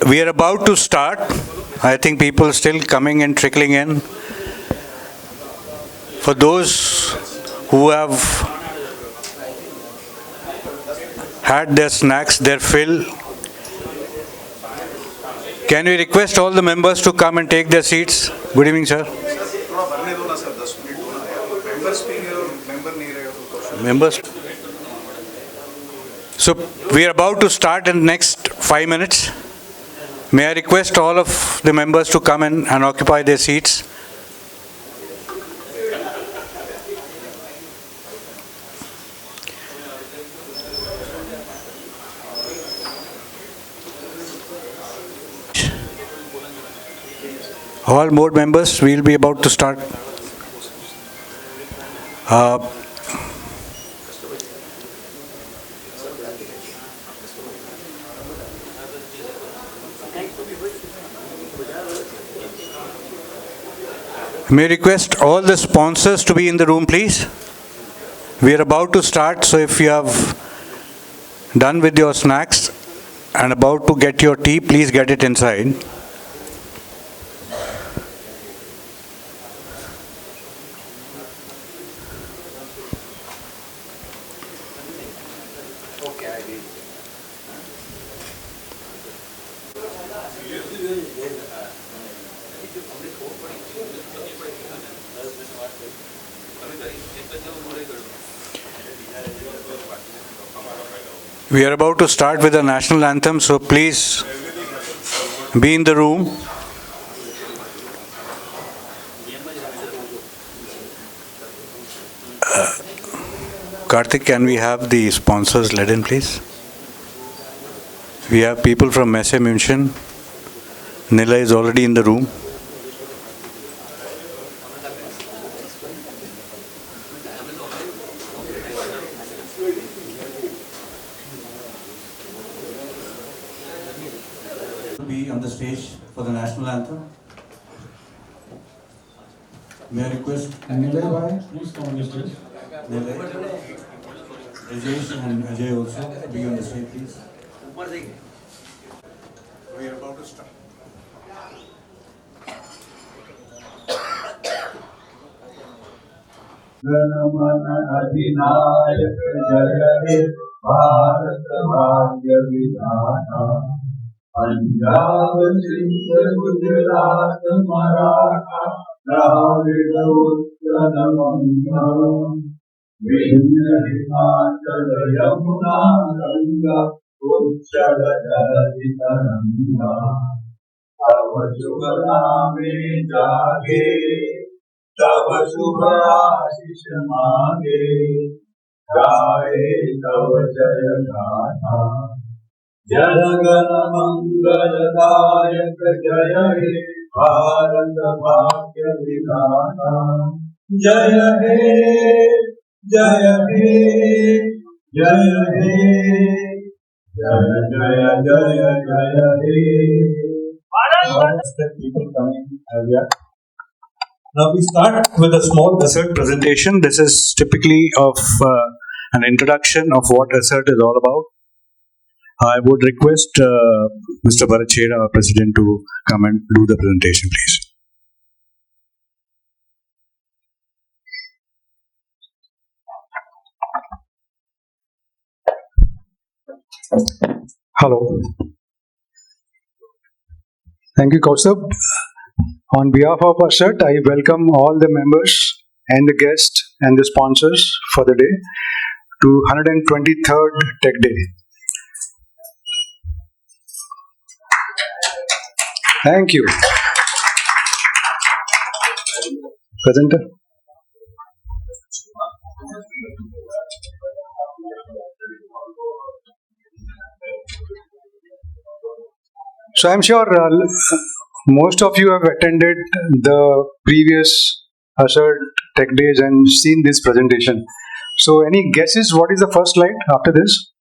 We are about to start. I think people are still coming and trickling in. For those who have had their snacks, their fill, can we request all the members to come and take their seats? Good evening, sir. Members. So we are about to start in the next 5 minutes. May I request all of the members to come in and occupy their seats? All board members, we will be about to start. May I request all the sponsors to be in the room, please? We are about to start, so if you have done with your snacks and about to get your tea, please get it inside. We are about to start with the national anthem, so please be in the room. Karthik, can we have the sponsors led in, please? We have people from Messe München. Nila is already in the room. Be on the stage for the national anthem. May I request Nilay, please come on the stage. Nilay, Rajesh and Ajay also be on the stage, please. We are about to start. जनमन अधिनायक जय हे भारत भाग्य विधाता पंजाब सिंध गुजरात मराठा द्राविड़ उत्कल बंगा विंध्य हिमाचल यमुना गंगा उच्चल जलधि तरंगा तव शुभ नामे जागे तब शुभ आशीष मांगे गाए तब जय गाथा जनगण मंगलदायक जय हे भारत भाग्य विधाता जय हे जय हे जय हे जय जय जय जय हे people coming earlier. Now we start with a small ASIRT presentation. This is typically of an introduction of what ASIRT is all about. I would request Mr. Bharat Chheda, our president, to come and do the presentation, please. Hello. Thank you, Kaustubh. On behalf of ASIRT, I welcome all the members and the guests and the sponsors for the day to 123rd Tech Day. Thank you. Presenter. So I'm sure most of you have attended the previous ASIRT Tech Days and seen this presentation. So any guesses what is the first slide after this?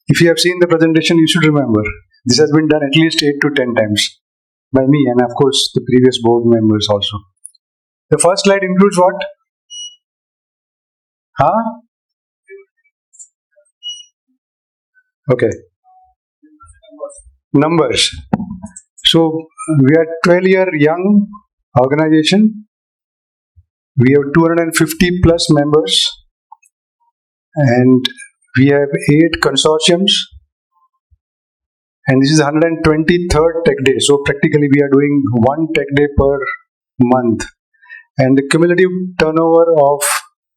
If you have seen the presentation, you should remember. This has been done at least 8 to 10 times by me and of course the previous board members also. The first slide includes what? Huh? Okay. Numbers. So we are 12-year young organization. We have 250 plus members, and we have 8 consortiums. And this is 123rd Tech Day. So practically we are doing one Tech Day per month. And the cumulative turnover of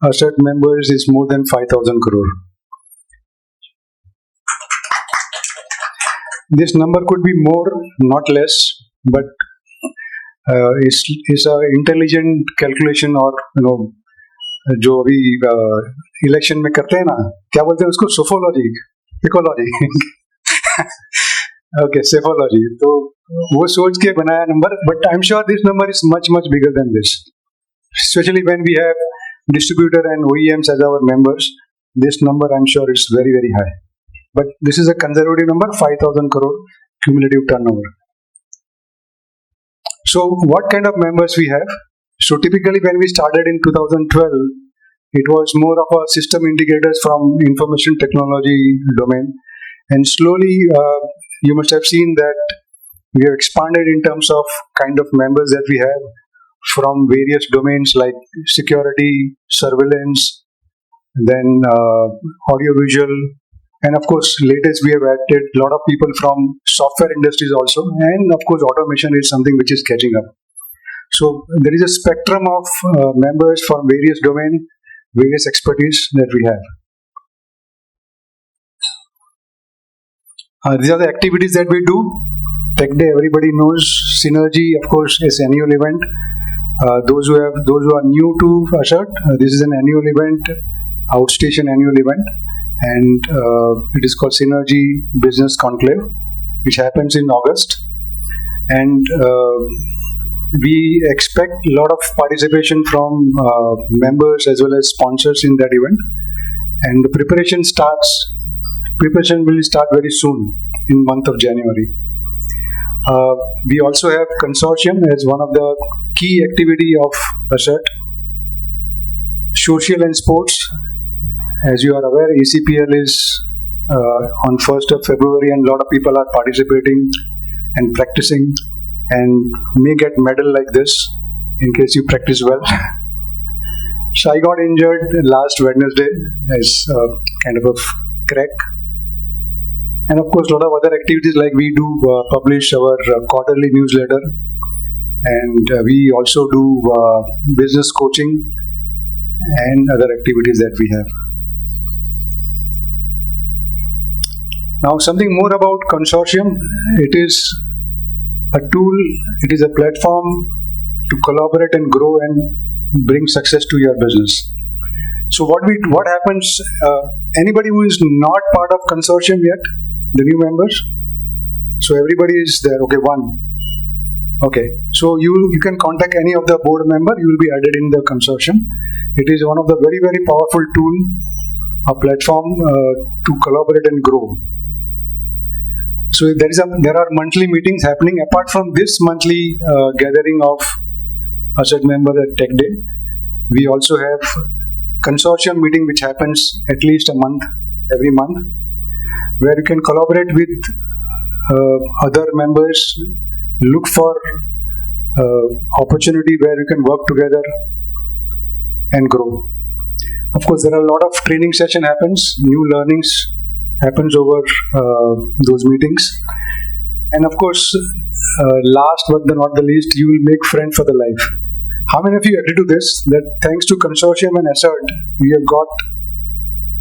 ASIRT members is more than 5,000 crore. This number could be more, not less, but is a intelligent calculation or जो अभी election में करते हैं ना, क्या बोलते हैं उसको, सोफोलॉजी, पिकोलॉजी, ओके, सेफोलॉजी. तो वो सोच के बनाया number, but I am sure this number is much much bigger than this, especially when we have distributor and OEMs as our members. This number I'm sure is very very high, but this is a conservative number, 5,000 crore cumulative turnover. So what kind of members we have? So typically when we started in 2012, it was more of a system integrators from information technology domain, and slowly you must have seen that we have expanded in terms of kind of members that we have from various domains like security, surveillance, then audiovisual, and of course latest we have added a lot of people from software industries also, and of course automation is something which is catching up. So there is a spectrum of members from various domain, various expertise that we have. These are the activities that we do. Tech Day, everybody knows. Synergy, of course, is annual event. Those who are new to ASIRT, this is an annual event, outstation annual event, and it is called Synergy Business Conclave, which happens in August, and we expect a lot of participation from members as well as sponsors in that event, and the preparation will start very soon in month of January. We also have consortium as one of the key activity of ASIRT. Social and sports, as you are aware, ECPL is on 1st of February, and a lot of people are participating and practicing and may get medal like this in case you practice well. So I got injured last Wednesday as kind of a crack. And of course, a lot of other activities, like we do publish our quarterly newsletter, and we also do business coaching and other activities that we have. Now, something more about consortium. It is a tool, it is a platform to collaborate and grow and bring success to your business. So what happens, anybody who is not part of consortium yet, the new members, so everybody is there, okay, one, okay, so you can contact any of the board member, you will be added in the consortium. It is one of the very very powerful tool, a platform to collaborate and grow. So there are monthly meetings happening. Apart from this monthly gathering of ASIRT member at Tech Day, we also have consortium meeting which happens at least every month, where you can collaborate with other members, look for opportunity where you can work together and grow. Of course, there are a lot of training session happens, new learnings happens over those meetings, and of course, last but not the least, you will make friends for the life. How many of you agree to this? That thanks to consortium and ASIRT, you have got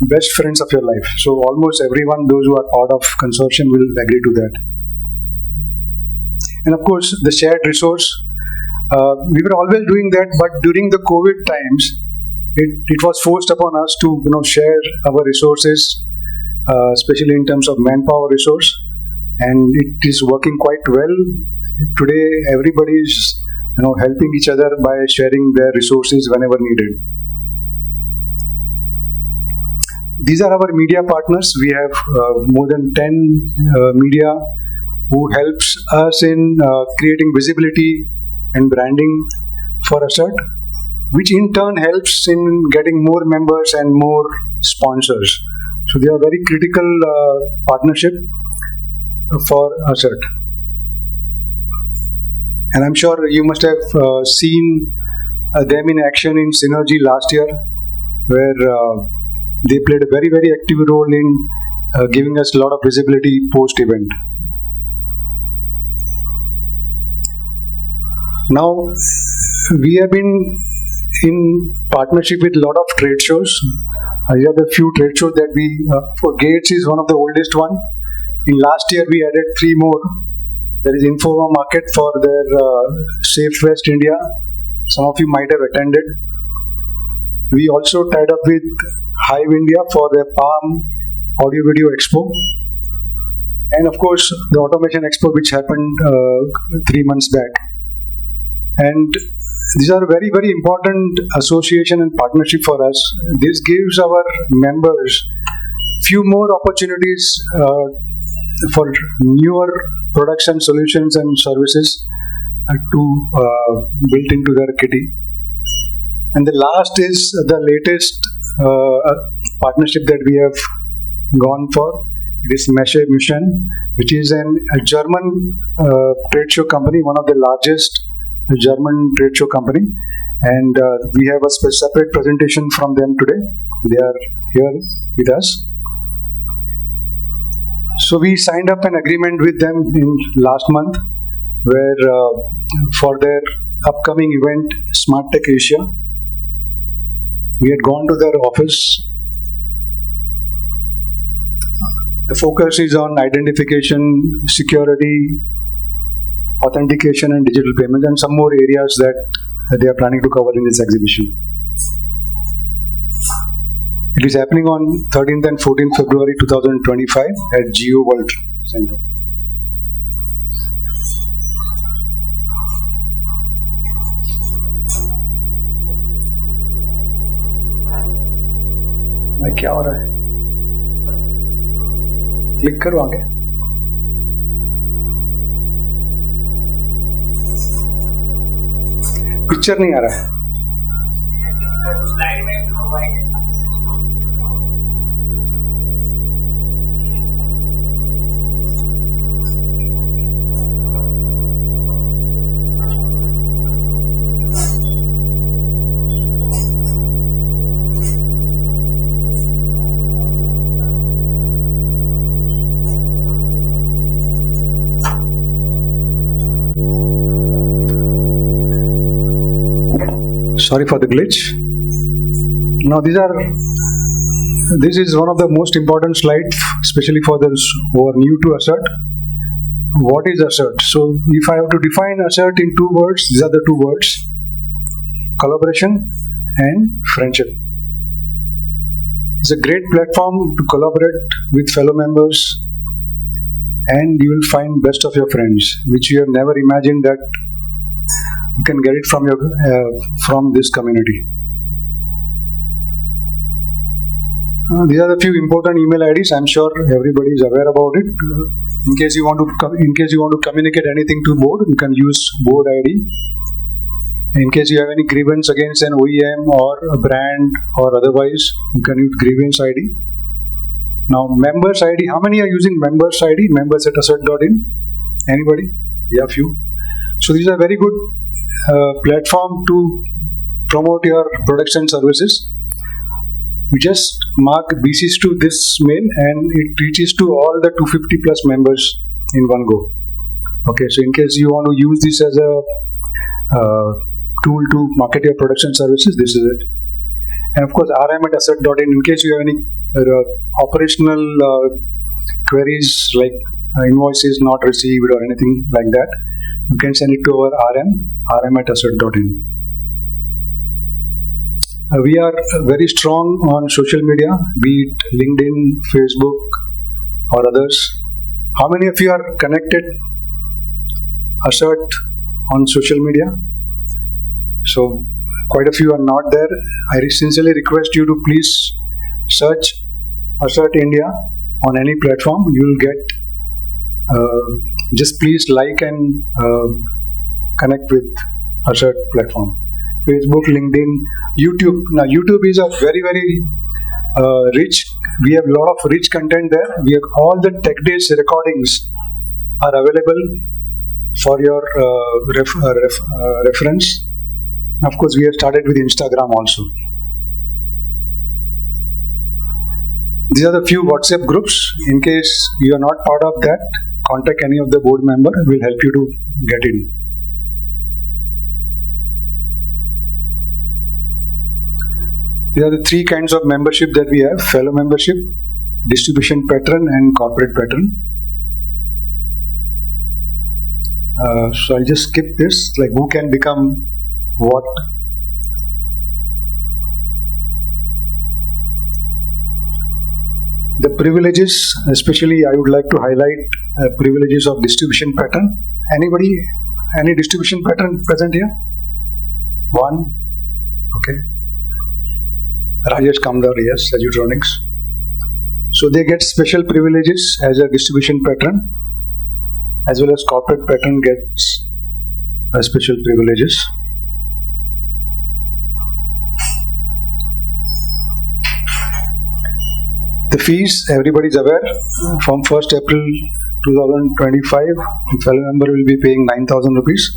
best friends of your life. So almost everyone, those who are part of consortium, will agree to that. And of course, the shared resource. We were always doing that, but during the COVID times, it was forced upon us to share our resources, especially in terms of manpower resource, and it is working quite well. Today, everybody is helping each other by sharing their resources whenever needed. These are our media partners. We have more than 10 media who helps us in creating visibility and branding for ASIRT, which in turn helps in getting more members and more sponsors. So they are very critical partnership for ASIRT. And I'm sure you must have seen them in action in Synergy last year, where they played a very, very active role in giving us a lot of visibility post-event. Now, we have been in partnership with a lot of trade shows. Here are the few trade shows that we, for Gates is one of the oldest one. In last year, we added 3 more. There is Informa Market for their Safe West India. Some of you might have attended. We also tied up with Hive India for their Palm Audio Video Expo. And of course, the Automation Expo, which happened 3 months back. And these are very, very important association and partnership for us. This gives our members few more opportunities for newer products and solutions and services to built into their kitty. And the last is the latest partnership that we have gone for. It is Meshe Mission, which is a German trade show company, one of the largest German trade show company, and we have a separate presentation from them today. They are here with us. So we signed up an agreement with them in last month, where for their upcoming event, Smart Tech Asia, we had gone to their office. The focus is on identification, security, authentication and digital payment, and some more areas that they are planning to cover in this exhibition. It is happening on 13th and 14th February 2025 at Geo World Center. भाई क्या हो रहा है? Click करो आगे. Picture नहीं आ रहा है. Sorry for the glitch. Now this is one of the most important slides, especially for those who are new to ASIRT. What is ASIRT? So if I have to define ASIRT in 2 words, these are the 2 words: collaboration and friendship. It's a great platform to collaborate with fellow members, and you will find best of your friends, which you have never imagined that you can get it from this community. These are the few important email IDs. I'm sure everybody is aware about it. In case you want to communicate anything to board, you can use board ID. In case you have any grievance against an OEM or a brand or otherwise, you can use grievance ID. Now, members ID. How many are using members ID? Members at assert.in. Anybody? Yeah, few. So these are very good platform to promote your products and services. We just mark BCs to this mail and it reaches to all the 250 plus members in one go. Okay, so in case you want to use this as a tool to market your products and services, this is it. And of course, RM at assert.in, in case you have any operational queries like invoices not received or anything like that, you can send it to our RM at assert.in. We are very strong on social media, be it LinkedIn, Facebook, or others. How many of you are connected ASIRT on social media? So, quite a few are not there. I sincerely request you to please search ASIRT India on any platform. You will get, just please like and connect with ASIRT platform. Facebook, LinkedIn, YouTube. Now, YouTube is a very, very rich. We have a lot of rich content there. We have all the Tech Days recordings are available for your reference. Of course, we have started with Instagram also. These are the few WhatsApp groups. In case you are not part of that, contact any of the board member and we'll help you to get in. These are the three kinds of membership that we have: fellow membership, distribution patron, and corporate patron. So I'll just skip this, like who can become what. The privileges, especially I would like to highlight privileges of distribution pattern. Anybody, any distribution pattern present here? One, okay. Rajesh Kamdar, yes, Edutronics. So they get special privileges as a distribution pattern, as well as corporate pattern gets special privileges. The fees, everybody is aware, from 1st April 2025, fellow member will be paying 9,000 rupees,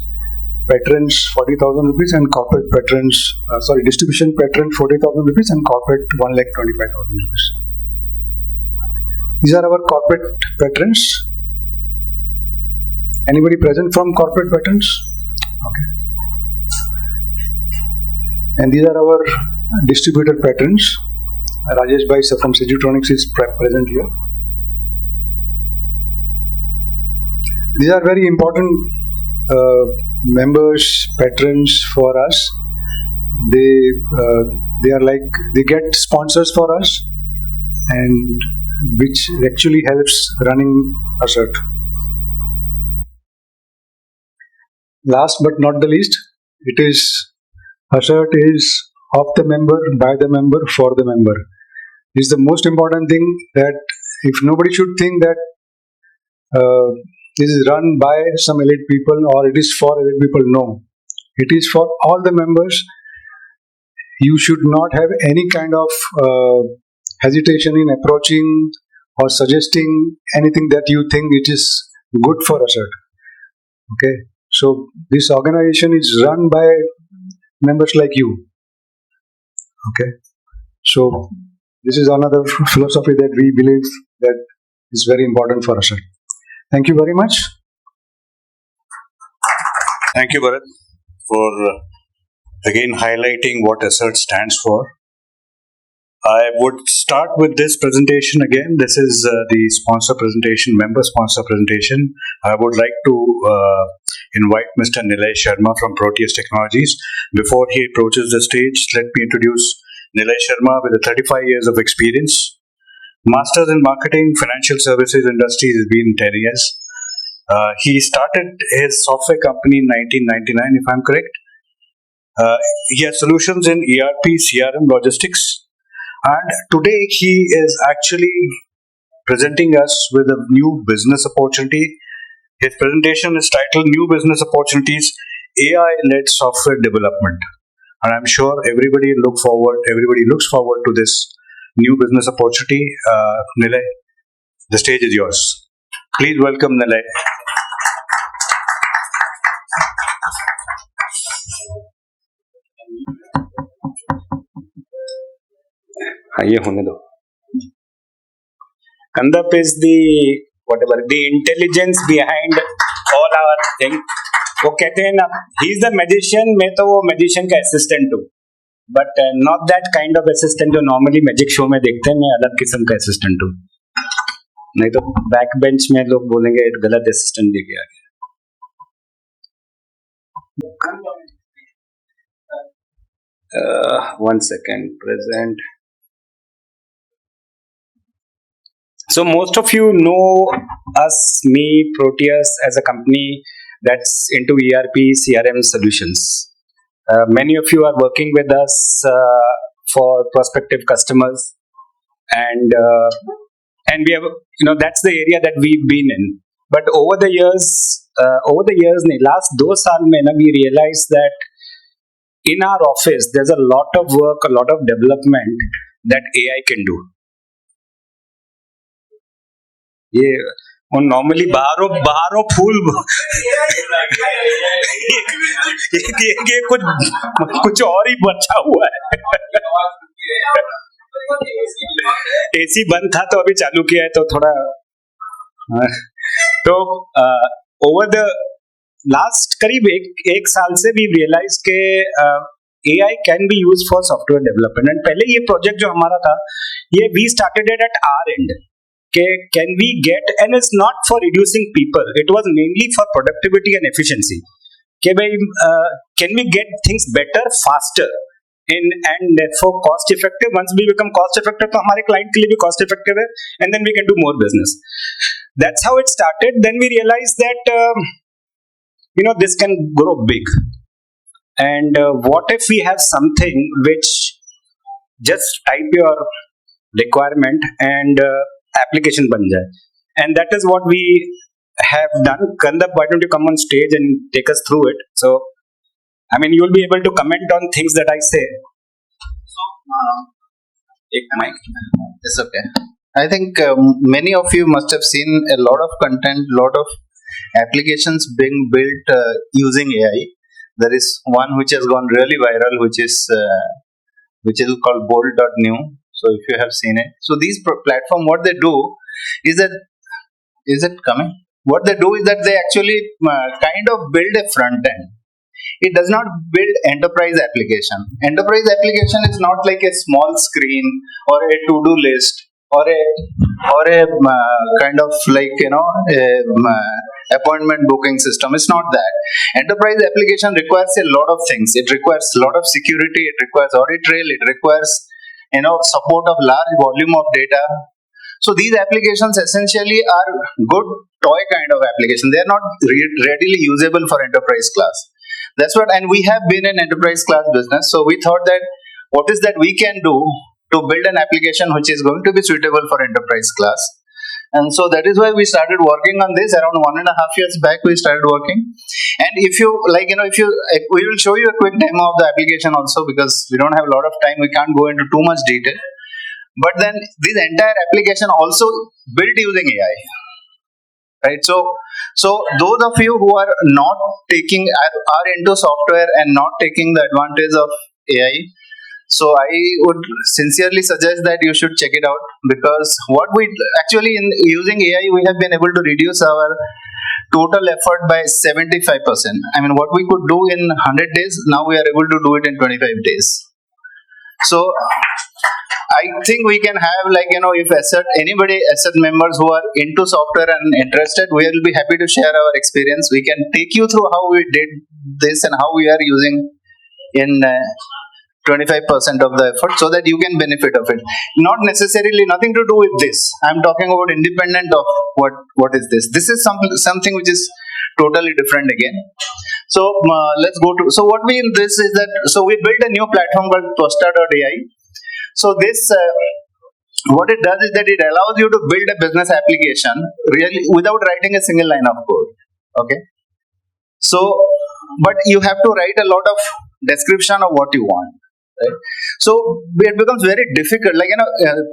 patrons 40,000 rupees, and corporate patrons, distribution patron 40,000 rupees, and corporate 1,25,000 rupees. These are our corporate patrons. Anybody present from corporate patrons? Okay. And these are our distributor patrons. Rajesh Bhai from Edutronics is present here. These are very important members, patrons for us. They are like, they get sponsors for us, and which actually helps running ASIRT. Last but not the least, it is ASIRT is of the member, by the member, for the member. This is the most important thing, that if nobody should think that this is run by some elite people or it is for elite people. No, it is for all the members. You should not have any kind of hesitation in approaching or suggesting anything that you think it is good for ASIRT. Okay, so this organization is run by members like you. Okay, so this is another philosophy that we believe that is very important for ASIRT. Thank you very much. Thank you, Bharat, for again highlighting what ASIRT stands for. I would start with this presentation again. This is the sponsor presentation, member sponsor presentation. I would like to invite Mr. Nilay Sharma from Proteus Technologies. Before he approaches the stage, let me introduce Nilay Sharma with 35 years of experience. Masters in Marketing, Financial Services industry has been 10 years. He started his software company in 1999, if I'm correct. He has solutions in ERP, CRM, logistics. And today he is actually presenting us with a new business opportunity. His presentation is titled New Business Opportunities, AI-led Software Development. And I'm sure everybody looks forward to this new business opportunity. Nilay, the stage is yours. Please welcome Nilay. ये होने दो. Kandap is the intelligence behind all our thing. वो कहते हैं ना, he is the magician. मैं तो वो magician का assistant हूँ, but not that kind of assistant जो normally magic show में देखते हैं. मैं अलग किस्म का assistant हूँ. नहीं तो back bench में लोग बोलेंगे गलत assistant लेके आ गया. One second, present. So most of you know us, me, Proteus as a company that's into ERP, CRM solutions. Many of you are working with us for prospective customers, and we have, that's the area that we've been in. But over the years, last 2 साल में ना, we realized that in our office there's a lot of work, a lot of development that AI can do. ये और normally बाहरों फूल ये कुछ और ही बचा हुआ है. एसी बंद था तो अभी चालू किया है तो थोड़ा तो ओवर द लास्ट करीब एक साल से वी रियलाइज के AI can be use for software development. And पहले ये प्रोजेक्ट जो हमारा था ये we started it at our and के can we get, and it's not for reducing people, it was mainly for productivity and efficiency. के भाई can we get things better faster and for cost effective. Once we become cost effective तो हमारे client के लिए भी cost effective है, and then we can do more business. That's how it started. Then we realized that this can grow big, and what if we have something which just type your requirement and application बन जाए, and that is what we have done. Kandap, why don't you come on stage and take us through it? So I mean, you will be able to comment on things that I say. So, mic. It's okay. I think many of you must have seen a lot of content, lot of applications being built using AI. There is one which has gone really viral, which is called Bold.new. So, if you have seen it, so these platform, what they do is that, is it coming? What they do is that they actually kind of build a front end. It does not build enterprise application. Enterprise application is not like a small screen or a to-do list or a kind of like appointment booking system. It's not that. Enterprise application requires a lot of things. It requires a lot of security. It requires audit trail. It requires support of large volume of data. So these applications essentially are good toy kind of application. They are not readily usable for enterprise class. That's what, and we have been in enterprise class business. So we thought that what is that we can do to build an application which is going to be suitable for enterprise class. And so that is why we started working on this. Around 1.5 years back, we started working. And if you we will show you a quick demo of the application also, because we don't have a lot of time. We can't go into too much detail. But then this entire application also built using AI. Right, so those of you who are not taking, are into software and not taking the advantage of AI, so I would sincerely suggest that you should check it out, because what we actually in using AI, we have been able to reduce our total effort by 75%. I mean, what we could do in 100 days, now we are able to do it in 25 days. So I think we can have if ASIRT members who are into software and interested, we will be happy to share our experience. We can take you through how we did this and how we are using in 25% of the effort, so that you can benefit of it. Not necessarily nothing to do with this. I'm talking about independent of what is this. This is something which is totally different again. So let's go to, so what we in this is that, so we built a new platform called Tosta.ai. So this, what it does is that it allows you to build a business application really without writing a single line of code. Okay. So, but you have to write a lot of description of what you want. Right? So it becomes very difficult.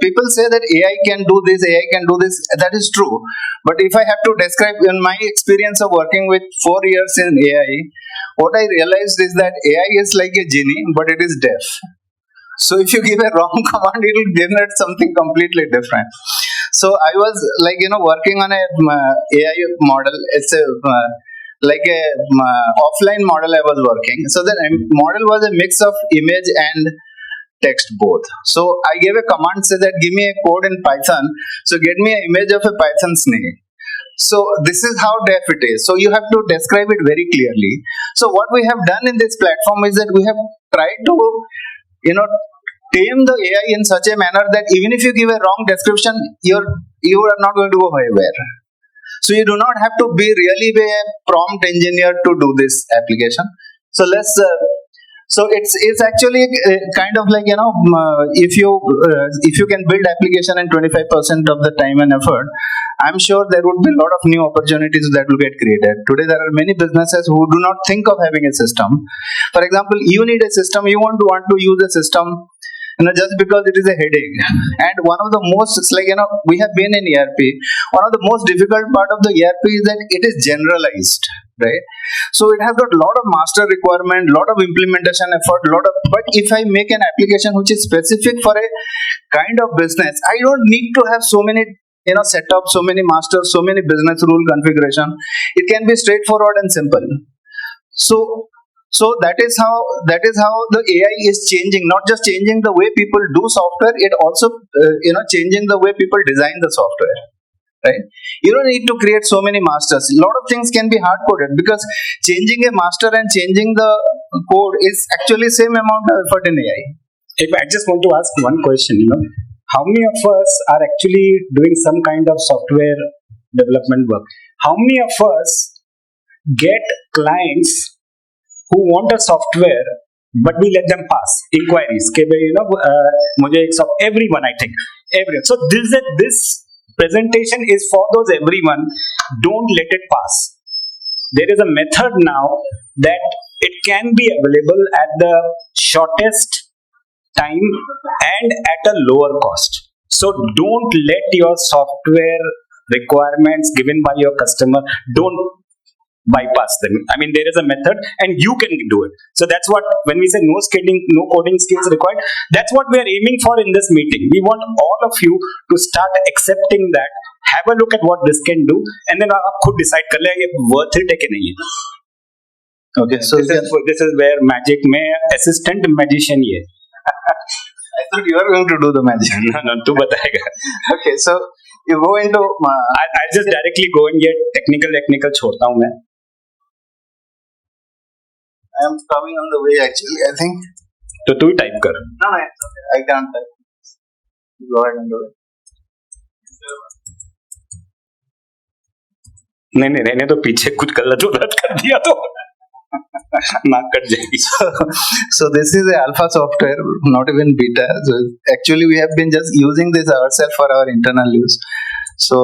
People say that AI can do this, AI can do this. That is true. But if I have to describe in my experience of working with 4 years in AI, what I realized is that AI is like a genie, but it is deaf. So if you give a wrong command, it will generate something completely different. So I was working on a AI model. It's a offline model I was working. So the model was a mix of image and text both. So I gave a command, say that give me a code in Python. So get me an image of a Python snake. So this is how deaf it is. So you have to describe it very clearly. So what we have done in this platform is that we have tried to tame the AI in such a manner that even if you give a wrong description, you are not going to go anywhere. So you do not have to be really a prompt engineer to do this application. So let's. So it's actually kind of if you can build application in 25% of the time and effort, I'm sure there would be a lot of new opportunities that will get created. Today there are many businesses who do not think of having a system. For example, you need a system. You want to use a system just because it is a headache. And one of the most, it's like, we have been in ERP. One of the most difficult part of the ERP is that it is generalized, right? So it has got a lot of master requirement, lot of implementation effort, but if I make an application which is specific for a kind of business, I don't need to have so many set up so many masters, so many business rule configuration. It can be straightforward and simple. So that is how the AI is changing, not just changing the way people do software, it also changing the way people design the software. Right? You don't need to create so many masters. A lot of things can be hard coded, because changing a master and changing the code is actually same amount of effort in AI. If I just want to ask one question, how many of us are actually doing some kind of software development work? How many of us get clients who want a software, but we let them pass inquiries? मुझे एक everyone, I think, everyone. So this presentation is for those everyone. Don't let it pass. There is a method now that it can be available at the shortest time and at a lower cost. So don't let your software requirements given by your customer, don't bypass them. I mean, there is a method and you can do it. So that's what, when we say no coding skills required, that's what we are aiming for in this meeting. We want all of you to start accepting that, have a look at what this can do, and then आप खुद decide कर ले ये worth it है कि नहीं है. Okay, so this is where magic में assistant magician ये. I thought you are going to do the magic. No, तू बताएगा. Okay, so you go into I'll just directly go and get technical छोड़ता हूँ मैं. I am coming on the way actually, I think. तो तू type कर. No, it's okay. I can't type. Go ahead and do it. नहीं रहने तो पीछे कुछ गलत कर दिया तो नाक कट जाएगी. So this is a alpha software, not even beta. So actually we have been just using this ourselves for our internal use. So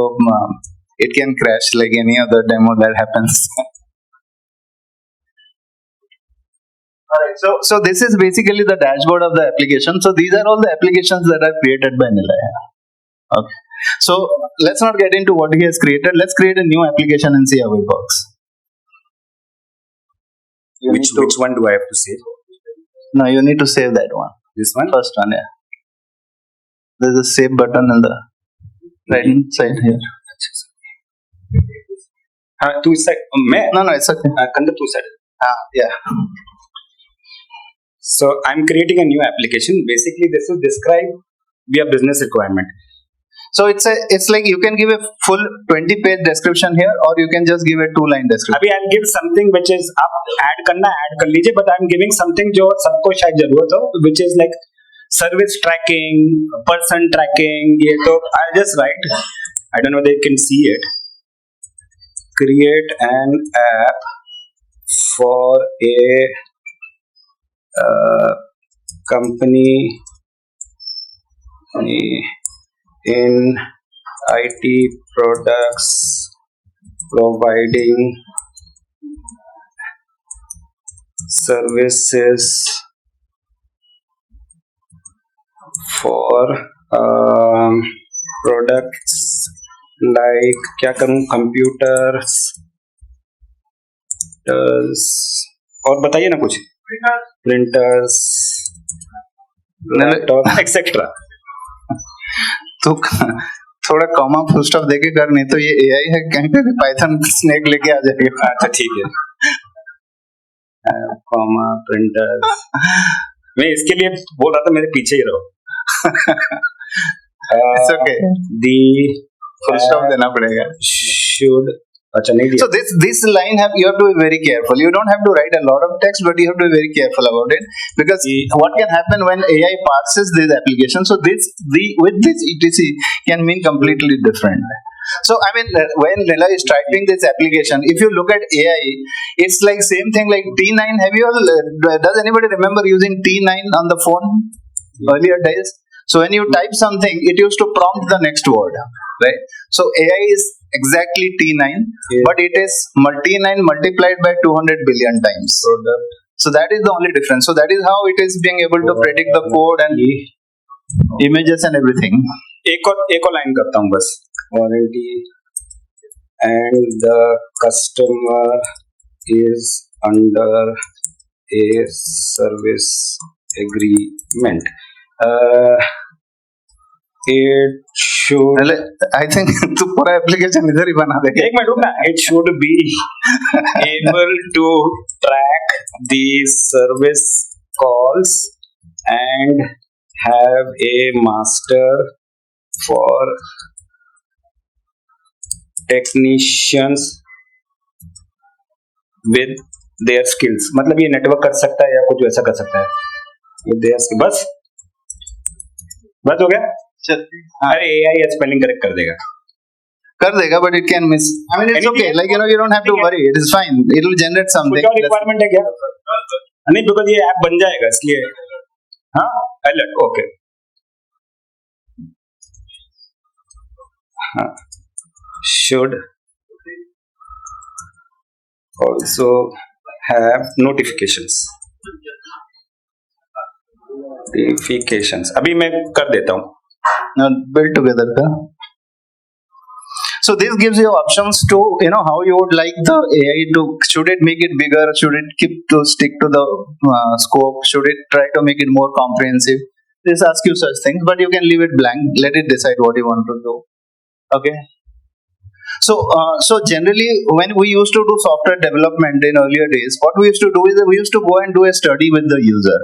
it can crash like any other demo that happens. Alright, so this is basically the dashboard of the application. So these are all the applications that are created by Nilay. Okay. So let's not get into what he has created. Let's create a new application and see how it works. Which one do I have to save? No, you need to save that one. This one? First one, yeah. There's a save button in the right side here. तू इस side मैं No, it's okay. Kandar तू side. Yeah. So I'm creating a new application. Basically, this will describe your business requirement. So it's like you can give a full 20-page description here, or you can just give a 2-line description. अभी I'll give something which is आप add करना add कर लीजिए, but I'm giving something जो सबको शायद जरूरत हो, which is like service tracking, person tracking. ये तो I'll just write. I don't know whether you can see it. Create an app for a company in IT products providing services for products like क्या करूँ computers और बताइए ना कुछ printers laptop etc. तो थोड़ा कॉमा फुल स्टॉप देके कर, नहीं तो ये एआई है कहीं पे भी पाइथन स्नेक लेके आ जाएगा. अच्छा ठीक है. कॉमा प्रिंटर मैं इसके लिए बोल रहा था मेरे पीछे ही रहो. It's okay. The full stop देना पड़ेगा. Should अच्छा नहीं दिया. So this line you have to be very careful. You don't have to write a lot of text, but you have to be very careful about it, because what can happen when AI parses this application? So with this etc can mean completely different. So I mean, when Nila is typing this application, if you look at AI, it's like same thing like T9. Have you all? Does anybody remember using T9 on the phone earlier days? So when you type something, it used to prompt the next word, right? So AI is exactly T9, but it is T9 multiplied by 200 billion times. So that is the only difference. So that is how it is being able to predict the code and images and everything. एक और line करता हूँ बस. Warranty and the customer is under a service agreement. It should. I think तू पूरा application इधर ही बना देगा. एक मिनट रुकना. It should be able to track the service calls and have a master for technicians with their skills. मतलब ये network कर सकता है या कुछ वैसा कर सकता है with their skills. बस हो गया. चल. अरे AI स्पेलिंग करेक्ट कर देगा. कर देगा, but it can miss. I mean, it's okay. Like, you don't have to worry. It is fine. It will generate something. कुछ और रिक्वायरमेंट है क्या? नहीं, बिकॉज ये ऐप बन जाएगा इसलिए. हाँ, अलर्ट. ओके. हाँ. Should also have notifications. अभी मैं कर देता हूँ. Build together का. So this gives you options to, how you would like the AI to, should it make it bigger, should it stick to the scope, should it try to make it more comprehensive. This asks you such things, but you can leave it blank, let it decide what you want to do. Okay. So generally, when we used to do software development in earlier days, what we used to do is that we used to go and do a study with the user.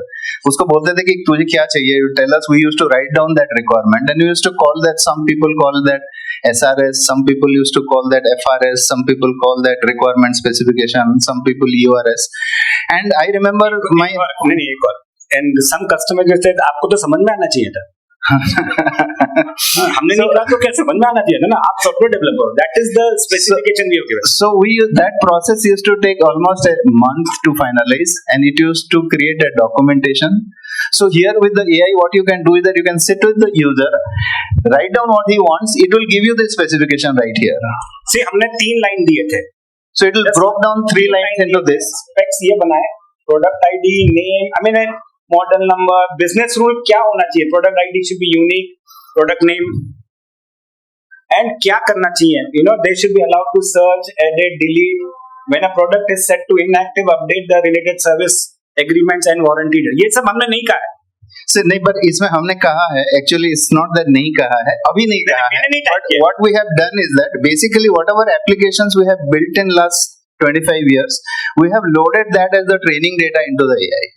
उसको बोलते थे कि तुझे क्या चाहिए, you tell us. We used to write down that requirement, and we used to call that, some people call that SRS, some people used to call that FRS, some people call that requirement specification, some people URS. And I remember my and some customer just said आपको तो समझ में आना चाहिए था. हमने नहीं कहा तो क्या समझ में आना चाहिए ना. आप software developer. That is the specification we have given. So that process used to take almost a month to finalize, and it used to create a documentation. So here with the AI, what you can do is that you can sit with the user, write down what he wants. It will give you the specification right here. See, हमने 3 line दिए थे. So it will broke down 3 lines into this. Specs ये बनाए. Product ID, name. Model number, business rule क्या होना चाहिए. Product ID should be unique, product name, and क्या करना चाहिए. They should be allowed to search, edit, delete when a product is set to inactive, update the related service agreements and warranty. ये सब हमने नहीं कहा है. नहीं, पर इसमें हमने कहा है, एक्चुअली इट्स नॉट दैट नहीं कहा है, अभी नहीं कहा है. But what we have done is that basically whatever applications we have built in last 25 years, we have loaded that as the training data into the AI.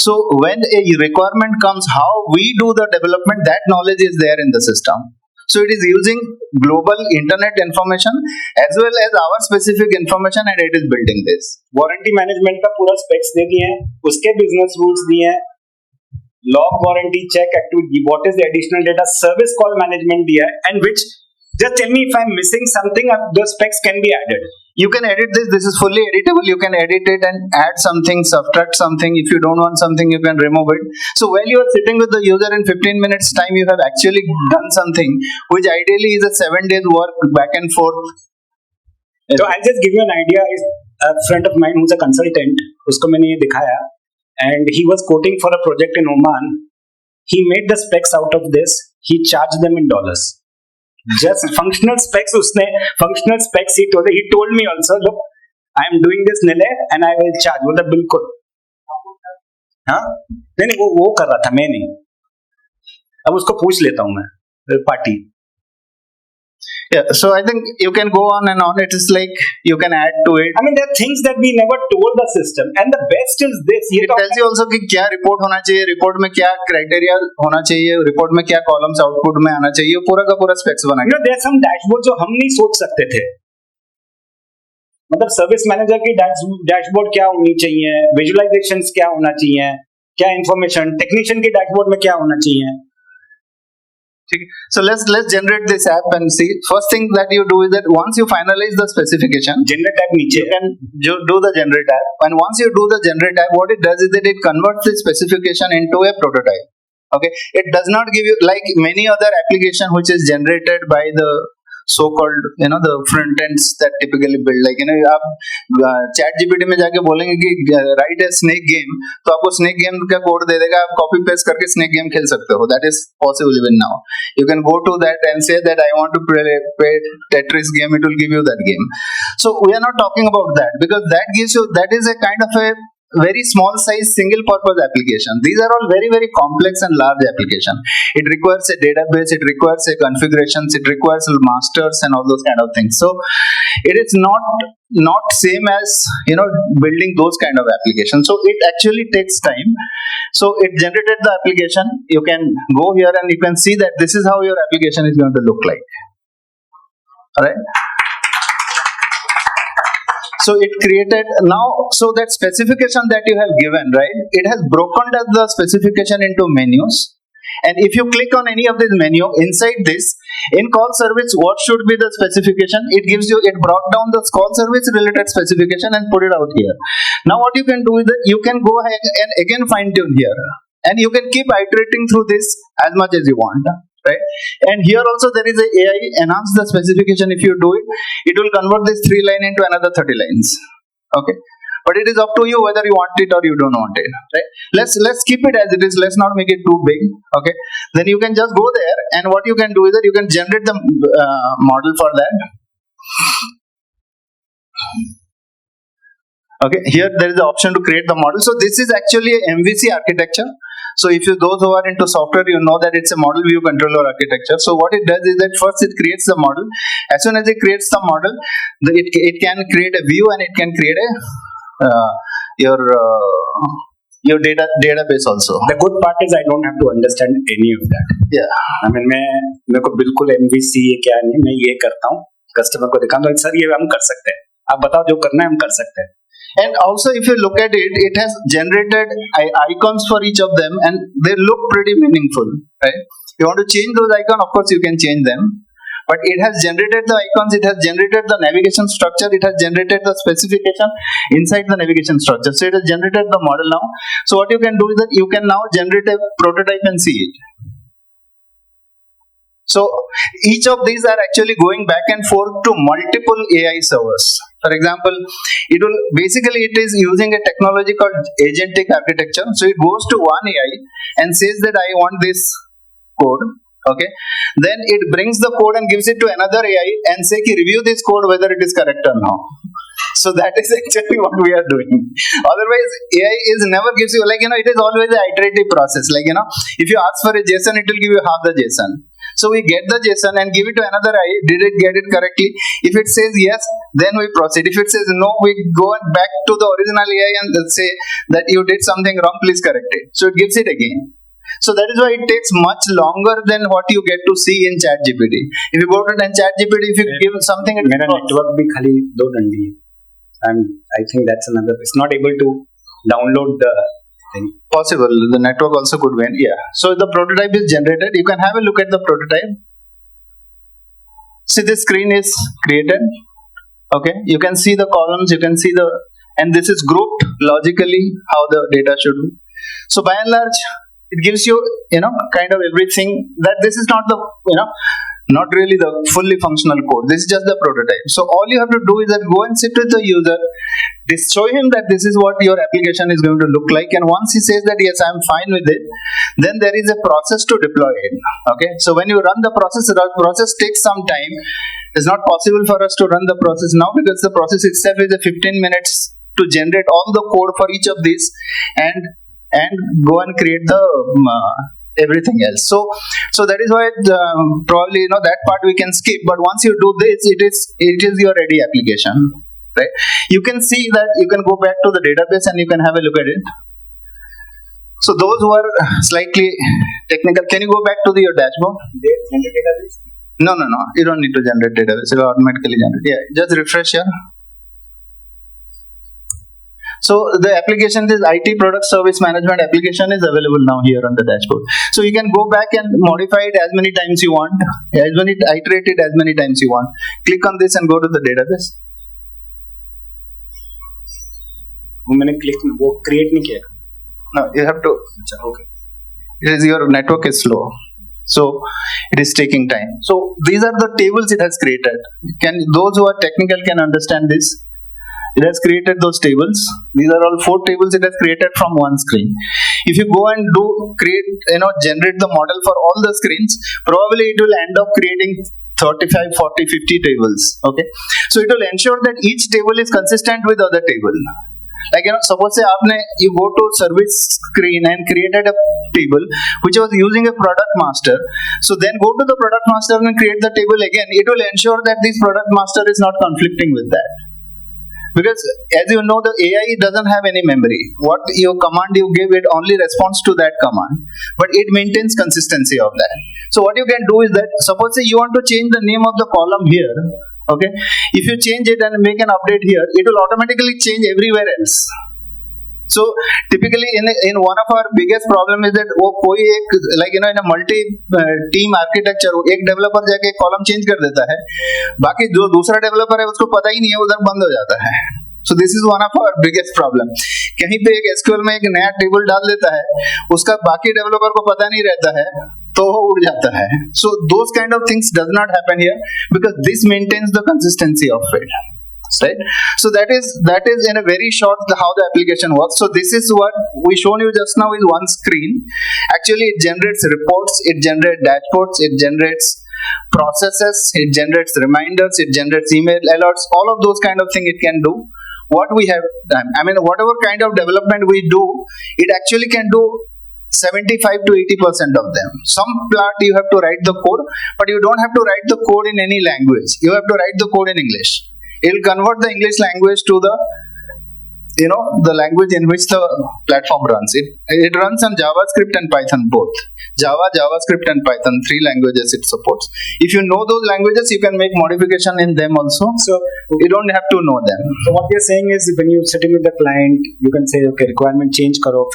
So when a requirement comes, how we do the development, that knowledge is there in the system. So it is using global internet information as well as our specific information, and it is building this. Warranty management का पूरा specs दे दिए हैं, उसके business rules दिए हैं, log warranty check activity, what is the additional data, service call management दिया है, and which just tell me if I'm missing something, those specs can be added. You can edit this. This is fully editable. You can edit it and add something, subtract something. If you don't want something, you can remove it. So while you are sitting with the user in 15 minutes time, you have actually done something which ideally is a 7 days work back and forth. So I'll just give you an idea. A friend of mine who's a consultant, उसको मैंने ये दिखाया, and he was quoting for a project in Oman. He made the specs out of this. He charged them in dollars. Just functional specs. उसने functional specs he told me also, look, I am doing this Nile and I will charge. बोला बिल्कुल. हाँ, नहीं वो कर रहा था, मैं नहीं. अब उसको पूछ लेता हूँ मैं party. Yeah, so I think you can go on and on. It is like you can add to it. I mean, there are things that we never told the system, and the best is this. It tells you also कि क्या report होना चाहिए, report में क्या criteria होना चाहिए, report में क्या कॉलम्स आउटपुट में आना चाहिए, पूरा का पूरा स्पेक्स बना के. There are some डैशबोर्ड जो हम नहीं सोच सकते थे. मतलब सर्विस मैनेजर की डैशबोर्ड क्या होनी चाहिए, विजुअलाइजेशंस क्या होना चाहिए, क्या इंफॉर्मेशन, टेक्नीशियन के डैशबोर्ड में क्या होना चाहिए. So let's generate this app and see. First thing that you do is that once you finalize the specification, generate app नीचे, you can do the generate app. And once you do the generate app, what it does is that it converts the specification into a prototype. Okay, it does not give you like many other application which is generated by the so-called, the front ends that typically build, like, आप chat GPT में जाके बोलेंगे कि write a snake game, तो आपको snake game का code दे देगा, आप copy paste करके snake game खेल सकते हो. That is possible even now. You can go to that and say that I want to play Tetris game, it will give you that game. So we are not talking about that, because that is a kind of a very small size single purpose application. These are all very, very complex and large application. It requires a database, it requires a configurations, it requires masters and all those kind of things. So it is not same as building those kind of applications. So it actually takes time. So it generated the application. You can go here and you can see that this is how your application is going to look like. Alright. So it created now, so that specification that you have given, right, it has broken down the specification into menus. And if you click on any of this menu, inside this, in call service, what should be the specification? It brought down the call service related specification and put it out here. Now what you can do is that you can go ahead and again fine tune here. And you can keep iterating through this as much as you want. Right? And here also there is a AI enhance the specification. If you do it, it will convert this 3 line into another 30 lines. Okay, but it is up to you whether you want it or you don't want it. Right? Let's keep it as it is. Let's not make it too big. Okay, then you can just go there, and what you can do is that you can generate the model for that. Okay, here there is the option to create the model. So this is actually a MVC architecture. So if those who are into software, you know that it's a model view controller architecture. So what it does is that first it creates the model. As soon as it creates the model, it can create a view and it can create a your database also. The good part is I don't have to understand any of that. Yeah. I mean, मेरे को बिल्कुल MVC ये क्या नहीं, मैं ये करता हूँ, कस्टमर को दिखाता हूँ, सर ये हम कर सकते हैं, आप बताओ जो करना है हम कर सकते हैं. And also if you look at it, it has generated icons for each of them and they look pretty meaningful, right? You want to change those icons, of course you can change them. But it has generated the icons, it has generated the navigation structure, it has generated the specification inside the navigation structure. So it has generated the model now. So what you can do is that you can now generate a prototype and see it. So each of these are actually going back and forth to multiple AI servers. For example, it is using a technology called agentic architecture. So it goes to one AI and says that I want this code. Okay, then it brings the code and gives it to another AI and say, review this code whether it is correct or not. So that is actually what we are doing. Otherwise, AI never gives you, it is always an iterative process. If you ask for a JSON, it will give you half the JSON. So we get the JSON and give it to another AI. Did it get it correctly? If it says yes, then we proceed. If it says no, we go back to the original AI and say that you did something wrong, please correct it. So it gives it again. So that is why it takes much longer than what you get to see in ChatGPT. If you go to ChatGPT, if you give something, मेरा network भी खाली 2 डंडी है. I think that's another. It's not able to download the thing. Possible. The network also could win. Yeah. So the prototype is generated. You can have a look at the prototype. See, this screen is created. Okay. You can see the columns. You can see and this is grouped logically how the data should be. So by and large, it gives you, kind of everything that this is not the, not really the fully functional code. This is just the prototype. So all you have to do is that go and sit with the user, show him that this is what your application is going to look like, and once he says that yes, I'm fine with it, then there is a process to deploy it. Okay, so when you run the process takes some time. It's not possible for us to run the process now because the process itself is a 15 minutes to generate all the code for each of these and go and create the everything else. So that is why probably that part we can skip. But once you do this, it is your ready application, right? You can see that you can go back to the database and you can have a look at it. So those who are slightly technical, can you go back to your dashboard? No. You don't need to generate database. It will automatically generate. Yeah, just refresh here. So the application is IT Product Service Management application is available now here on the dashboard. So you can go back and modify it as many times you want, iterate it as many times you want. Click on this and go to the database. मैंने click वो create नहीं किया. No, you have to. Okay. Your network is slow. So it is taking time. So these are the tables it has created. Can those who are technical can understand this? It has created those tables. These are all 4 tables it has created from one screen. If you go and generate the model for all the screens, probably it will end up creating 35, 40, 50 tables. Okay. So it will ensure that each table is consistent with other table. Like, suppose say you go to service screen and created a table which was using a product master. So then go to the product master and create the table again. It will ensure that this product master is not conflicting with that. Because as you know, the AI doesn't have any memory. What your command you give, it only responds to that command, but it maintains consistency of that. So what you can do is that, suppose say you want to change the name of the column here, okay? If you change it and make an update here, it will automatically change everywhere else. So typically in one of our biggest problem is that वो कोई एक in a multi team architecture एक developer जाके column change कर देता है, बाकी जो दूसरा developer है उसको पता ही नहीं है, उधर बंद हो जाता है. So this is one of our biggest problem. कहीं पे एक SQL में एक नया table डाल देता है, उसका बाकी developer को पता नहीं रहता है, तो वो उड़ जाता है. So those kind of things does not happen here because this maintains the consistency of it. Right? So that is in a very short how the application works. So this is what we shown you just now is one screen. Actually it generates reports, it generates dashboards, it generates processes, it generates reminders, it generates email alerts, all of those kind of things it can do. What we have done, whatever kind of development we do, it actually can do 75 to 80% of them. Some part you have to write the code, but you don't have to write the code in any language. You have to write the code in English. It will convert the English language to the language in which the platform runs. It runs on JavaScript and Python both. Java, JavaScript and Python, 3 languages it supports. If you know those languages, you can make modification in them also. So you don't have to know them. So what you're saying is when you're sitting with the client, you can say, okay, requirement change karo.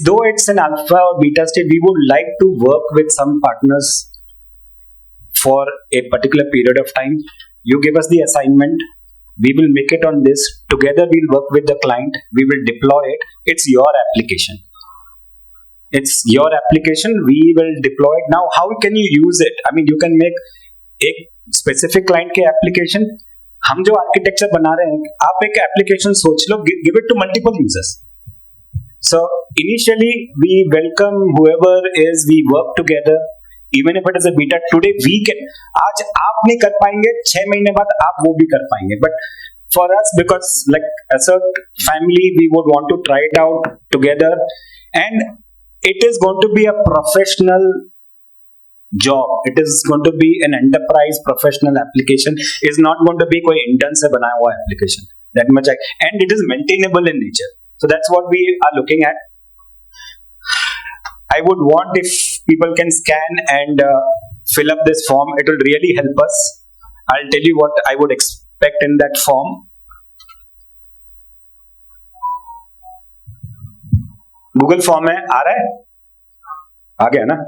Though it's an alpha or beta state, we would like to work with some partners for a particular period of time. You give us the assignment, we will make it on this. Together we'll work with the client, we will deploy it. It's your application. It's your application, we will deploy it. Now, how can you use it? You can make a specific client के application. हम जो architecture बना रहे हैं, आप एक application सोच लो, give it to multiple users. So initially we welcome whoever is, we work together, even if it is a beta. Today we can, आज आप नहीं कर पाएंगे, 6 महीने बाद आप वो भी कर पाएंगे. But for us, because like ASIRT family, we would want to try it out together, and it is going to be a professional job. It is going to be an enterprise professional application. It's not going to be कोई intern से बनाया हुआ application. That much, and it is maintainable in nature. So that's what we are looking at. I would want if people can scan and fill up this form. It will really help us. I'll tell you what I would expect in that form. Google form है, आ रहा है? आ गया ना?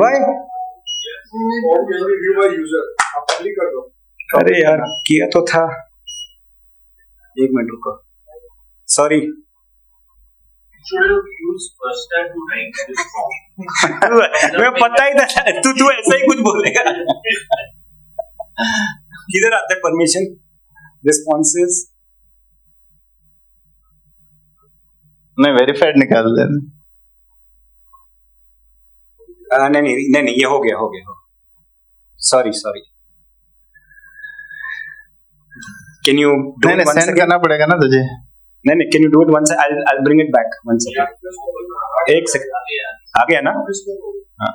Why? अरे यार किया तो था. एक मिनट रुको. Sorry. Should have used first time to write this form. मैं पता ही था तू ऐसा ही कुछ बोलेगा. किधर आता है परमिशन? Responses. नहीं वेरीफाइड निकाल दे. नहीं ये हो गया. Sorry. Can you do it once send करना पड़ेगा ना तुझे. नहीं can you do it once? I'll bring it back. 1 second. एक सेकंड. आ गया ना? हाँ.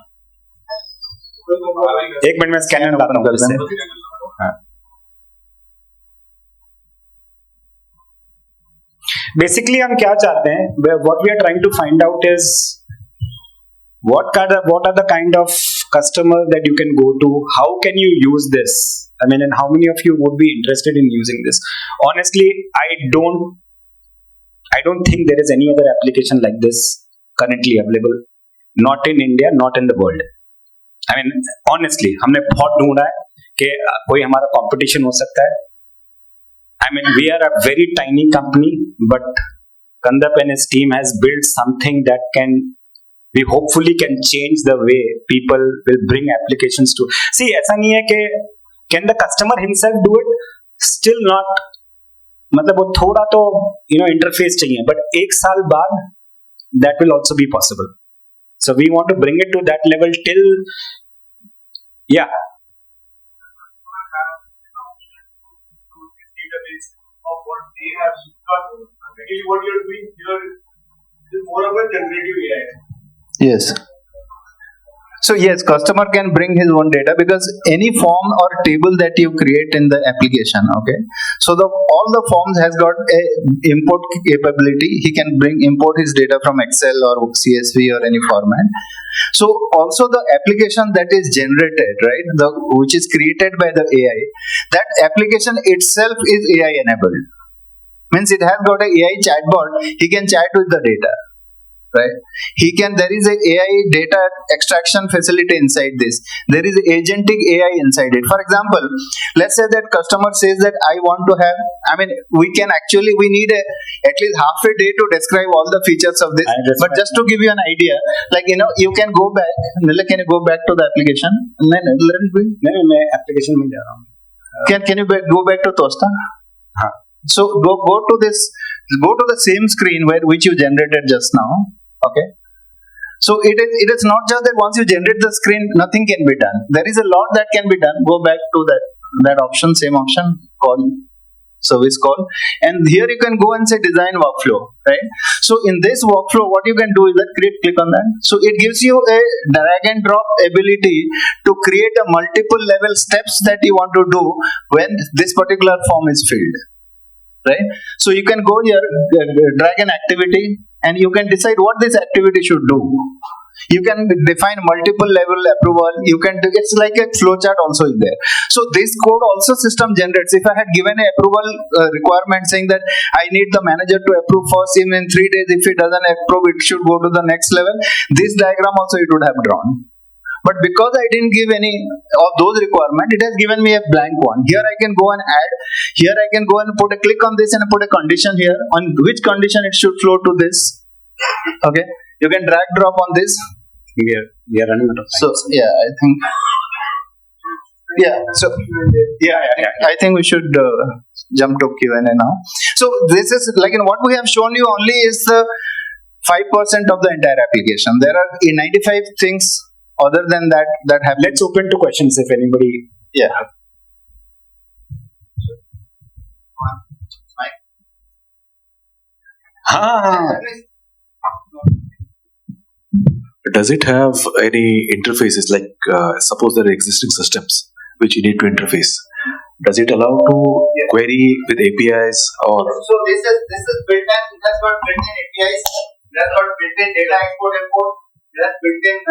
एक मिनट में स्कैनर लाता हूँ. हाँ. Basically हम क्या चाहते हैं? What we are trying to find out is what are the kind of customer that you can go to? How can you use this? I mean, and how many of you would be interested in using this? Honestly, I don't think there is any other application like this currently available. Not in India, not in the world. I mean, honestly, हमने बहुत ढूंढा है कि कोई हमारा competition हो सकता है. I mean, we are a very tiny company, but Kandap and his team has built something that we hopefully can change the way people will bring applications to. See, ऐसा नहीं है कि can the customer himself do it? Still not. मतलब वो थोड़ा तो interface चाहिए, but एक साल बाद that will also be possible. So we want to bring it to that level till, yeah. Database of what they have got. Actually, what you're doing here is more of a generative AI. Yes. So yes, customer can bring his own data because any form or table that you create in the application, okay. So all the forms has got a import capability. He can import his data from Excel or CSV or any format. So also the application that is generated, right, which is created by the AI, that application itself is AI enabled. Means it has got a AI chatbot. He can chat with the data. Right? There is a AI data extraction facility inside this. There is agentic AI inside it. For example, let's say that customer says that I want to have, we need at least half a day to describe all the features of this. But just to give you an idea, you can go back. Nila, can you go back to the application? मैं application में जा रहा हूँ. Can you go back to Tosta? हाँ. So go to the same screen which you generated just now. Okay. So it is not just that once you generate the screen, nothing can be done. There is a lot that can be done. Go back to that option, same option, service call, and here you can go and say design workflow, right? So in this workflow, what you can do is that click on that. So it gives you a drag and drop ability to create a multiple level steps that you want to do when this particular form is filled. Right? So you can go here, drag an activity, and you can decide what this activity should do. You can define multiple level approval. It's like a flowchart also is there. So this code also system generates. If I had given an approval requirement saying that I need the manager to approve first in 3 days, if he doesn't approve, it should go to the next level. This diagram also it would have drawn. But because I didn't give any of those requirements, it has given me a blank one. Here I can go and add. Here I can go and click on this and put a condition here. On which condition it should flow to this. Okay. You can drag drop on this. We are running out of time. So yeah, I think. Yeah. So yeah. I think we should jump to Q&A now. So this is what we have shown you only is the 5% of the entire application. There are 95 things. Other than that happens. Let's open to questions if anybody. Yeah. Does it have any interfaces like suppose there are existing systems which you need to interface? Does it allow to query with APIs or? So this is built in. It has got built-in APIs. It has got built-in data import. That's built-in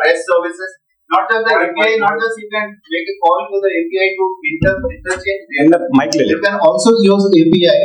REST services. Not just the API, not just you can make a call to the API to interchange data. You can also use API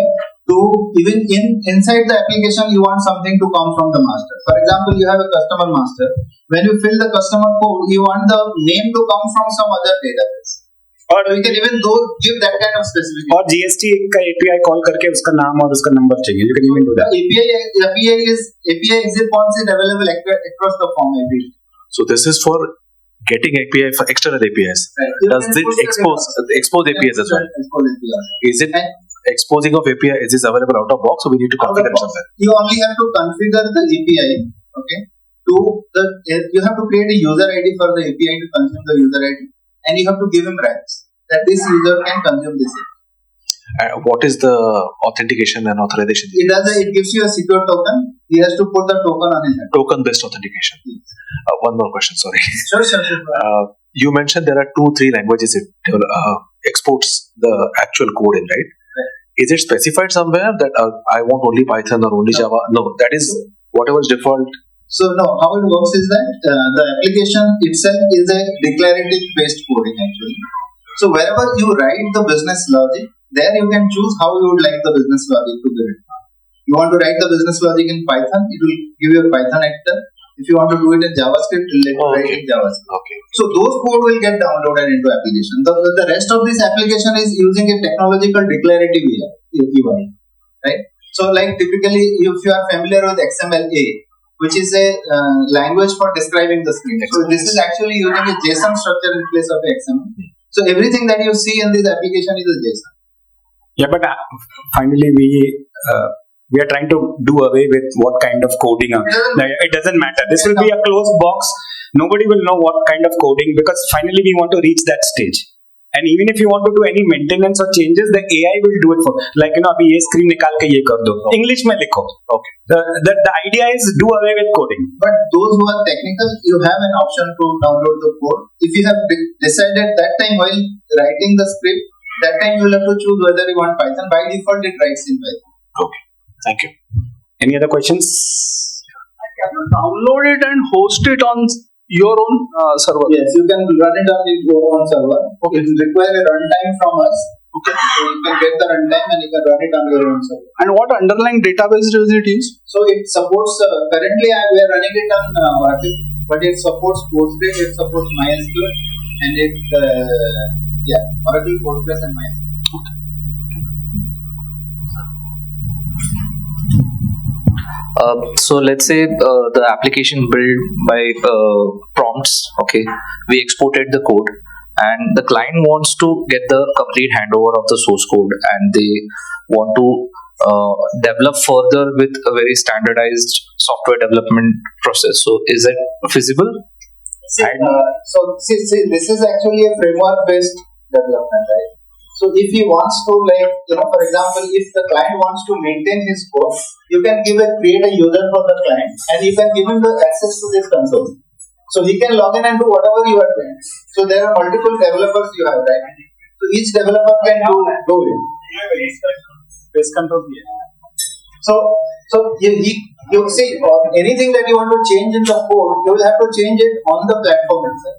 to even inside the application you want something to come from the master. For example, you have a customer master. When you fill the customer code, you want the name to come from some other database. Or you can even give that kind of specification. और GST का API call करके उसका नाम और उसका number चाहिए. You can even do that. API exit points is available across the form API. So this is for getting API for external APIs. Right. Does it expose APIs as well? Is it exposing of API? Is this available out of box or we need to configure something? You only have to configure the API. Okay. You have to create a user ID for the API to consume the user ID. And you have to give him rights that this user can consume this. What is the authentication and authorization? It gives you a secure token. He has to put the token on his hand. Token-based authentication. Yes. One more question. Sorry. Sure. You mentioned there are 2-3 languages it exports the actual code in, right? Is it specified somewhere that I want only Python or only Java? No, that is whatever is default. So no, how it works is that the application itself is a declarative based coding actually. So wherever you write the business logic, there you can choose how you would like the business logic to be written. You want to write the business logic in Python, it will give you a Python editor. If you want to do it in JavaScript, it will let you write in JavaScript. Okay. So those code will get downloaded into application. The rest of this application is using a technological declarative UI, right? So like typically, if you are familiar with XML-A, which is a language for describing the screen. So this is actually using a JSON structure in place of XML. So everything that you see in this application is a JSON. Yeah, but finally we are trying to do away with what kind of coding. It doesn't matter. This will be a closed box. Nobody will know what kind of coding, because finally we want to reach that stage. And even if you want to do any maintenance or changes, the AI will do it for. Like abhi ye screen nikal ke ye kar do. English mein likho. Okay. The idea is do away with coding. But those who are technical, you have an option to download the code. If you have decided that time while writing the script, that time you will have to choose whether you want Python. By default, it writes in Python. Okay. Thank you. Any other questions? Can you download it and host it on your own server? Yes, you can run it on your own server. Okay. It requires a runtime from us. Okay. So you can get the runtime and you can run it on your own server. And what underlying database does it use? So it supports, currently we are running it on Oracle, but it supports Postgres, it supports MySQL, and Oracle, Postgres and MySQL. So let's say the application built by prompts, okay, we exported the code and the client wants to get the complete handover of the source code and they want to develop further with a very standardized software development process. So is it feasible? See, this is actually a framework based development, right? So if he wants to, for example, if the client wants to maintain his code, you can create a user for the client and you can give him the access to this console. So he can log in and do whatever you are doing. So there are multiple developers you have, right? So each developer can do it. Base control. So you see, anything that you want to change in the code, you will have to change it on the platform itself.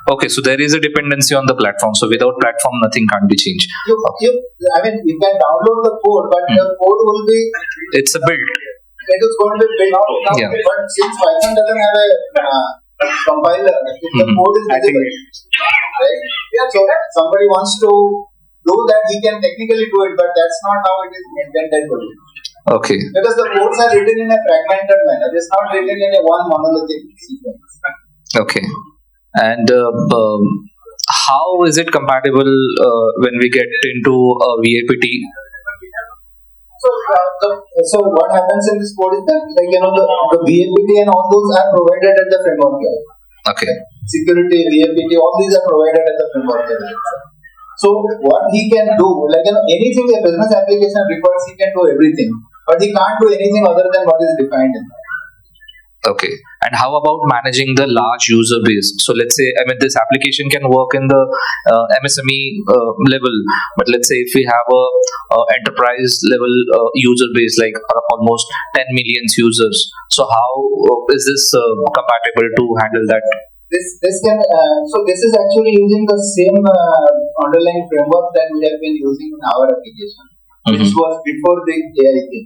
Okay, so there is a dependency on the platform. So without platform, nothing can't be changed. You can download the code, but the code will be. It's a build. It is going to be built out. Yeah. But since Python doesn't have a compiler, the code is visible. Right? So somebody wants to do that, he can technically do it, but that's not how it is intended to be. Okay. Because the codes are written in a fragmented manner. It's not written in a one monolithic sequence. Okay. And how is it compatible when we get into VAPT? So what happens in this code is that the VAPT and all those are provided at the framework level. Okay. Security, VAPT, all these are provided at the framework level. So what he can do, anything a business application requires, he can do everything, but he can't do anything other than what is defined in that. Okay. And how about managing the large user base? So let's say, this application can work in the MSME level, but let's say if we have a enterprise level user base, like almost 10 million users. So how is this compatible to handle that? This can this is actually using the same underlying framework that we have been using in our application, which was before the AI came.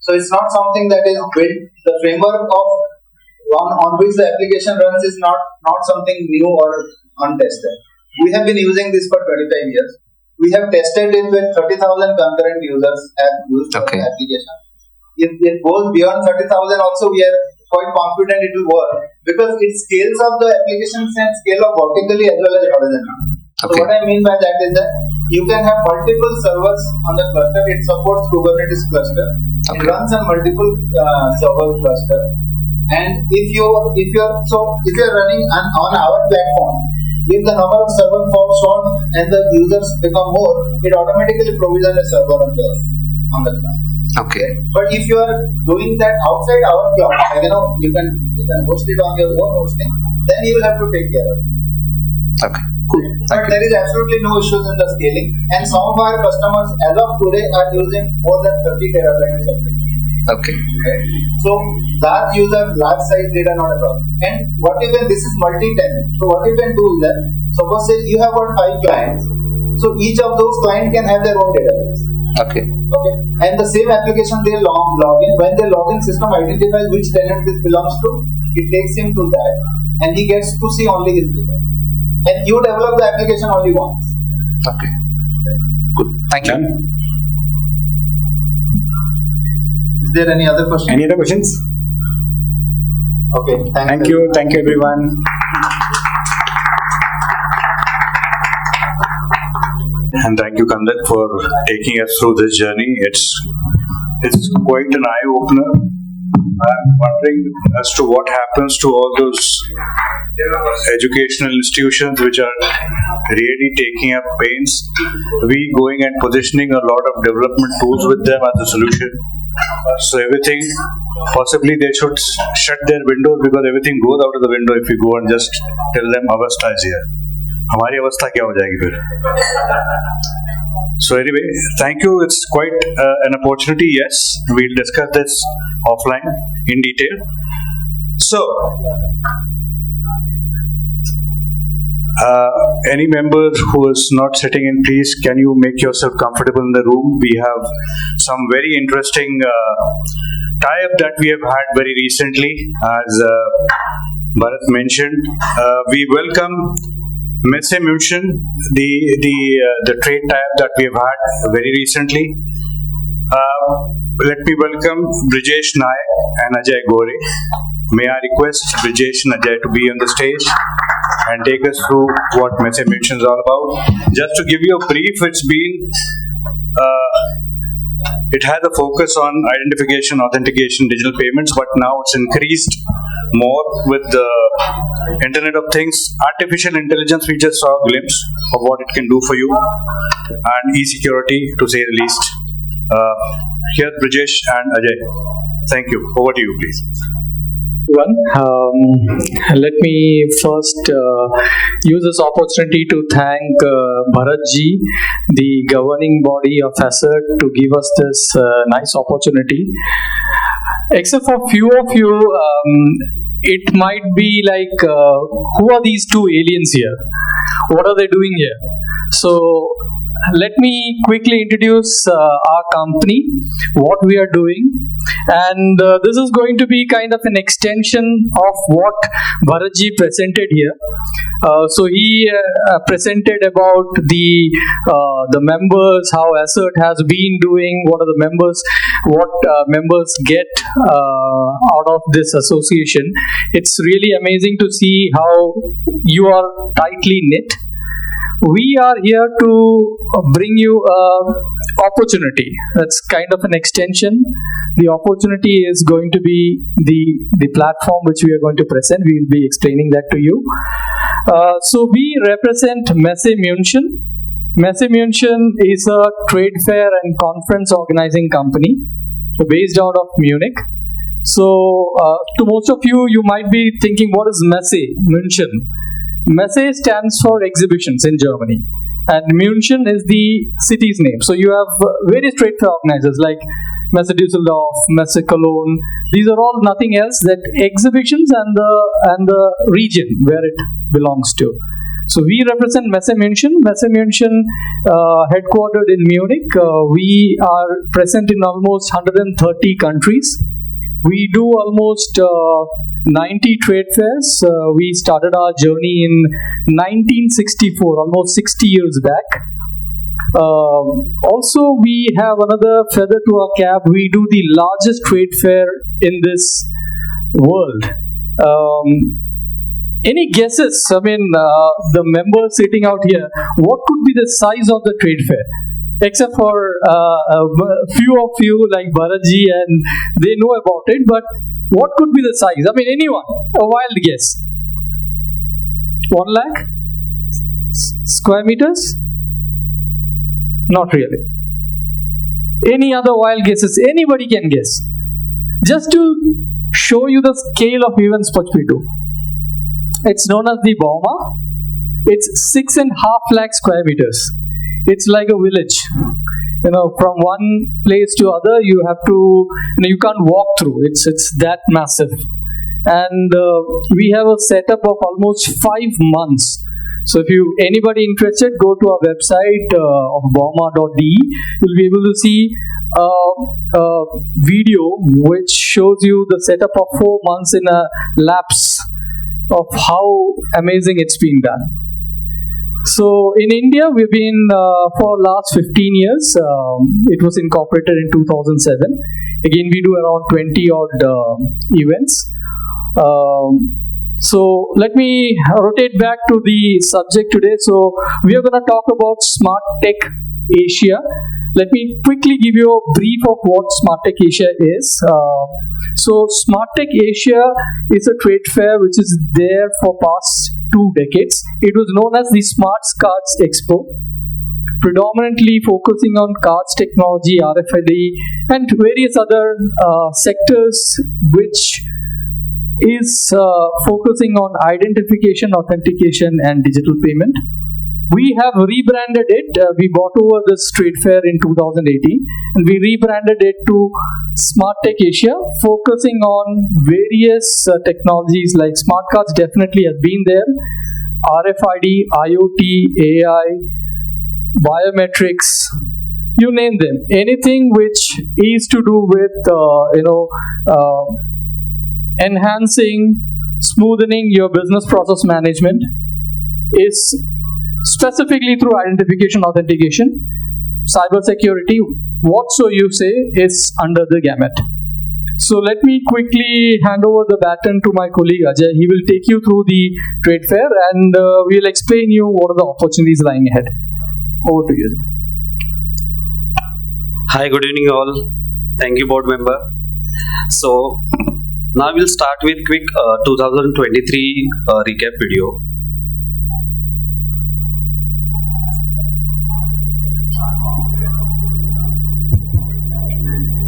So it's not something that is built. The framework of one on which the application runs is not something new or untested. We have been using this for 25 years. We have tested it with 30,000 concurrent users have used the application. If it goes beyond 30,000 also, we are quite confident it will work because it scales up the applications and scale up vertically as well as horizontally. So what I mean by that is that you can have multiple servers on the cluster. It supports Kubernetes cluster. It runs on multiple server cluster. And if you're running on our platform, if the number of server falls short and the users become more, it automatically provisions a server on the cloud. Okay. But if you are doing that outside our cloud, you can host it on your own hosting, then you will have to take care of it. Okay. Cool. But there is absolutely no issues in the scaling, and some of our customers as of today are using more than 30 terabytes of data. Okay. So large user, large size data not a problem. And what if when this is multi-tenant? So what you can do is that, suppose say you have got 5 clients, so each of those clients can have their own database. Okay. Okay. And the same application they log in. When the login system identifies which tenant this belongs to, it takes him to that, and he gets to see only his data. And you develop the application only once. Okay. Good. Thank you. Is there any other question? Any other questions? Okay. Thank you everyone. And thank you, Kandat, for taking us through this journey. It's quite an eye-opener. I'm wondering as to what happens to all those educational institutions which are really taking up pains. We going and positioning a lot of development tools with them as a solution. So everything, possibly they should shut their windows because everything goes out of the window if you go and just tell them avastha is here. हमारी अवस्था क्या हो जाएगी फिर? So anyway, thank you. It's quite an opportunity. Yes, we'll discuss this offline in detail. So, any member who is not sitting in, please, can you make yourself comfortable in the room? We have some very interesting tie-up that we have had very recently. As Bharat mentioned, we welcome Messe München, the trade tie-up that we have had very recently. Let me welcome Brijesh Nayak and Ajay Gore. May I request Brijesh and Ajay to be on the stage and take us through what Messe München is all about. Just to give you a brief, it had a focus on identification, authentication, digital payments, but now it's increased more with the Internet of Things. Artificial intelligence, we just saw a glimpse of what it can do for you, and e-security, to say the least. Here's Brijesh and Ajay. Thank you. Over to you, please. Let me first use this opportunity to thank Bharat ji, the governing body of ASIRT, to give us this nice opportunity. Except for few of you, it might be like, who are these two aliens here? What are they doing here? So let me quickly introduce our company, what we are doing, and this is going to be kind of an extension of what Bharatji presented here. So he presented about the members, how ASIRT has been doing, what are the members, what members get out of this association. It's really amazing to see how you are tightly knit. We are here to bring you opportunity. That's kind of an extension. The opportunity is going to be the platform which we are going to present. We will be explaining that to you. So we represent Messe München. Messe München is a trade fair and conference organizing company based out of Munich. So to most of you, you might be thinking, what is Messe München? Messe stands for exhibitions in Germany, and München is the city's name. So you have various trade fair organizers like Messe Düsseldorf, Messe Cologne. These are all nothing else than exhibitions and the region where it belongs to. So we represent Messe München. Messe München, headquartered in Munich. We are present in almost 130 countries. We do almost 90 trade fairs. We started our journey in 1964, almost 60 years back. Also, we have another feather to our cap. We do the largest trade fair in this world. Any guesses? I mean, the members sitting out here, what could be the size of the trade fair? Except for a few of you like Bharatji, and they know about it, but what could be the size? I mean, anyone? A wild guess. 1 lakh? Square meters? Not really. Any other wild guesses? Anybody can guess. Just to show you the scale of events what we do. It's known as the Bauma. It's 6.5 lakh square meters. It's like a village. from one place to other, you have to, you can't walk through. It's that massive. And we have a setup of almost 5 months. So if anybody interested, go to our website of boma.de. You'll be able to see a video which shows you the setup of 4 months in a lapse of how amazing it's been done. So in India, we've been for last 15 years. It was incorporated in 2007. Again, we do around 20 odd events. So let me rotate back to the subject today. So we are going to talk about Smart Tech Asia. Let me quickly give you a brief of what Smart Tech Asia is. So Smart Tech Asia is a trade fair which is there for past 2 decades. It was known as the Smart Cards Expo, predominantly focusing on cards technology, RFID, and various other sectors which is focusing on identification, authentication, and digital payment. We have rebranded it. We bought over this trade fair in 2018 and we rebranded it to Smart Tech Asia, focusing on various technologies like smart cards definitely has been there, RFID, IoT, AI, biometrics, you name them. Anything which is to do with enhancing, smoothening your business process management is specifically through identification, authentication, cyber security, whatso you say is under the gamut. So let me quickly hand over the baton to my colleague Ajay. He will take you through the trade fair and we'll explain you what are the opportunities lying ahead. Over to you. Hi, good evening all. Thank you, board member. So now we'll start with quick 2023 recap video.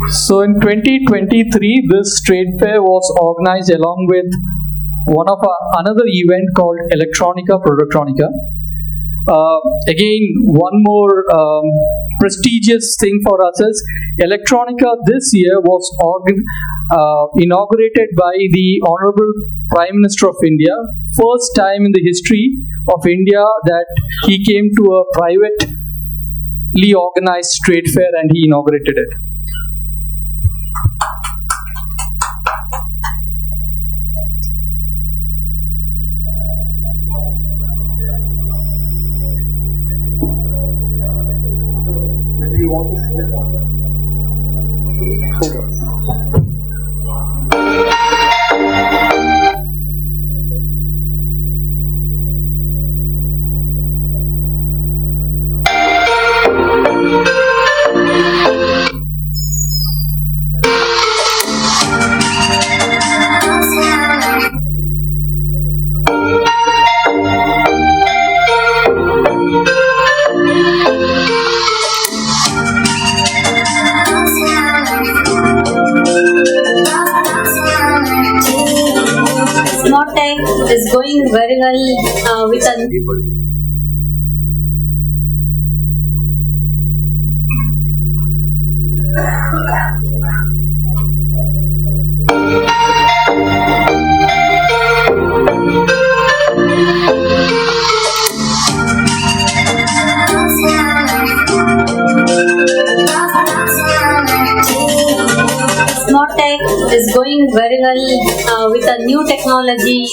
So in 2023, this trade fair was organized along with another event called Electronica Productronica. Again, one more prestigious thing for us is Electronica this year was inaugurated by the Honorable Prime Minister of India. First time in the history of India that he came to a privately organized trade fair and he inaugurated it. You want to show Smart Tech is going very well with a Smart Tech is going very well with a new technology.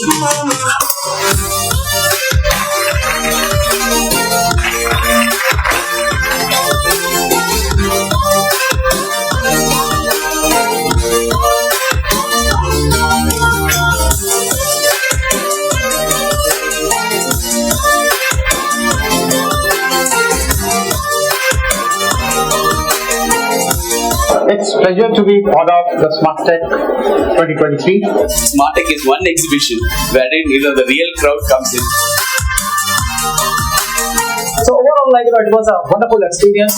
It's a pleasure to be part of the Smart Tech 2023. Smart Tech is one exhibition wherein the real crowd comes in. So overall, it was a wonderful experience.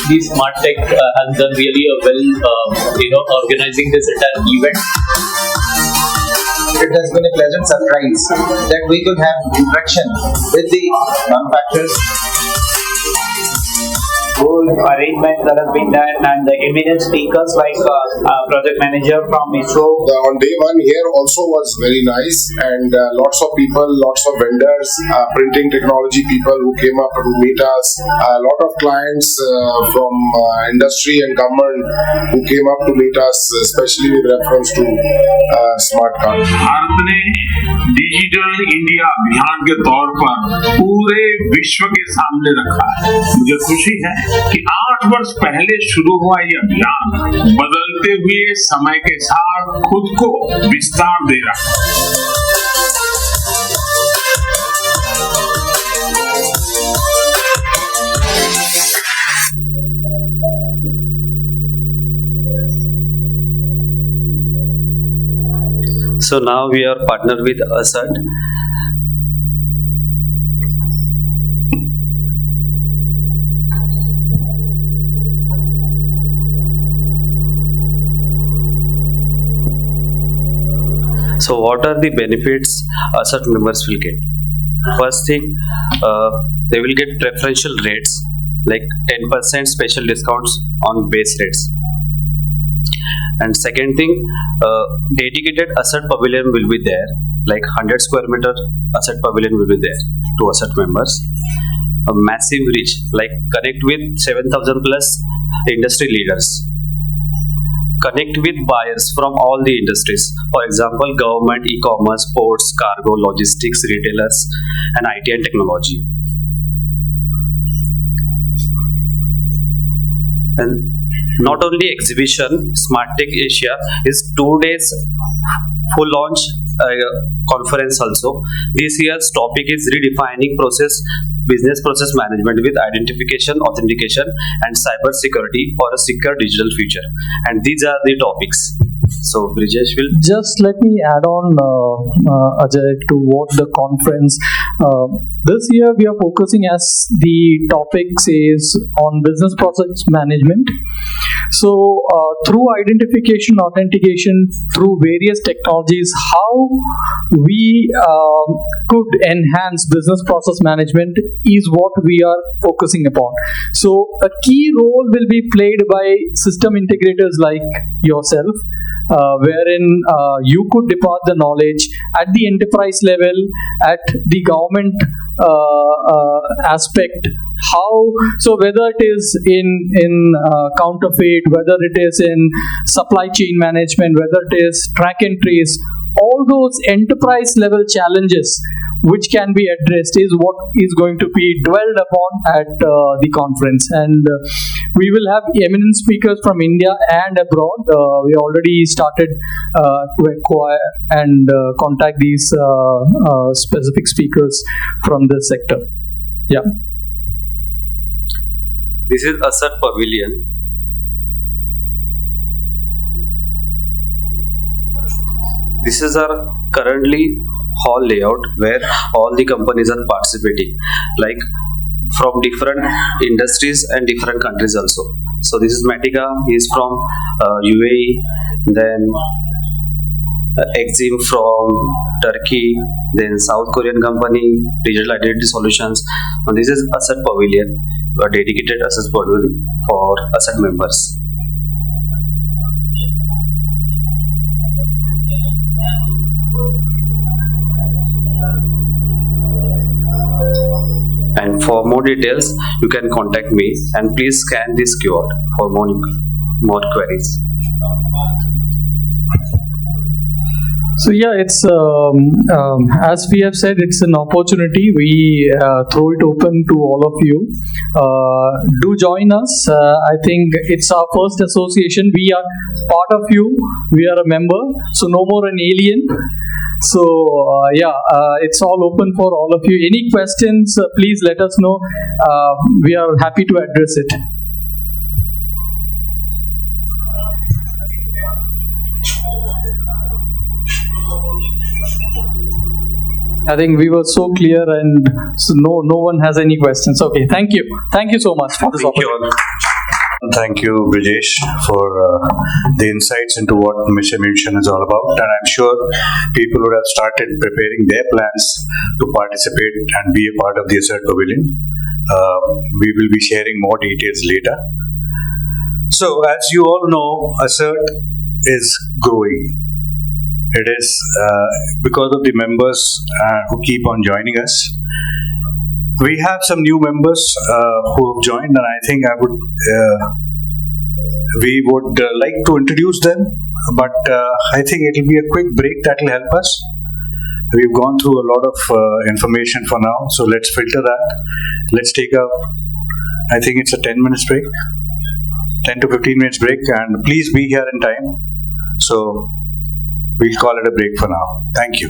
The Smart Tech has done really a well, organizing this entire event. It has been a pleasant surprise that we could have interaction with the manufacturers. good arrangement that has been done, and the eminent speakers like project manager from ISRO. On day one here also was very nice, and lots of people, lots of vendors, printing technology people who came up to meet us, a lot of clients from industry and government who came up to meet us, especially with reference to smart cards. Bharat ने digital India अभियान के तौर पर पूरे विश्व के सामने रखा है। मुझे खुशी है कि 8 वर्ष पहले शुरू हुआ ये अभियान बदलते हुए समय के साथ खुद को विस्तार दे रहा है। So now we are partnered with ASIRT. So what are the benefits ASIRT members will get? First thing, they will get preferential rates like 10% special discounts on base rates. And second thing, dedicated ASIRT pavilion will be there, like 100 square meter ASIRT pavilion will be there to ASIRT members. A massive reach, like connect with 7,000 plus industry leaders. Connect with buyers from all the industries. For example, government, e-commerce, ports, cargo, logistics, retailers, and IT and technology. And not only exhibition, Smart Tech Asia is 2 days full launch conference also. This year's topic is redefining business process management with identification, authentication, and cyber security for a secure digital future. And these are the topics. So Brijesh will just let me add on, Ajay, to what the conference. This year we are focusing, as the topic says, on business process management. So through identification, authentication, through various technologies, how we could enhance business process management is what we are focusing upon. So a key role will be played by system integrators like yourself, wherein you could depart the knowledge at the enterprise level, at the government aspect. How, so whether it is in counterfeit, whether it is in supply chain management, whether it is track and trace, all those enterprise level challenges which can be addressed is what is going to be dwelled upon at the conference. And we will have eminent speakers from India and abroad. We already started to acquire and contact these specific speakers from this sector. Yeah. This is ASIRT Pavilion. This is our currently hall layout where all the companies are participating, like from different industries and different countries also. So this is Matica, he is from UAE, then Exim from Turkey, then South Korean company, Digital Identity Solutions. And this is ASIRT Pavilion, a dedicated ASIRT pavilion for ASIRT members. And for more details, you can contact me, and please scan this QR for more queries. So yeah, it's as we have said, it's an opportunity. We throw it open to all of you. Do join us. I think it's our first association. We are part of you. We are a member. So no more an alien. So it's all open for all of you. Any questions, please let us know. We are happy to address it. I think we were so clear, and so no one has any questions. Okay, thank you so much for this opportunity. Thank you, Brijesh, for the insights into what Mission is all about. And I'm sure people would have started preparing their plans to participate and be a part of the ASIRT Pavilion. We will be sharing more details later. So, as you all know, ASIRT is growing. It is because of the members who keep on joining us. We have some new members who have joined, and I think we would like to introduce them, but I think it will be a quick break that will help us. We've gone through a lot of information for now, so let's filter that. Let's take I think it's a 10 minutes break, 10 to 15 minutes break, and please be here in time. So we'll call it a break for now. Thank you.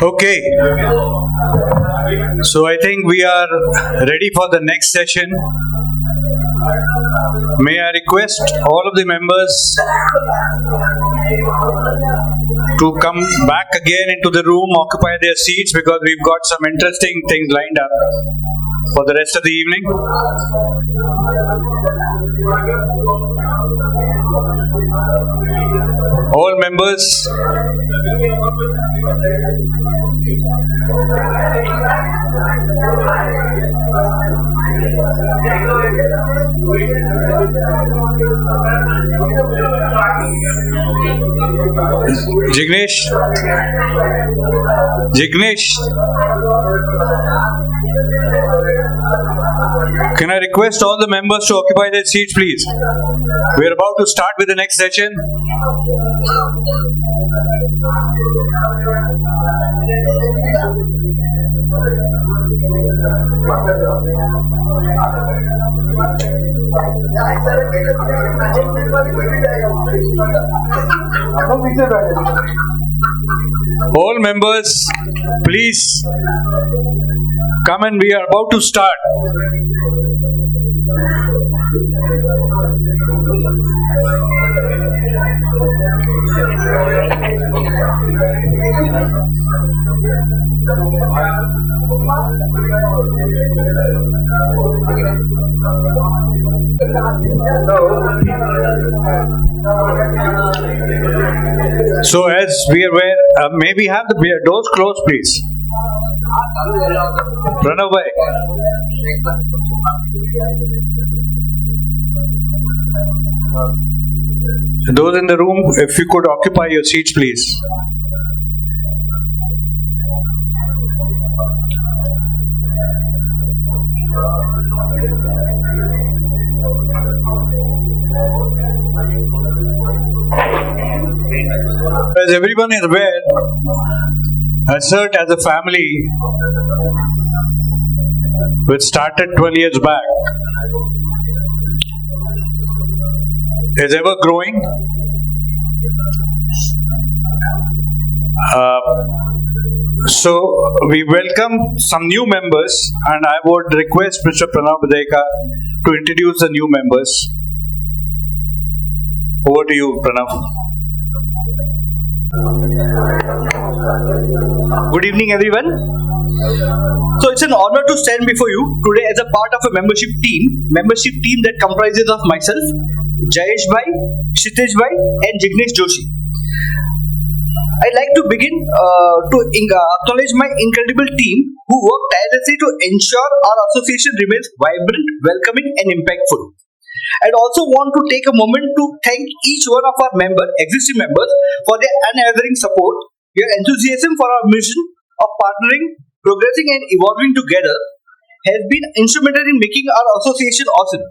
Okay. So I think we are ready for the next session. May I request all of the members to come back again into the room, occupy their seats, because we've got some interesting things lined up for the rest of the evening. All members, Jignesh, can I request all the members to occupy their seats, please? We are about to start with the next session. All members, please come, and we are about to start. So, as we are aware, may we have the doors closed, please? Pranav bhai. Those in the room, if you could occupy your seats, please. As everyone is aware, ASIRT as a family, which started 12 years back, is ever growing. So we welcome some new members, and I would request Mr. Pranav Badeka to introduce the new members. Over to you, Pranav. Good evening, everyone. So it's an honor to stand before you today as a part of a membership team that comprises of myself, Jayesh Bhai, Kshitij Bhai, and Jignesh Joshi. I'd like to begin to acknowledge my incredible team who work tirelessly to ensure our association remains vibrant, welcoming, and impactful. I'd also want to take a moment to thank each one of our existing members for their unwavering support. Your enthusiasm for our mission of partnering, progressing, and evolving together has been instrumental in making our association awesome.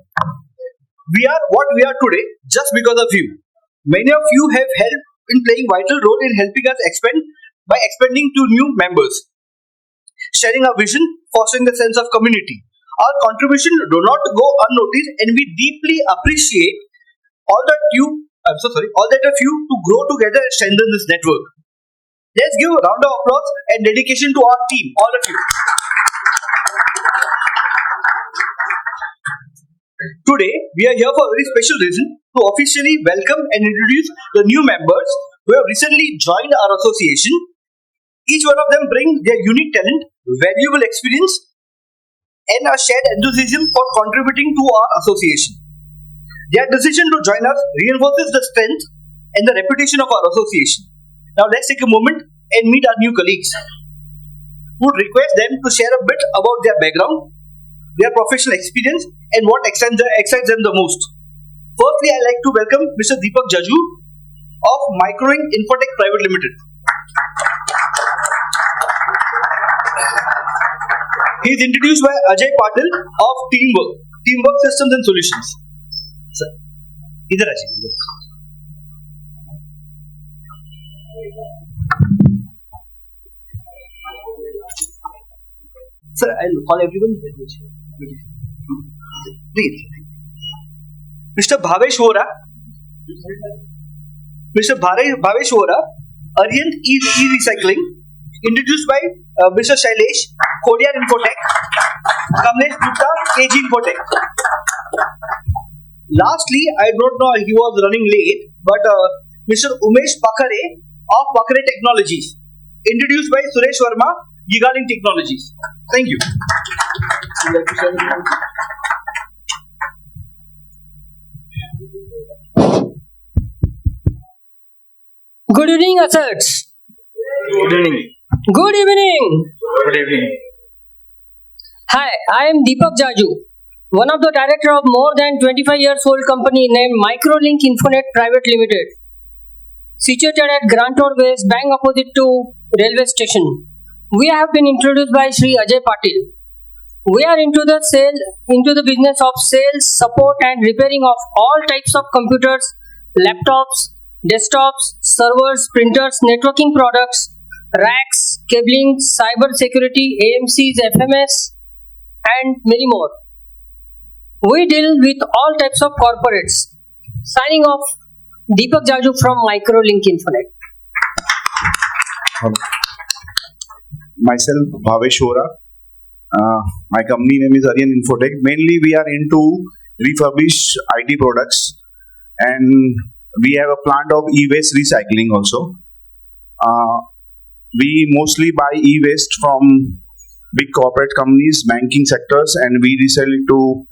We are what we are today just because of you. Many of you have helped in playing vital role in helping us expand by expanding to new members, sharing our vision, fostering the sense of community. Our contribution do not go unnoticed, and we deeply appreciate all that you to grow together and strengthen this network. Let's give a round of applause and dedication to our team, all of you. Today, we are here for a very special reason to officially welcome and introduce the new members who have recently joined our association. Each one of them brings their unique talent, valuable experience, and a shared enthusiasm for contributing to our association. Their decision to join us reinforces the strength and the reputation of our association. Now let's take a moment and meet our new colleagues. Would request them to share a bit about their background, their professional experience, and what excites them the most. Firstly, I'd like to welcome Mr. Deepak Jaju of Microlink Infotech Private Limited. He is introduced by Ajay Patil of Teamwork Systems and Solutions. Sir, idhar Ajay. Sir, I'll call everyone. Please. Mr. Bhavesh Vora. Bhavesh Vora, Arihant E-Recycling, introduced by Mr. Shailesh, Kodiar Infotech, Kamlesh Gupta, KG Infotech. Lastly, I don't know, he was running late, but Mr. Umesh Pakhare of Pakhare Technologies, introduced by Suresh Verma, Gigalink Technologies. Thank you. Good evening, asserts. Good evening. Good evening. Good evening. Hi, I am Deepak Jaju, one of the director of more than 25 years old company named Microlink Infonet Private Limited, situated at Grand Road West, bang opposite to railway station. We have been introduced by Shri Ajay Patil. We are into the business of sales, support and repairing of all types of computers, laptops, desktops, servers, printers, networking products, racks, cabling, cyber security, AMCs, FMS, and many more. We deal with all types of corporates. Signing off, Deepak Jaju from Microlink Infonet. Myself, Bhavesh Vora. My company name is Arihant Infotech. Mainly, we are into refurbished IT products, and we have a plant of e-waste recycling also. We mostly buy e-waste from big corporate companies, banking sectors, and we resell it to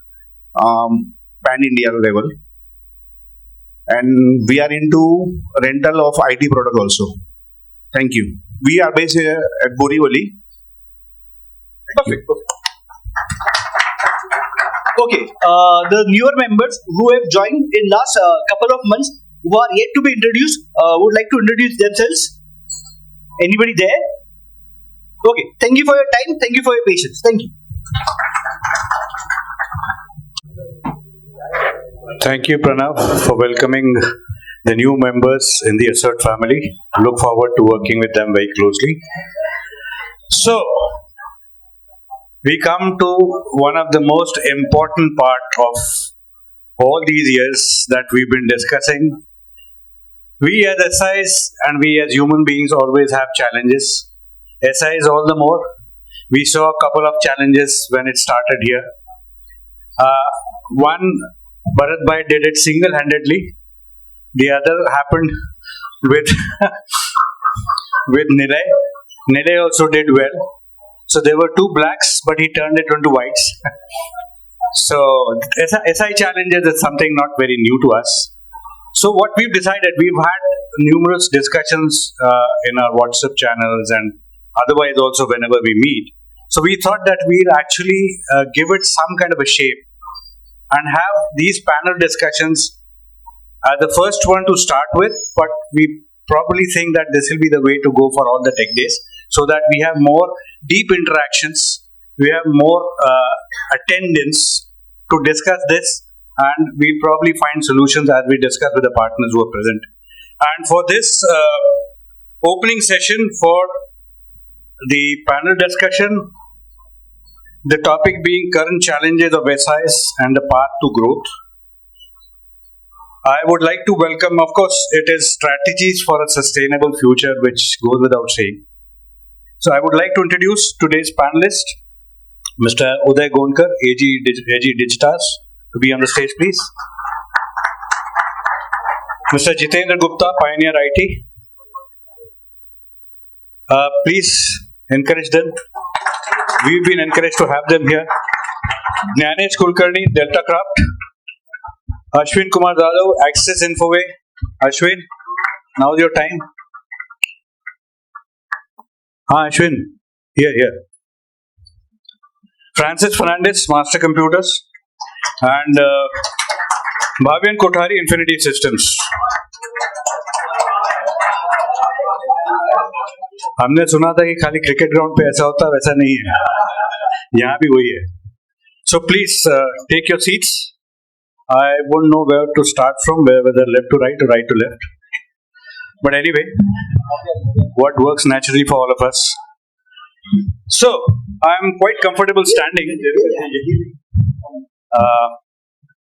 pan-India level. And we are into rental of IT product also. Thank you. We are based here at Borivali. Perfect. Okay, the newer members who have joined in last couple of months, who are yet to be introduced, would like to introduce themselves. Anybody there? Okay, thank you for your time, thank you for your patience. Thank you. Thank you, Pranav, for welcoming the new members in the ASIRT family. Look forward to working with them very closely. So, we come to one of the most important part of all these years that we've been discussing. We as SIs and we as human beings always have challenges. SIs all the more. We saw a couple of challenges when it started here. One, Bharat Bhai did it single-handedly. The other happened with with Nilay. Nilay also did well. So there were two blacks, but he turned it into whites. So SI challenges is something not very new to us. So what we've decided, we've had numerous discussions in our WhatsApp channels and otherwise also whenever we meet. So we thought that we'll actually give it some kind of a shape and have these panel discussions the first one to start with, but we probably think that this will be the way to go for all the tech days, so that we have more deep interactions, we have more attendance to discuss this, and we'll probably find solutions as we discuss with the partners who are present. And for this opening session for the panel discussion, the topic being current challenges of SIs and the path to growth. I would like to welcome, of course, it is strategies for a sustainable future, which goes without saying. So I would like to introduce today's panelist, Mr. Uday Gonkar, AG Digitars, to be on the stage, please. Mr. Jitendra Gupta, Pioneer IT. Please encourage them. We've been encouraged to have them here. Jnanesh Kulkarni, Delta Craft. Ashwin Kumar Dadav, Access Infoway. Ashwin. Now's your time. Ashwin, here. Francis Fernandez, Master Computers, and Bhavyan Kothari, Infinity Systems. हमने सुना था कि खाली cricket ground पे ऐसा होता, वैसा नहीं है, यहाँ भी वही है. So please take your seats. I won't know where to start from, whether left to right or right to left. But anyway, what works naturally for all of us. So I'm quite comfortable standing.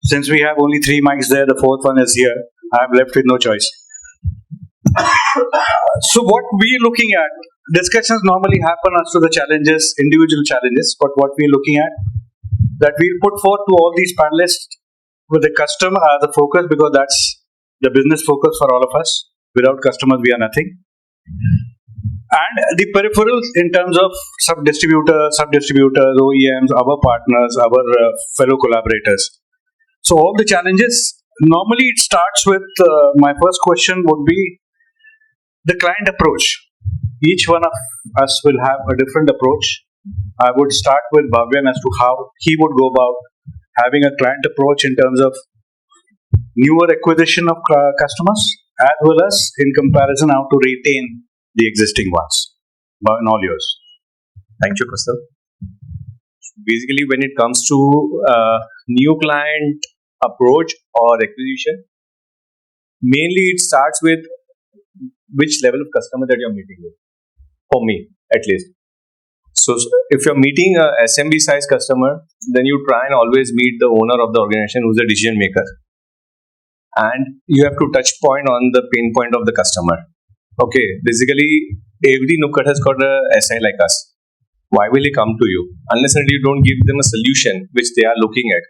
Since we have only 3 mics there, the 4th one is here. I'm left with no choice. So what we're looking at, discussions normally happen as to the challenges, individual challenges, but what we're looking at, that we'll put forth to all these panelists with the customer as a focus, because that's the business focus for all of us. Without customers, we are nothing. And the peripherals in terms of sub-distributors, OEMs, our partners, our fellow collaborators. So all the challenges, normally it starts with, my first question would be the client approach. Each one of us will have a different approach. I would start with Bhavyan as to how he would go about having a client approach in terms of newer acquisition of customers, as well as in comparison how to retain the existing ones. Bhavyan, all yours. Thank you, Kaustav. Basically, when it comes to new client approach or acquisition, mainly it starts with which level of customer that you're meeting with. For me, at least. So if you're meeting a SMB size customer, then you try and always meet the owner of the organization who's the decision maker. And you have to touch point on the pain point of the customer. Okay, basically, every Nukkad has got a SI like us. Why will he come to you? Unless you don't give them a solution which they are looking at.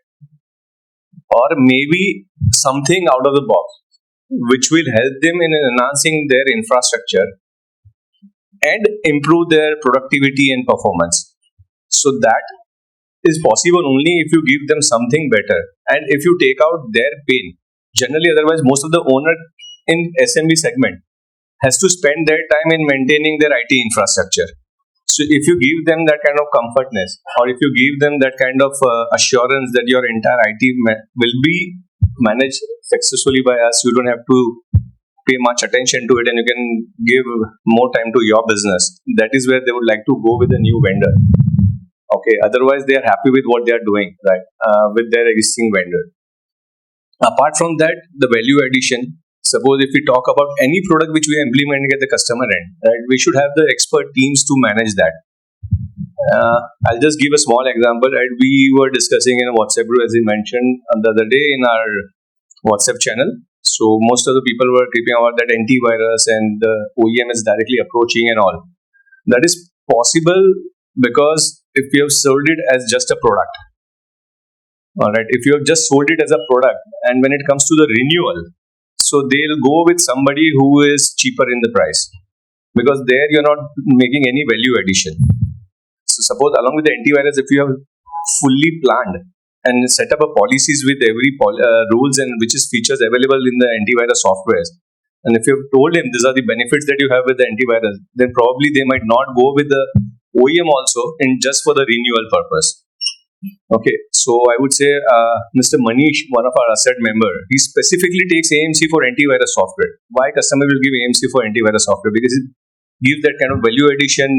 Or maybe something out of the box, which will help them in enhancing their infrastructure and improve their productivity and performance. So that is possible only if you give them something better and if you take out their pain. Generally, otherwise, most of the owner in SMB segment has to spend their time in maintaining their IT infrastructure. So if you give them that kind of comfortness, or if you give them that kind of assurance that your entire IT will be managed successfully by us, you don't have to pay much attention to it and you can give more time to your business. That is where they would like to go with a new vendor. Okay, otherwise they are happy with what they are doing, right, with their existing vendor. Apart from that, the value addition. Suppose if we talk about any product which we are implementing at the customer end, right, we should have the expert teams to manage that. I'll just give a small example. Right? We were discussing in a WhatsApp group, as you mentioned the other day in our WhatsApp channel. So most of the people were creeping about that antivirus and the OEM is directly approaching and all. That is possible because if you have sold it as just a product. Alright, if you have just sold it as a product and when it comes to the renewal, so they'll go with somebody who is cheaper in the price because there you're not making any value addition. So suppose along with the antivirus, if you have fully planned and set up a policies with every rules and which is features available in the antivirus softwares, and if you've told him these are the benefits that you have with the antivirus, then probably they might not go with the OEM also in just for the renewal purpose. Okay, so I would say Mr. Manish, one of our ASIRT member, he specifically takes AMC for antivirus software. Why customer will give AMC for antivirus software? Because it gives that kind of value addition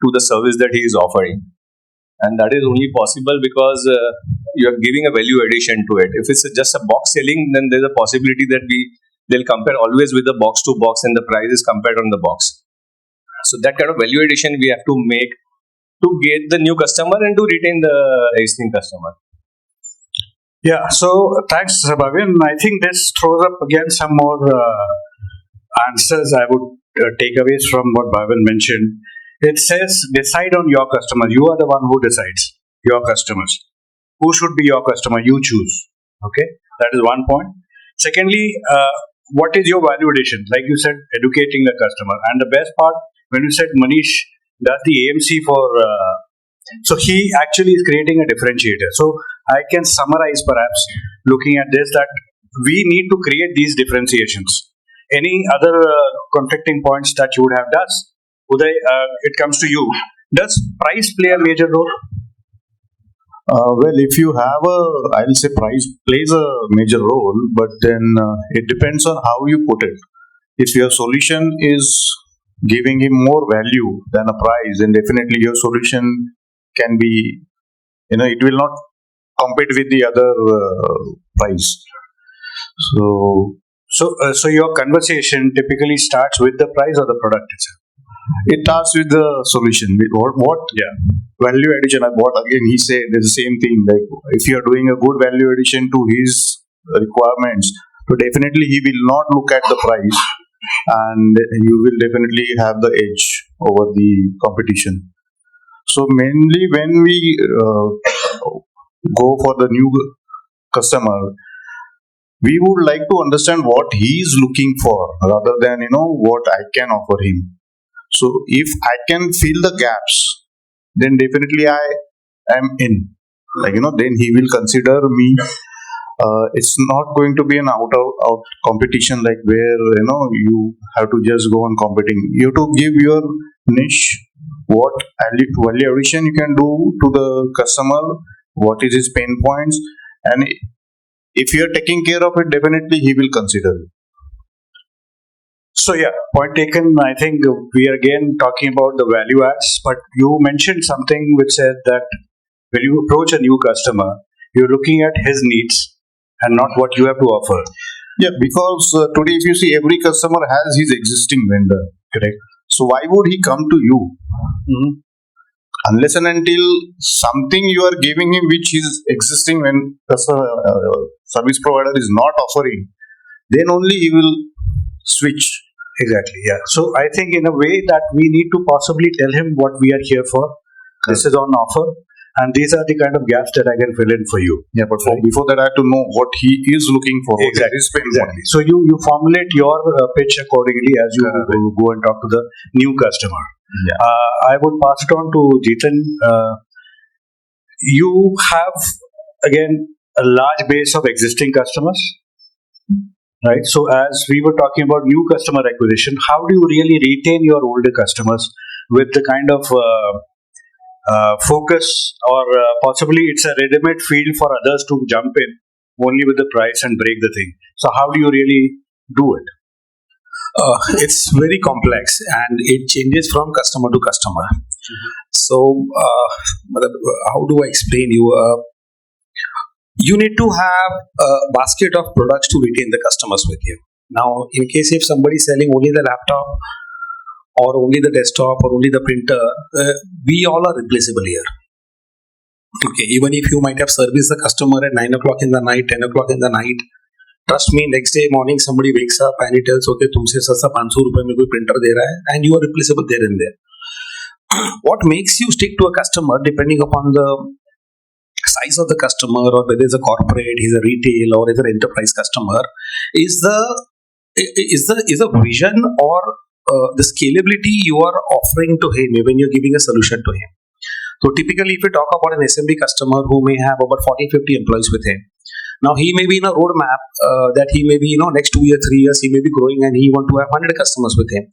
to the service that he is offering. And that is only possible because you are giving a value addition to it. If it's just a box selling, then there's a possibility that they'll compare always with the box to box and the price is compared on the box. So that kind of value addition we have to make to get the new customer and to retain the existing customer. Yeah, so thanks, Bhavyan. I think this throws up again some more answers I would take away from what Bhavyan mentioned. It says, decide on your customer. You are the one who decides your customers. Who should be your customer? You choose. Okay, that is one point. Secondly, what is your value addition? Like you said, educating the customer. And the best part, when you said Manish does the AMC for, so he actually is creating a differentiator. So I can summarize perhaps looking at this that we need to create these differentiations. any other conflicting points that you would have? Does Uday, it comes to you. Does price play a major role? Well, if you have I'll say price plays a major role, but then it depends on how you put it. If your solution is giving him more value than a price, then definitely your solution can be, it will not compete with the other price. So your conversation typically starts with the price or the product itself? It starts with the solution. With what value addition? What again he said is the same thing. Like if you are doing a good value addition to his requirements, so definitely he will not look at the price, and you will definitely have the edge over the competition. So mainly when we go for the new customer, we would like to understand what he is looking for rather than what I can offer him. So if I can fill the gaps, then definitely I am in. Then he will consider me. It's not going to be an out competition like where you have to just go on competing. You have to give your niche, what value addition you can do to the customer, what is his pain points, and if you are taking care of it, definitely he will consider it. So yeah, point taken. I think we are again talking about the value adds, but you mentioned something which said that when you approach a new customer, you're looking at his needs and not what you have to offer. Yeah, because today if you see every customer has his existing vendor, correct? So why would he come to you? Unless and until something you are giving him which his existing service provider is not offering, then only he will switch. Exactly, yeah. So I think in a way that we need to possibly tell him what we are here for. This is on offer, and these are the kind of gaps that I can fill in for you. Yeah, but before that I have to know what he is looking for. Exactly. So you formulate your pitch accordingly as you go and talk to the new customer. Yeah. I would pass it on to Jitan. You have again a large base of existing customers. Right. So as we were talking about new customer acquisition, how do you really retain your older customers with the kind of focus, or possibly it's a ready-made field for others to jump in only with the price and break the thing. So how do you really do it? It's very complex and it changes from customer to customer. So how do I explain you? You need to have a basket of products to retain the customers with you. Now, in case if somebody is selling only the laptop or only the desktop or only the printer, we all are replaceable here. Okay, even if you might have serviced the customer at 9 o'clock in the night, 10 o'clock in the night, trust me, next day morning somebody wakes up and he tells, okay, तुमसे सस्ता 500 रुपए में कोई printer दे रहा है, and you are replaceable there and there. What makes you stick to a customer, depending upon the size of the customer, or whether it's a corporate, he's a retail, or is an enterprise customer, is a vision or the scalability you are offering to him when you're giving a solution to him. So typically, if we talk about an SMB customer who may have about 40-50 employees with him, now he may be in a roadmap that he may be, next 2 years, 3 years, he may be growing and he want to have 100 customers with him.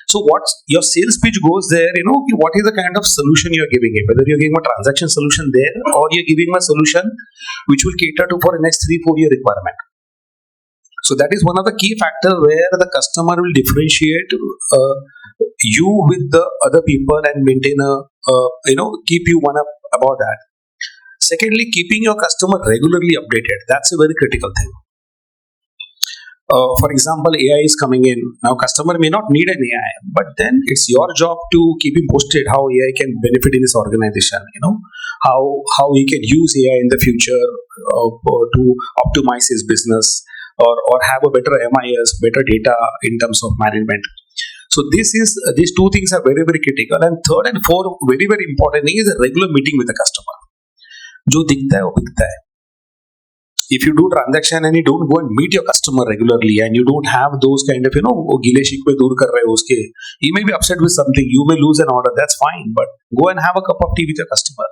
So what your sales pitch goes there, what is the kind of solution you're giving him, whether you're giving a transaction solution there or you're giving him a solution which will cater to for the next 3-4 year requirement. So that is one of the key factors where the customer will differentiate you with the other people and maintain keep you one up about that. Secondly, keeping your customer regularly updated. That's a very critical thing. For example, AI is coming in. Now, customer may not need an AI, but then it's your job to keep him posted how AI can benefit in his organization. How he can use AI in the future to optimize his business or have a better MIS, better data in terms of management. So these two things are very, very critical. And third and fourth, very, very important thing is a regular meeting with the customer. जो दिखता है वो बिकता है. If you do transaction and you don't go and meet your customer regularly and you don't have those kind of गिले शिकवे दूर कर रहे हो उसके, he may be upset with something, you may lose an order, that's fine, but go and have a cup of tea with your customer.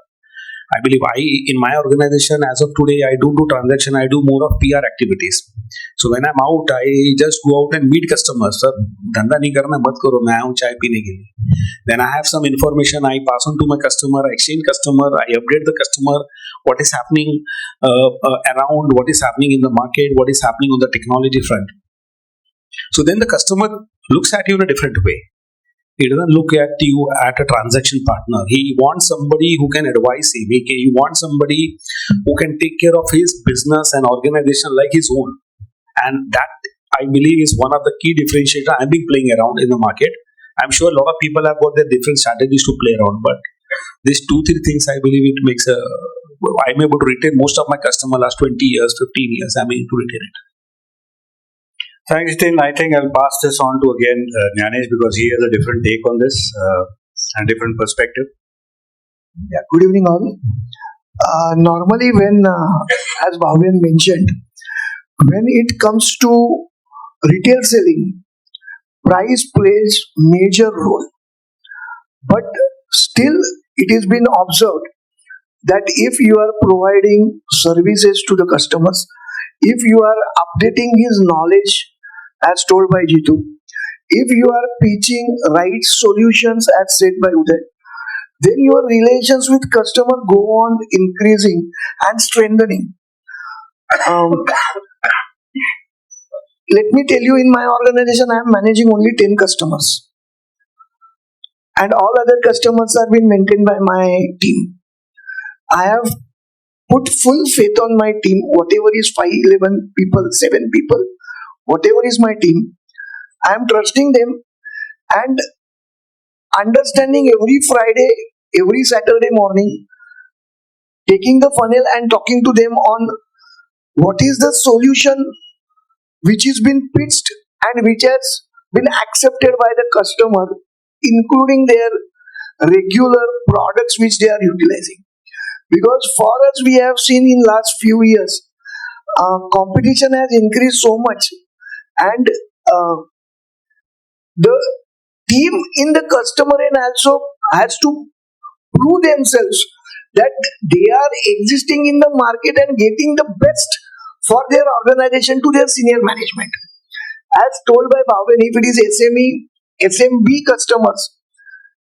I believe in my organization as of today, I don't do transaction. I do more of PR activities. So when I'm out, I just go out and meet customers. Sir, धंधा नहीं करना मत करो. मैं आऊँ चाय पीने के लिए. Then I have some information I pass on to my customer. I exchange customer. I update the customer. What is happening around? What is happening in the market? What is happening on the technology front? So then the customer looks at you in a different way. He doesn't look at you at a transaction partner. He wants somebody who can advise him. He wants somebody who can take care of his business and organization like his own. And that, I believe, is one of the key differentiators I've been playing around in the market. I'm sure a lot of people have got their different strategies to play around, but these 2-3 things, I believe it makes I'm able to retain most of my customer last 20 years, 15 years. I'm able to retain it. Thanks, Thane. I think I'll pass this on to again Jnanesh because he has a different take on this and different perspective. Yeah, good evening all. Normally when, as Bhavin mentioned, when it comes to retail selling, price plays major role. But still it has been observed that if you are providing services to the customers, if you are updating his knowledge as told by Jitu, if you are pitching right solutions as said by Uday, then your relations with customer go on increasing and strengthening. Let me tell you, in my organization, I am managing only 10 customers. And all other customers are being maintained by my team. I have put full faith on my team, whatever is 5, 11 people, 7 people, whatever is my team. I am trusting them and understanding every Friday, every Saturday morning, taking the funnel and talking to them on what is the solution which has been pitched and which has been accepted by the customer, including their regular products which they are utilizing. Because for us, we have seen in last few years, competition has increased so much, and the team in the customer end also has to prove themselves that they are existing in the market and getting the best for their organization to their senior management. As told by Bhavin, if it is SME, SMB customers,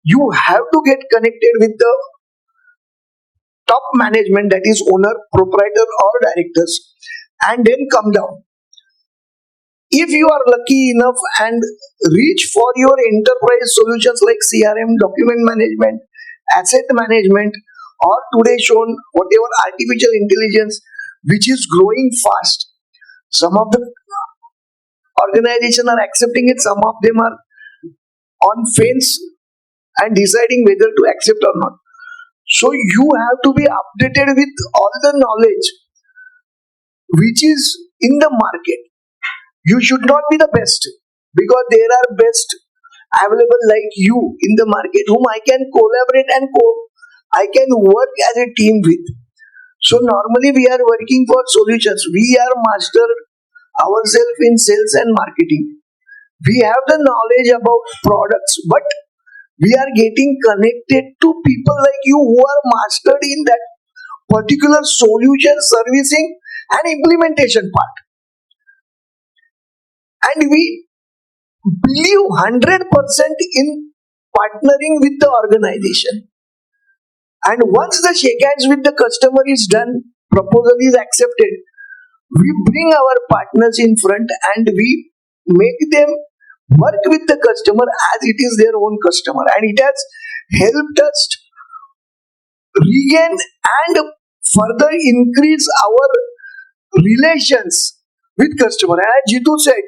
you have to get connected with the top management, that is owner, proprietor or directors, and then come down. If you are lucky enough and reach for your enterprise solutions like CRM, document management, asset management, or today shown whatever artificial intelligence which is growing fast. Some of the organizations are accepting it, some of them are on fence and deciding whether to accept or not. So you have to be updated with all the knowledge which is in the market. You should not be the best, because there are best available like you in the market whom I can collaborate and I can work as a team with. So normally we are working for solutions. We are master ourselves in sales and marketing. We have the knowledge about products, but we are getting connected to people like you who are mastered in that particular solution, servicing and implementation part. And we believe 100% in partnering with the organization. And once the shake hands with the customer is done, proposal is accepted, we bring our partners in front and we make them work with the customer as it is their own customer. And it has helped us regain and further increase our relations with customer. And as Jitu said,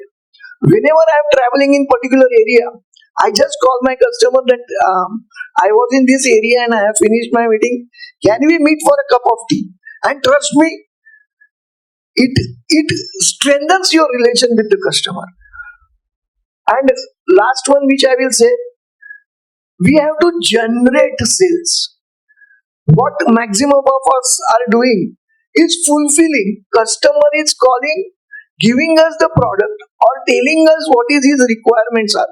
whenever I am traveling in particular area, I just call my customer that I was in this area and I have finished my meeting. Can we meet for a cup of tea? And trust me, it strengthens your relation with the customer. And last one which I will say, we have to generate sales. What maximum of us are doing is fulfilling. Customer is calling, giving us the product or telling us what is his requirements are,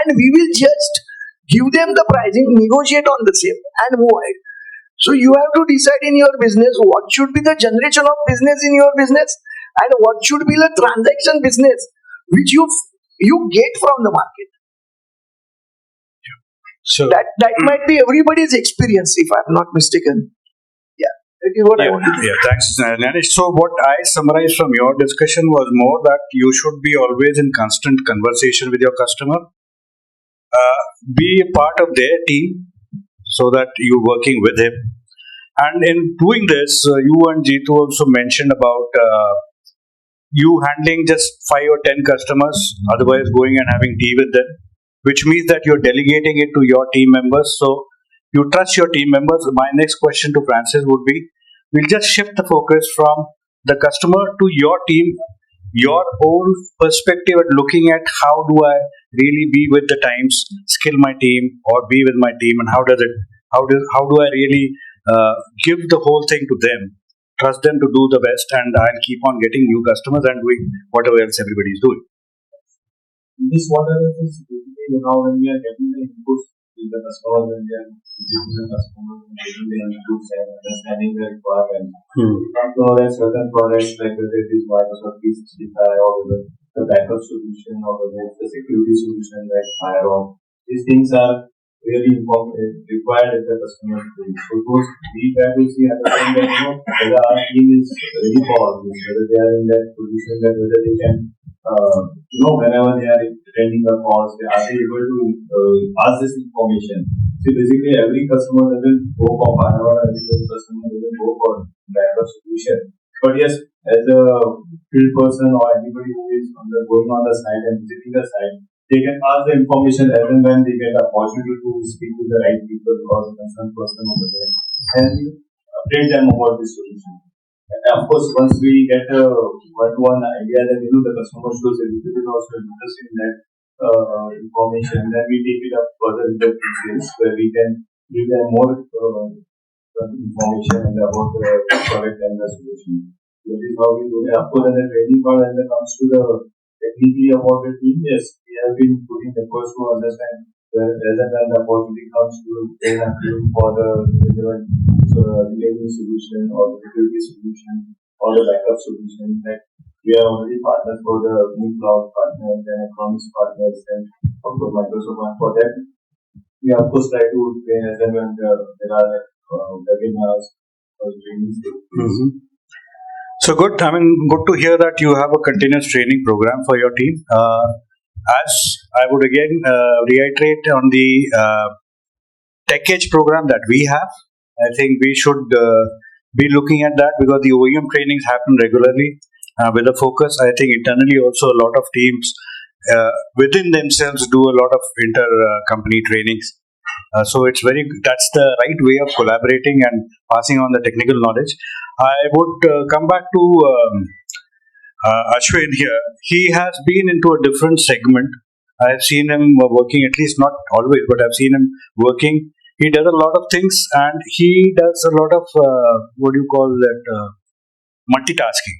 and we will just give them the pricing, negotiate on the same and move ahead. So you have to decide in your business what should be the generation of business in your business and what should be the transaction business which you get from the market. So that might be everybody's experience, if I'm not mistaken. Yeah, that is what I want to do. Yeah, thanks, Nanish. So what I summarized from your discussion was more that you should be always in constant conversation with your customer. Be a part of their team so that you're working with him. And in doing this, you and Jeetu also mentioned about you handling just 5 or 10 customers, otherwise going and having tea with them, which means that you're delegating it to your team members. So you trust your team members. My next question to Francis would be, we'll just shift the focus from the customer to your team, your own perspective at looking at how do I really be with the times, skill my team or be with my team, and how do I really give the whole thing to them, trust them to do the best, and I'll keep on getting new customers and doing whatever else everybody is doing. This whatever is basically when we are getting the inputs with the customers, when we are giving the customers and getting the inputs and understanding their requirements. So there are certain products like whether it is Microsoft 365 or whether the backup solution or whether it's the security solution like firewall. These things are really important, required at the customer stage. So those we try to see at the time that whether our team is ready for all this, whether they are in that position that whether they can whenever they are attending the calls, are they able to pass this information? So basically, every customer doesn't go for firewall, every customer doesn't go for backup solution. But yes, as a field person or anybody who is going on the site and visiting the site, they can pass the information as and when they get the opportunity to speak with the right people or the concerned person over there and update them about this solution. And of course, once we get a one-to-one idea that the customer shows a little bit also interest in that information, then we take it up further in the pre-sales where we can give them more information about the product and the solution. That is how we do it. Of course, in the training part, when it comes to the technically about the team, yes, we have been putting efforts to understand where as and when the opportunity comes to train and build for the relevant relating solution or the security solution or the backup solution. That we are already partners for the new cloud partners and economics partners and of course Microsoft. And for that, we of course try to train as and when there are webinars or trainings. So good. I mean, good to hear that you have a continuous training program for your team. As I would again reiterate on the Tech Edge program that we have, I think we should be looking at that because the OEM trainings happen regularly with a focus. I think internally also a lot of teams within themselves do a lot of inter-company trainings. So that's the right way of collaborating and passing on the technical knowledge. I would come back to Ashwin here. He has been into a different segment. I have seen him working, at least not always, but I've seen him working. He does a lot of things and he does a lot of, multitasking.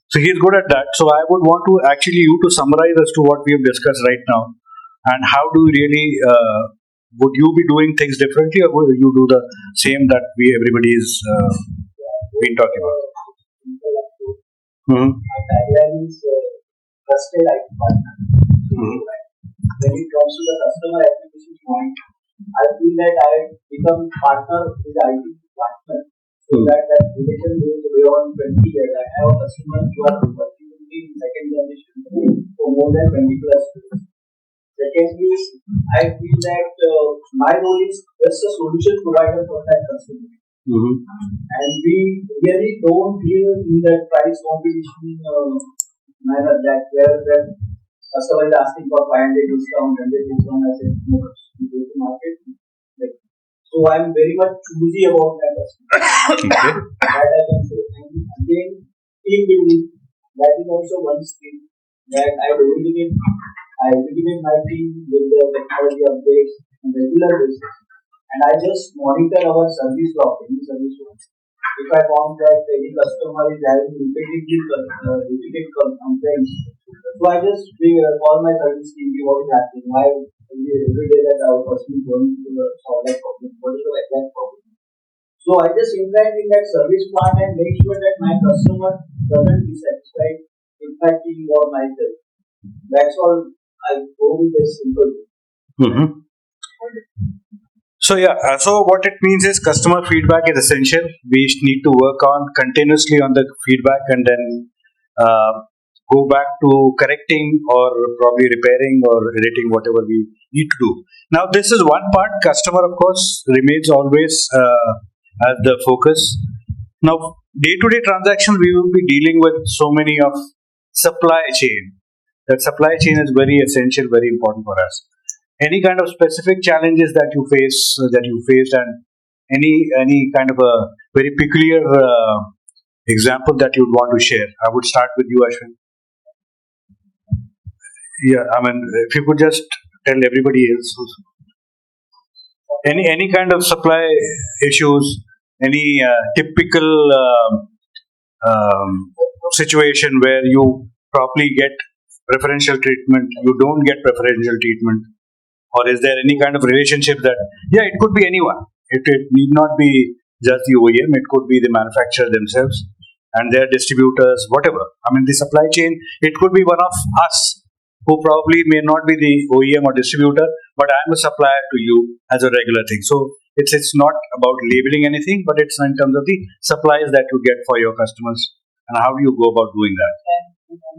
So he's good at that. So I would want to actually you to summarize as to what we have discussed right now and how do you really, would you be doing things differently or would you do the same that everybody is been talking about? My tagline is trusted IT partner. When it comes to the customer acquisition point, I feel that I become partner with the IT partner so that relation goes beyond 20 years. I have customers who are working with me in second generation for more than 20 plus years. Secondly, I feel that my role is just a solution provider for that customer. And we really don't deal in that price competition manner that where the customer is asking for 500 discount, 100 discount, I said no, we go to market. So I'm very much choosy about that customer. That I can say. And again, team building, that is also one skill that I eliminate my team with the technology updates on regular basis. And I just monitor our service log, any service log. If I found that any customer is having repeated complaints, so I just call my service team, what is happening, why every day that our person is going to solve that problem, what is the exact problem. So I just interact in that service part and make sure that my customer doesn't be satisfied, impacting or myself. That's all. I go with a simple. So so what it means is customer feedback is essential. We need to work on continuously on the feedback and then go back to correcting or probably repairing or editing whatever we need to do. Now this is one part. Customer of course remains always as the focus. Now day-to-day transactions we will be dealing with so many of supply chain. That supply chain is very essential, very important for us. Any kind of specific challenges that you faced, and any kind of a very peculiar example that you'd want to share. I would start with you, Ashwin. Yeah, I mean, if you could just tell everybody else any kind of supply issues, any typical situation where you probably get preferential treatment, you don't get preferential treatment, or is there any kind of relationship that, it could be anyone. It need not be just the OEM, it could be the manufacturer themselves and their distributors, whatever. I mean, the supply chain, it could be one of us who probably may not be the OEM or distributor, but I'm a supplier to you as a regular thing. So it's not about labeling anything, but it's in terms of the supplies that you get for your customers and how do you go about doing that.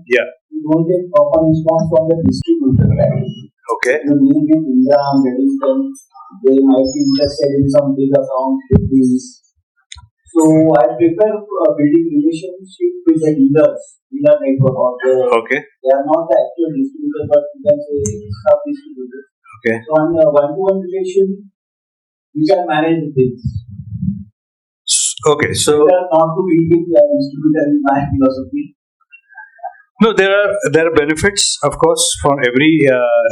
Yeah. You don't get proper response from the distributor, right? Okay. You deal with India and getting them. They might be interested in some big account with these. So I prefer building relationship with the dealer network or Okay. they are not the actual distributors, but you can say sub-distributors. Okay. So on a one-to-one relation, you can manage things. Okay, so better not to deal with the distributor in my philosophy. no, there are benefits, of course, for every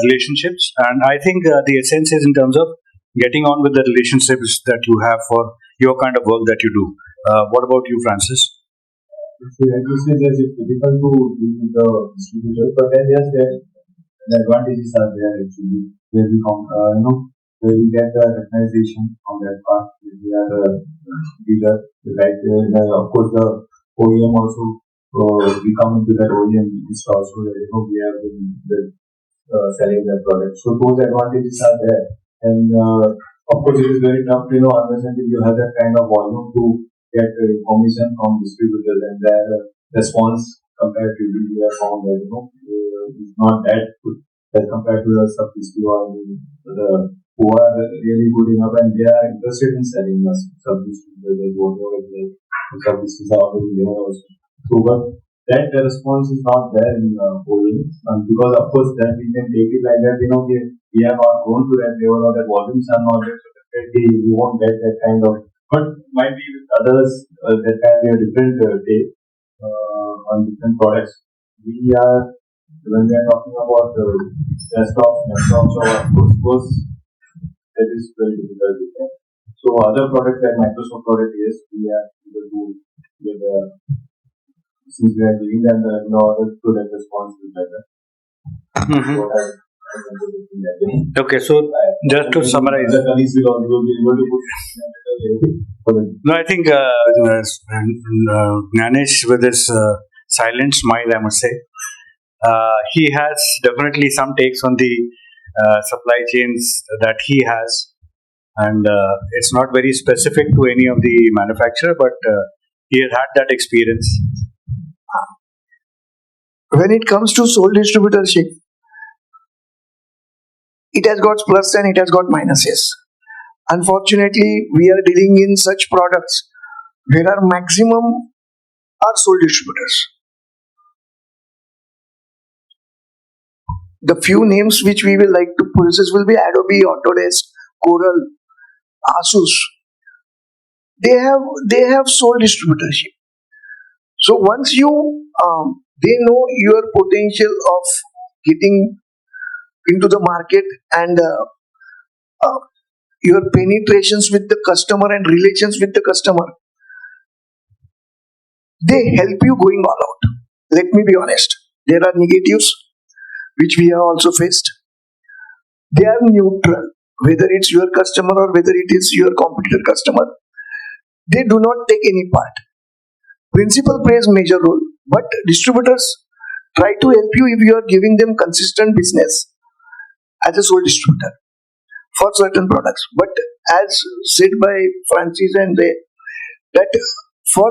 relationships, and I think the essence is in terms of getting on with the relationships that you have for your kind of work that you do. What about you, Francis? Like you said, yes, it's difficult to deal with the distributors, but then yes, the advantages are there actually. Where we where we get the recognition on that part. We are a dealer, right? Of course, the OEM also. We come into that OEM list also that we have been selling that product. So those advantages are there, and of course it is very tough, unless until you have that kind of volume to get information from distributors, and their response comparatively we have found that is not that good as compared to the sub-distributor who are really good enough and they are interested in selling us sub-distributors. Whatever sub-distributors are already there also. So, but that response is not there in OEM, because of course then we can take it like that. We are not going to that level or that volumes are not there, so definitely we won't get that kind of. But might be with others that can be a different take on different products. We are when we are talking about desktops, laptops, or of course that is very difficult with that. So other products like Microsoft product, yes, we are able to get since we are giving them the order to that response is better. Okay, so just to summarize, the colleagues will be able to put. No, I think Ganesh with his silent smile, I must say, he has definitely some takes on the supply chains that he has, and it's not very specific to any of the manufacturer, but he has had that experience. When it comes to sole distributorship, it has got plus and it has got minuses. Unfortunately, we are dealing in such products where our maximum are sole distributors. The few names which we will like to possess will be Adobe, Autodesk, Coral, Asus. They have sole distributorship. So once they know your potential of getting into the market and your penetrations with the customer and relations with the customer, they help you going all out. Let me be honest. There are negatives which we have also faced. They are neutral, whether it's your customer or whether it is your competitor customer. they do not take any part. Principal plays major role, but distributors try to help you if you are giving them consistent business as a sole distributor for certain products. But as said by Francis and they, that for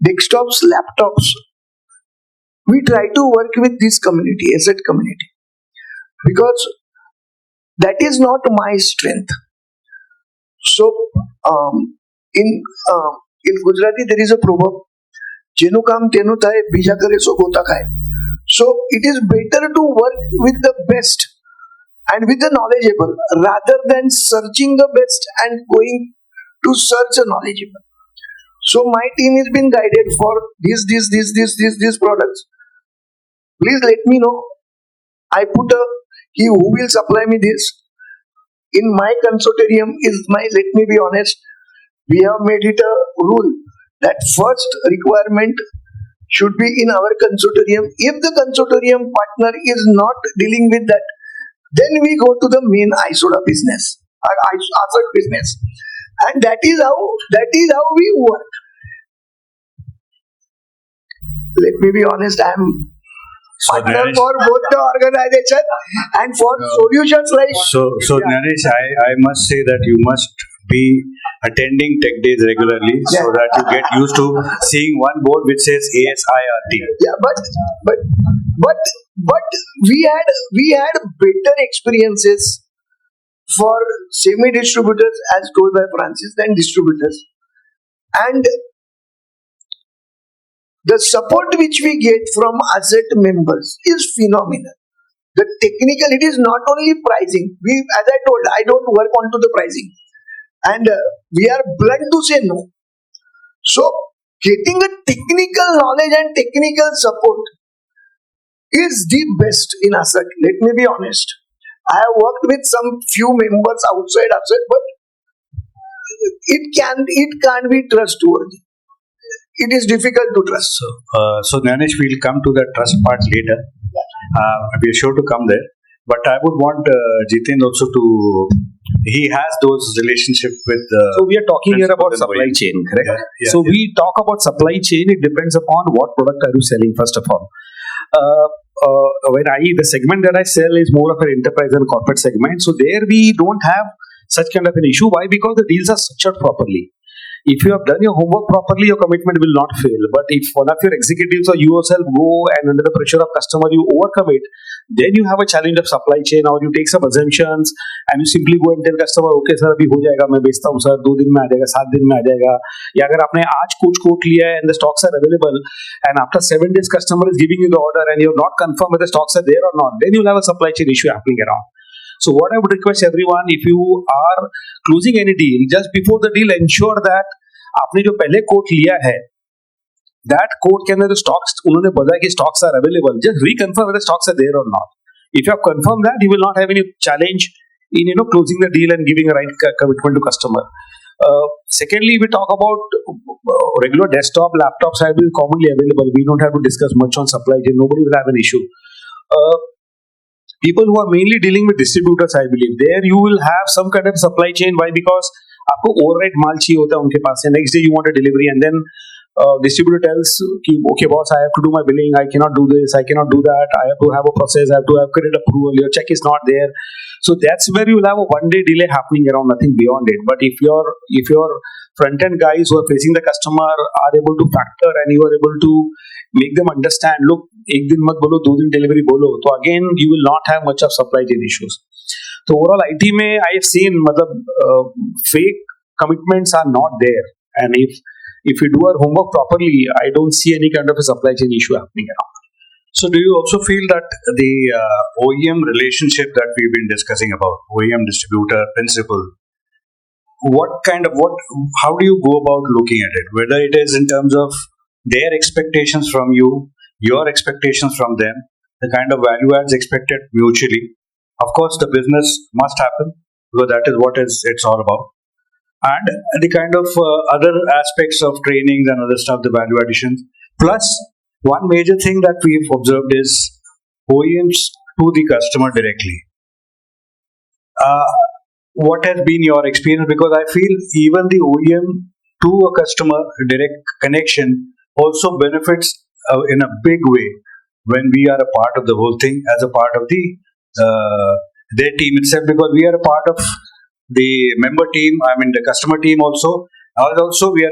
desktops, laptops, we try to work with this community, asset community, because that is not my strength. So in Gujarati there is a proverb, "Jenu kam tenu thai, bija kare so gota khai." So it is better to work with the best and with the knowledgeable rather than searching the best and going to search a knowledgeable. So my team has been guided for these products. Please let me know. I put who will supply me this. In my consortium is let me be honest, we have made it a rule that first requirement should be in our consortium. If the consortium partner is not dealing with that, then we go to the main ISODA business or ASIRT business, and that is how we work. Let me be honest, I am partner for both the organization and for solutions like. So Naresh, I must say that you must be attending tech days regularly so that you get used to seeing one board which says ASIRT. Yeah, but we had better experiences for semi distributors as told by Francis than distributors, and the support which we get from asset members is phenomenal. The technical, it is not only pricing. As I told, I don't work onto the pricing, and we are blunt to say no. So getting a technical knowledge and technical support is the best in asset. Let me be honest. I have worked with some few members outside asset, but it can't be trustworthy. It is difficult to trust. So Naresh, we'll come to the trust part later. We are sure to come there. But I would want Jiten also to. He has those relationships with. So we are talking here about supply chain, correct? So we talk about supply chain. It depends upon what product are you selling. First of all, the segment that I sell is more of an enterprise and corporate segment. So there we don't have such kind of an issue. Why? Because the deals are structured properly. If you have done your homework properly, your commitment will not fail. But if one of your executives or you yourself go and under the pressure of customer you overcommit, then you have a challenge of supply chain, or you take some assumptions and you simply go and tell customer, okay sir, अभी हो जाएगा, मैं बेचता हूँ sir, 2 दिन में आ जाएगा, 7 दिन में आ जाएगा. या अगर आपने आज कुछ कोट लिया है and the stocks are available, and after 7 days customer is giving you the order and you have not confirmed whether the stocks are there or not, then you will have a supply chain issue happening around. So what I would request everyone, if you are closing any deal, just before the deal, ensure that आपने जो पहले coat लिया है, that coat के अंदर जो stocks उन्होंने बोला कि stocks are available, just reconfirm whether stocks are there or not. If you have confirmed that, you will not have any challenge in closing the deal and giving a right commitment to customer. Secondly, we talk about regular desktop laptops have been commonly available. We don't have to discuss much on supply chain. Nobody will have an issue. People who are mainly dealing with distributors, I believe, there you will have some kind of supply chain. Why? Because आपको overnight माल चाहिए होता है उनके पास से. Next day you want a delivery, and then distributor tells कि okay boss, I have to do my billing. I cannot do this. I cannot do that. I have to have a process. I have to have credit approval. Your check is not there. So that's where you will have a 1-day delay happening around, nothing beyond it. But if your front end guys who are facing the customer are able to factor and you are able to make them understand, look, एक दिन मत बोलो, 2 दिन delivery बोलो, तो again you will not have much of supply chain issues. So overall IT में I have seen fake commitments are not there, and if we do our homework properly, I don't see any kind of a supply chain issue happening around. So do you also feel that the OEM relationship that we've been discussing about, OEM distributor principle, how do you go about looking at it? Whether it is in terms of their expectations from you, your expectations from them, the kind of value adds expected mutually. Of course, the business must happen because that is what it's all about. And the kind of other aspects of trainings and other stuff, the value additions. Plus, one major thing that we've observed is OEMs to the customer directly. what has been your experience? Because I feel even the OEM to a customer direct connection also benefits in a big way when we are a part of the whole thing as a part of the their team itself, because we are a part of the member team. I mean the customer team also. Also we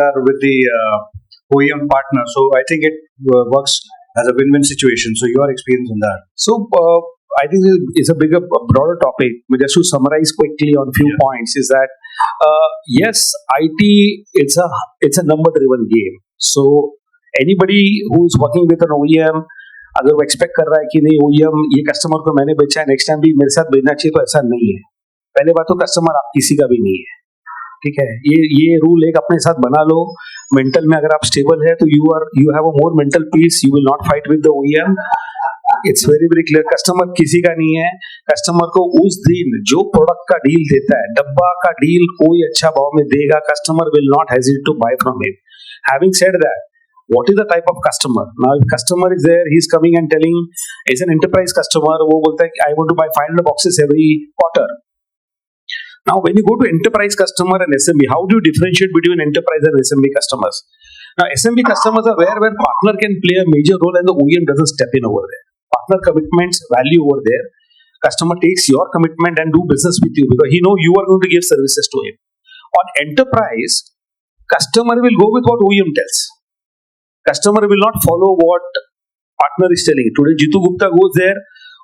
are with the OEM partner. So I think it works as a win-win situation. So your experience on that? So I think it's a broader topic. But just to summarize quickly on few points is that yes, IT it's a number-driven game. So anybody who's working with an OEM, अगर वो expect कर रहा है कि नहीं OEM ये customer को मैंने बेचा है नेक्स्ट टाइम भी मेरे साथ बेचना चाहिए, तो ऐसा नहीं है. पहले बात तो कस्टमर आप किसी का भी नहीं है, ठीक है. ये रूल एक अपने साथ बना लो. मेंटल में अगर आप स्टेबल है तो you have a more mental peace. You will not fight with the OEM. It's very very clear. Customer किसी का नहीं है. कस्टमर को उस दिन जो प्रोडक्ट का डील देता है, डब्बा का डील कोई अच्छा भाव में देगा, customer will not hesitate to buy from him. Having said that, what is the type of customer? Now if customer is there, he's coming and telling, is an enterprise customer, वो बोलता है I want to buy 500 boxes every quarter. Now when you go to enterprise customer and SMB, how do you differentiate between enterprise and SMB customers? Now SMB customers are where partner can play a major role and the OEM doesn't step in over there. Partner commitments value over there. Customer takes your commitment and do business with you because he know you are going to give services to him. On enterprise, customer will go with what OEM tells. Customer will not follow what partner is telling. Today Jitu Gupta goes there,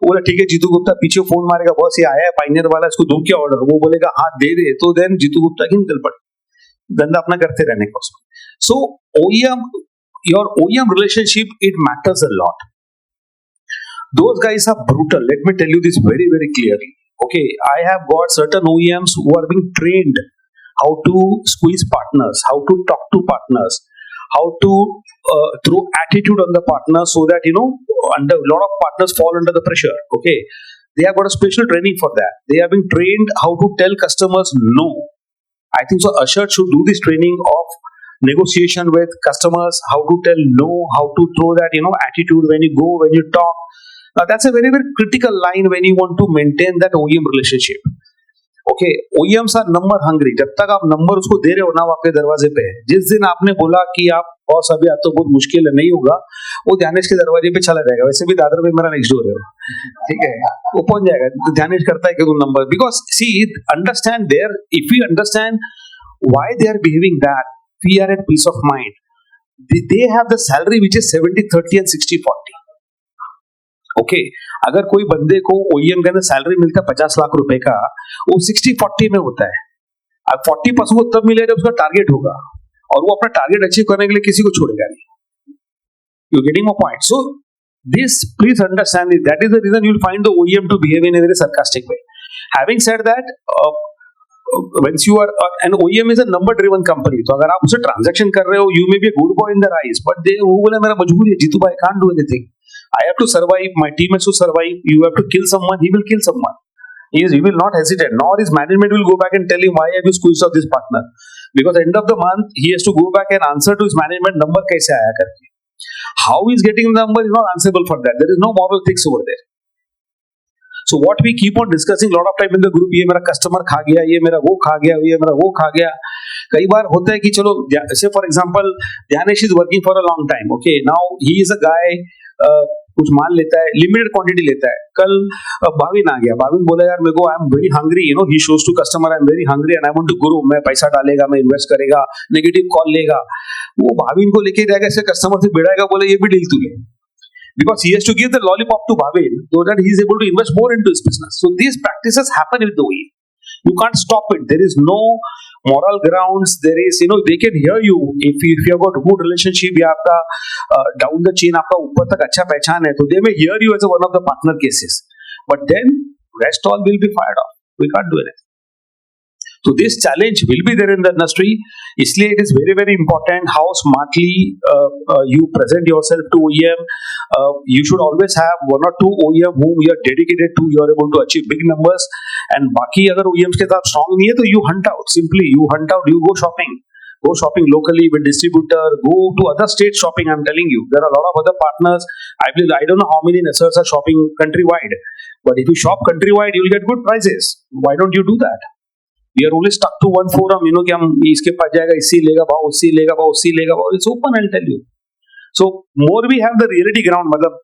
बोला ठीक है जीतू गुप्ता पीछे phone मारेगा, boss ये आया है pioneer वाला, इसको दो क्या ऑर्डर, वो बोलेगा हाँ दे दे, तो देन जीतू गुप्ता की निकल पड़े, धंधा अपना करते रहने का उसमें. सो OEM, your OEM relationship, it matters a lot. Those guys are brutal. Let me tell you this very very clearly. Okay, I have got certain OEMs who are being trained how to squeeze partners, how to talk to partners, how to throw attitude on the partner so that under a lot of partners fall under the pressure. Okay, they have got a special training for that. They have been trained how to tell customers no. I think so ASIRT should do this training of negotiation with customers, how to tell no, how to throw that attitude when you go, when you talk. Now that's a very very critical line when you want to maintain that OEM relationship. Okay, OEMs are number hungry. जब तक आप number उसको दे रहे हो ना, वो आपके दरवाजे पे है. जिस दिन आपने बोला कि आप बॉस अभी आज तो बहुत मुश्किल है, नहीं होगा, वो ध्यानेश के दरवाजे पे चला जाएगा. वैसे भी दादर में मेरा नेक्स्ट डोर है, ठीक है, वो पहुंच जाएगा. तो ध्यानेश करता है कि वो number, because see understand there, if you understand why they are behaving that, we are at peace of mind. They have the salary which is 70-30 and 60-40. Okay, अगर कोई बंदे को OEM के अंदर सैलरी मिलता है 50 लाख रुपए का, वो 60-40 में होता है. अब 40% को तब मिलेगा जब उसका टारगेट होगा, और वो अपना टारगेट अचीव करने के लिए किसी को छोड़ेगा नहीं. You getting my point? So this please understand it. That is the reason you will find the OEM to behave in a very sarcastic way. Having said that, once you are an OEM is a number driven company, तो अगर आप उसे transaction कर रहे हो, you may be a good boy in their eyes, but they वो बोले मेरा मजबूरी है जीतू भाई, I can't do anything. I have to survive. My team has to survive. You have to kill someone. He will kill someone. He will not hesitate. Nor his management will go back and tell him why have you squeezed out this partner. Because at the end of the month he has to go back and answer to his management number कैसे आया करके. How he is getting the number is not answerable for that. There is no moral ethics over there. So what we keep on discussing lot of time in the group, ये मेरा customer खा गया, ये मेरा वो खा गया, ये मेरा वो खा गया. कई बार होता है कि चलो, say for example, Dhyanesh is working for a long time. Okay, now he is a guy, कुछ माल लेता है, लिमिटेड क्वांटिटी लेता है. कल भाविन आ गया, भाविन बोला यार मेरे को I am very hungry, he shows to customer I am very hungry and I want to grow. मैं पैसा डालेगा, मैं इन्वेस्ट करेगा, नेगेटिव कॉल लेगा, वो भाविन को लेके जाएगा, ऐसे कस्टमर से भिड़ाएगा, बोले ये भी डील तू ले, because he has to give the lollipop to Bhavin so that he is able to invest more into his business. So these practices happen with the OEM. You can't stop it. There is no moral grounds. There is, they can hear you if you have got good relationship, या आपका down the chain आपका ऊपर तक अच्छा पहचान है, तो they may hear you as one of the partner cases. But then rest all will be fired off. We can't do anything. So this challenge will be there in the industry. इसलिए it is very very important how smartly you present yourself to OEM. You should always have one or two OEM whom you are dedicated to. You are able to achieve big numbers. And बाकी अगर OEMs के साथ strong नहीं है तो you hunt out. Simply you hunt out. You go shopping. Go shopping locally with distributor. Go to other states shopping. I'm telling you, there are a lot of other partners. I believe I don't know how many ASIRTs are shopping countrywide, but if you shop countrywide, you'll get good prices. Why don't you do that? We are only stuck to one forum. कि हम इसके पास जाएगा, इससे लेगा भाव, उससे लेगा भाव, उससे लेगा भाव. It's open. I'll tell you. So more we have the reality ground. मतलब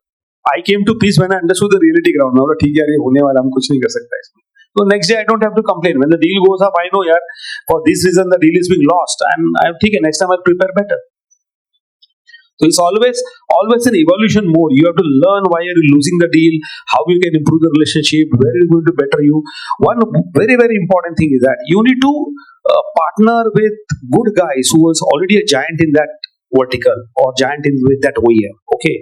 I came to peace when I understood the reality ground. मतलब ठीक है यार, ये होने वाला, हम कुछ नहीं कर सकता इसमें. So next day I don't have to complain. When the deal goes up, I know yaar, for this reason the deal is being lost, and I think next time I'll prepare better. So it's always an evolution mode. You have to learn why you're losing the deal, how you can improve the relationship, where is going to better you. One very very important thing is that you need to partner with good guys who was already a giant in that vertical or giant in with that OEM. Okay,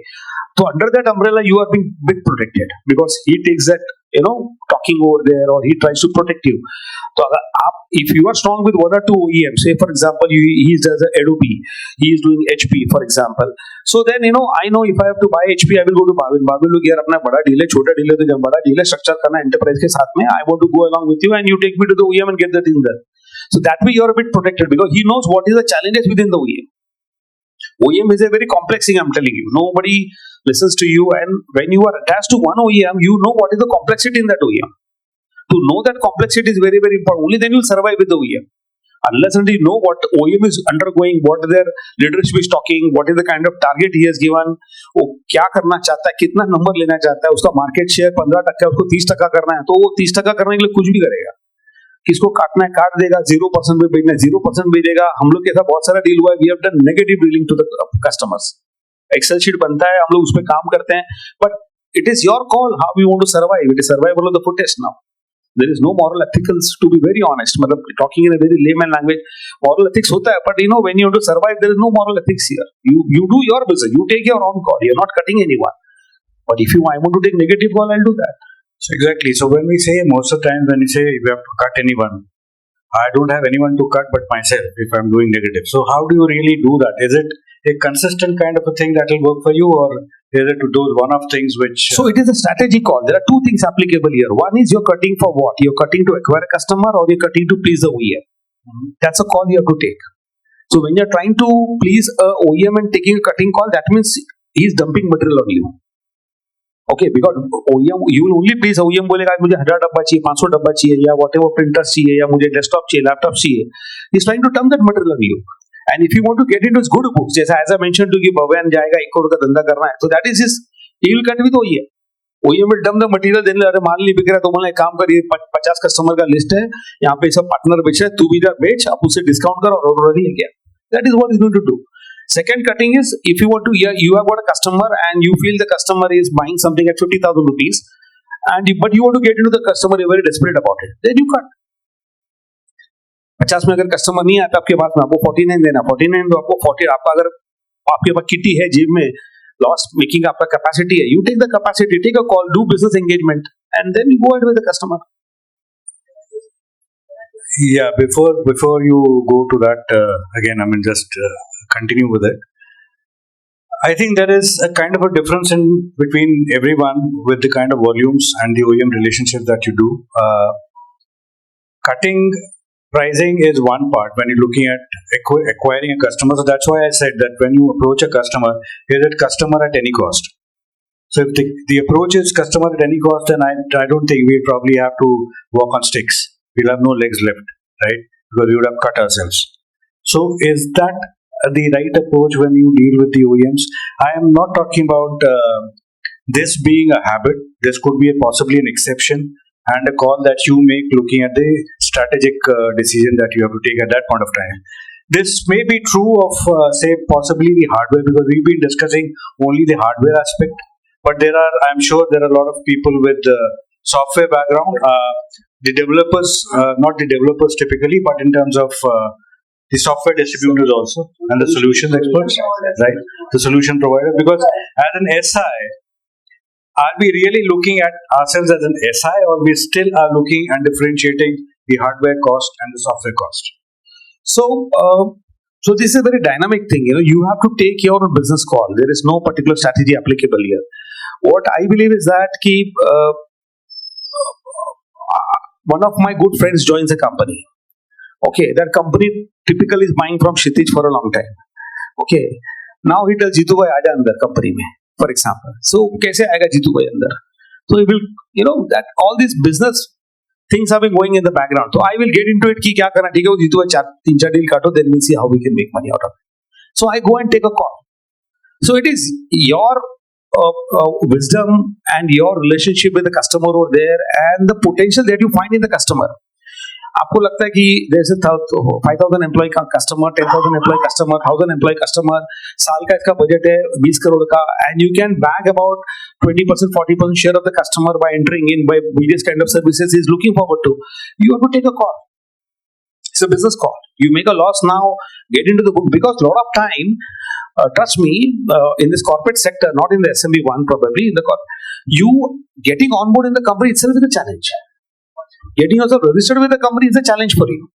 so under that umbrella you are being bit protected because he takes that talking over there, or he tries to protect you. So if you are strong with one or two OEMs, say for example he does Adobe, he is doing HP for example, so then I know if I have to buy HP, I will go to Bhavin look यार अपना बड़ा deal है, छोटा deal है, तो जब बड़ा deal है स्ट्रक्चर करना एंटरप्राइज के साथ में, I want to go along with you and you take me to the OEM and get that in there. So that way you are a bit protected because he knows what is the challenges within the OEM. OEM is a very complex thing, I'm telling you. Nobody listens to you, and when you are attached to one OEM, you know what is the complexity in that OEM. To know that complexity is very very important. Only then you will survive with the OEM. Unless until you know what OEM is undergoing, what their leadership is talking, what is the kind of target he has given, वो क्या करना चाहता है, कितना number लेना चाहता है, उसका मार्केट शेयर 15% है, उसको 30% करना है, तो वो 30% करने के लिए कुछ भी करेगा. किसको काटना है काट देगा, 0% पे बेचना है 0% बेचेगा. हम लोग के साथ बहुत सारा डील हुआ है. We have done negative dealing to the customers. Excel sheet बनता है, हम लोग उस पर काम करते हैं, but it is your call how you want to survive. It is survival of the fittest now. There is no moral ethicals, to be very honest. मतलब talking in a very layman language, moral ethics होता है, but when you want to survive, there is no moral ethics here. You do your business, you take your own call. You're not cutting anyone. But if I want to take negative call, I'll do that. So exactly. So when we say, most of the time when we say we have to cut anyone, I don't have anyone to cut but myself if I'm doing negative. So how do you really do that? Is it a consistent kind of a thing that will work for you, or is it to do one-off things which... So it is a strategy call. There are two things applicable here. One is you're cutting for what? You're cutting to acquire a customer, or you're cutting to please the OEM. That's a call you have to take. So when you're trying to please a OEM and taking a cutting call, that means he's dumping material on you. Okay, because OEM, you will only please OEM बोलेगा मुझे 1000 डब्बा चाहिए, 500 डब्बा चाहिए, या whatever printers चाहिए, या मुझे डेस्कटॉप चाहिए, लैपटॉप चाहिए. He's trying to dump that material on you. And if you want to get into his good books, जैसा as I mentioned to you, भवन जाएगा 1 करोड़ का धंधा करना है, so that is his, he will cut with OEM. OEM will dump the material, then अरे माल नहीं बिक रहा, तो बोलना एक काम करिए, 50 कस्टमर का लिस्ट है, यहाँ पे सब पार्टनर बेच रहे हैं, तू भी जा बेच, आप उससे डिस्काउंट कर और ऑर्डर ले गया. That is what he's going to do. Second cutting is, if you want to, you have got a customer and you feel the customer is buying something at 50,000 rupees, but you want to get into the customer, you're very desperate about it, then you cut. 50 में अगर customer नहीं आता आपके पास में, आपको 49 देना, 49 तो आपको 40, आपका अगर आपके पास किटी है जेब में, लॉस मेकिंग आपका कैपेसिटी है, you take the capacity, take a call, do business engagement, and then you go ahead with the customer. Yeah, before you go to that, again, I mean, just continue with it. I think there is a kind of a difference in between everyone with the kind of volumes and the OEM relationship that you do. Cutting pricing is one part when you're looking at acquiring a customer. So that's why I said that when you approach a customer, is it customer at any cost? So if the approach is customer at any cost, then I don't think we probably have to walk on sticks. We'll have no legs left, right? Because we would have cut ourselves. So is that the right approach when you deal with the OEMs? I am not talking about this being a habit. This could be possibly an exception and a call that you make looking at the strategic decision that you have to take at that point of time. This may be true of, say, possibly the hardware, because we've been discussing only the hardware aspect. But I'm sure there are a lot of people with software background. The developers, not the developers typically, but in terms of the software distributors also, and the solution experts, right? The solution provider. Because as an SI, are we really looking at ourselves as an SI, or we still are looking and differentiating the hardware cost and the software cost? So this is a very dynamic thing. You have to take your business call. There is no particular strategy applicable here. What I believe is that one of my good friends joins a company. Okay, that company typically is buying from Kshitij for a long time. Okay, now he tells Jitu bhai aaja andar company mein, for example. So kaise aayega Jitu bhai andar? So he will, that all these business things have been going in the background. So I will get into it ki kya karna, theek hai, Jitu bhai 3-4 deal kato, then we'll see how we can make money out of it. So I go and take a call. So it is your wisdom and your relationship with the customer over there and the potential that you find in the customer. आपको लगता है कि there's a 5,000 employee का customer, 10,000 employee customer, 1,000 employee customer, साल का इसका budget है 20 करोड़ का, and you can bag about 20%, 40% share of the customer by entering in by various kind of services he's looking forward to. You have to take a call. It's a business call. You make a loss now, get into the book, because a lot of time, trust me, in this corporate sector, not in the SMB one probably, in the you getting on board in the company itself is a challenge. Getting yourself registered with the company is a challenge for you.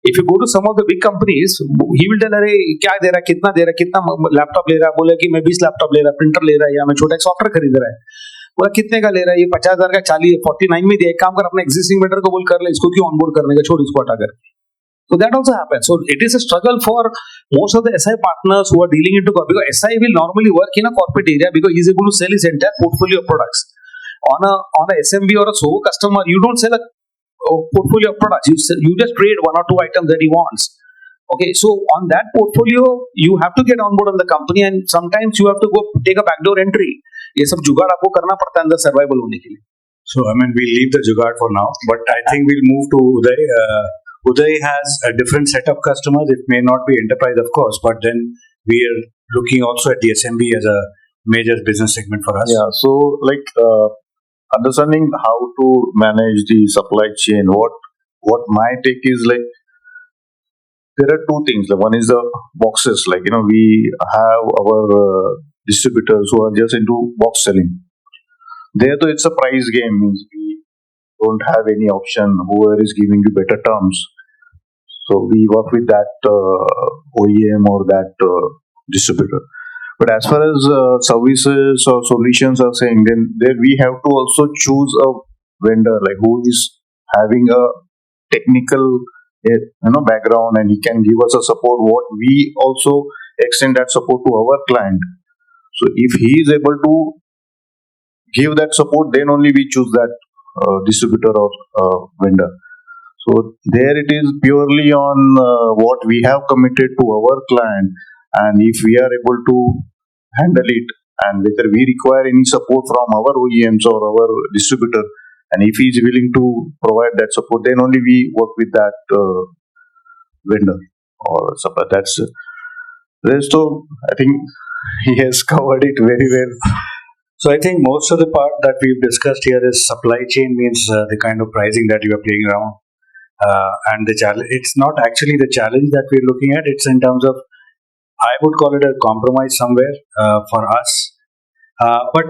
If you go to some of the big companies, he will tell, अरे क्या दे रहा है, कितना laptop ले रहा है, बोले कि मैं 20 लैपटॉप ले रहा, प्रिंटर ले रहा है, या मैं छोटा एक सॉफ्टवेयर खरीद रहा है, बोला कितने का ले रहा है, ये 50,000 का 49 में दिया, एक काम कर अपने एग्जिस्टिंग वेंडर को बोल कर ले, इसको क्यों ऑनबोर्ड करने का, छोड़ इसको हटा कर. So that also happens. So it is a struggle for most of the SI partners who are dealing into corporate, because SI will normally work in a corporate area because he is able to sell his entire portfolio of products. On a SMB or a SOHO customer, you don't sell a portfolio of products. You just trade 1 or 2 items that he wants. Okay, so on that portfolio, you have to get on board on the company, and sometimes you have to go take a backdoor entry. ये सब जुगाड़ आपको करना पड़ता है अंदर survival होने के लिए. So we'll leave the jugaad for now, but I think we'll move to Uday. Uday has a different set of customers. It may not be enterprise, of course, but then we are looking also at the SMB as a major business segment for us. Yeah, so understanding how to manage the supply chain, what my take is, like, there are two things. One is the boxes, we have our distributors who are just into box selling. There though it's a price game, means we don't have any option, whoever is giving you better terms, so we work with that OEM or that distributor. But as far as services or solutions are saying, then there we have to also choose a vendor like who is having a technical background, and he can give us a support. What we also extend that support to our client. So if he is able to give that support, then only we choose that distributor or vendor. So there it is purely on what we have committed to our client, and if we are able to handle it, and whether we require any support from our OEMs or our distributor, and if he is willing to provide that support, then only we work with that vendor or supplier. That's rest of, I think he has covered it very well. So I think most of the part that we've discussed here is supply chain, means the kind of pricing that you are playing around, and the challenge. It's not actually the challenge that we're looking at. It's in terms of, I would call it a compromise somewhere for us. But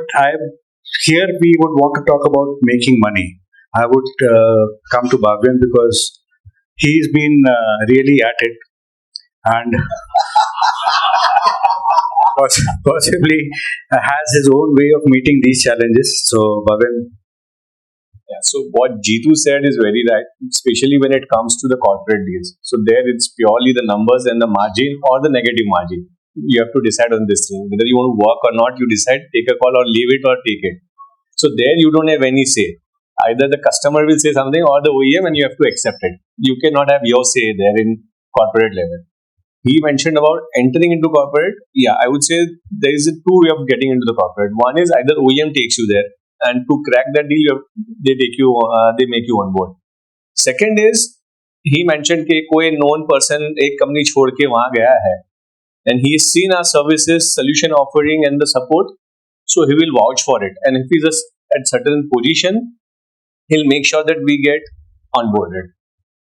here we would want to talk about making money. I would come to Bhavyan because he's been really at it, and possibly has his own way of meeting these challenges. So Bhavyan. Yeah, so what Jeetu said is very right, especially when it comes to the corporate deals. So there it's purely the numbers and the margin or the negative margin. You have to decide on this thing. Whether you want to work or not, you decide, take a call or leave it or take it. So there you don't have any say. Either the customer will say something or the OEM, and you have to accept it. You cannot have your say there in corporate level. He mentioned about entering into corporate. Yeah, I would say there is a two way of getting into the corporate. One is either OEM takes you there, and to crack that deal, they make you on board. Second is, he mentioned कि कोई known person एक company छोड़ के वहाँ गया है, and he has seen our services, solution offering, and the support, so he will vouch for it. And if he's at certain position, he'll make sure that we get onboarded,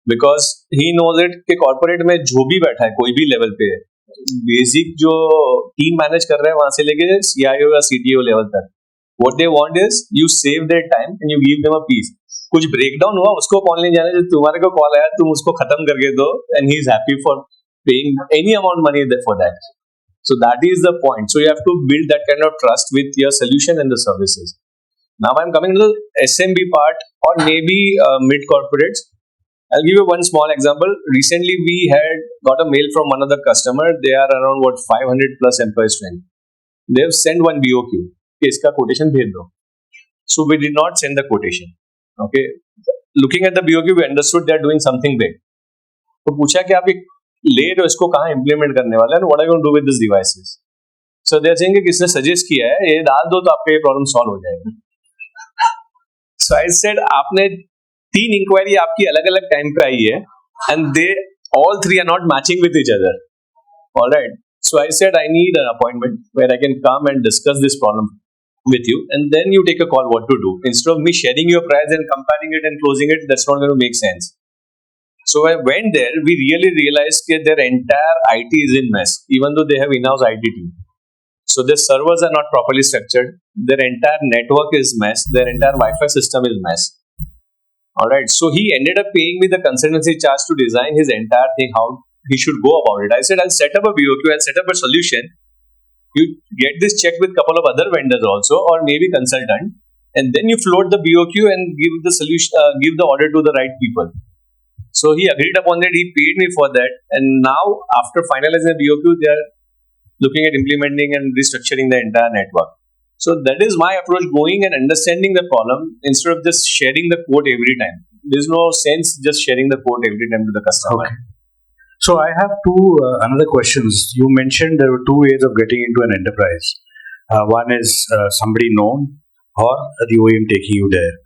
because he knows it कि corporate में जो भी बैठा है कोई भी level पे, basic जो team manage कर रहा है वहाँ से लेके CIO या CTO level तक, what they want is you save their time and you give them a piece. कुछ breakdown हुआ उसको कौन ले जाने, जब तुम्हारे को कॉल आया तुम उसको खत्म करके दो, and he is happy for paying any amount money for that. So that is the point. So you have to build that kind of trust with your solution and the services. Now I'm coming to the SMB part, or maybe mid corporates. I'll give you one small example. Recently, we had got a mail from one of the customer. They are around 500 plus employee strength. They have sent one BOQ. इसका quotation भेज दो. So we did not send the quotation. Okay. Looking at the BOQ, we understood they are doing something big. तो पूछा कि आप ले रहे हो इसको कहाँ implement करने वाले हैं? What are you going to do with these devices? So they are saying कि किसने suggest किया है ये डाल दो तो आपका ये problem solve हो जाएगा. So I said आपने 3 inquiry आपकी अलग-अलग time पे आई है and they all 3 are not matching with each other. All right. So I said I need an appointment where I can come and discuss this problem with you, and then you take a call what to do. Instead of me sharing your price and comparing it and closing it, that's not going to make sense. So I went there, we really realized that their entire IT is in mess, even though they have in-house IT team. So their servers are not properly structured, their entire network is mess, their entire Wi-Fi system is mess. Alright, so he ended up paying me the consultancy charge to design his entire thing, how he should go about it. I said, I'll set up a BOQ, I'll set up a solution. You get this checked with couple of other vendors also, or maybe consultant, and then you float the BOQ and give the solution, give the order to the right people. So he agreed upon that. He paid me for that, and now after finalizing the BOQ, they are looking at implementing and restructuring the entire network. So that is my approach: going and understanding the problem instead of just sharing the quote every time. There is no sense just sharing the quote every time to the customer. Okay. So I have another questions. You mentioned there were 2 ways of getting into an enterprise. One is somebody known, or the OEM taking you there.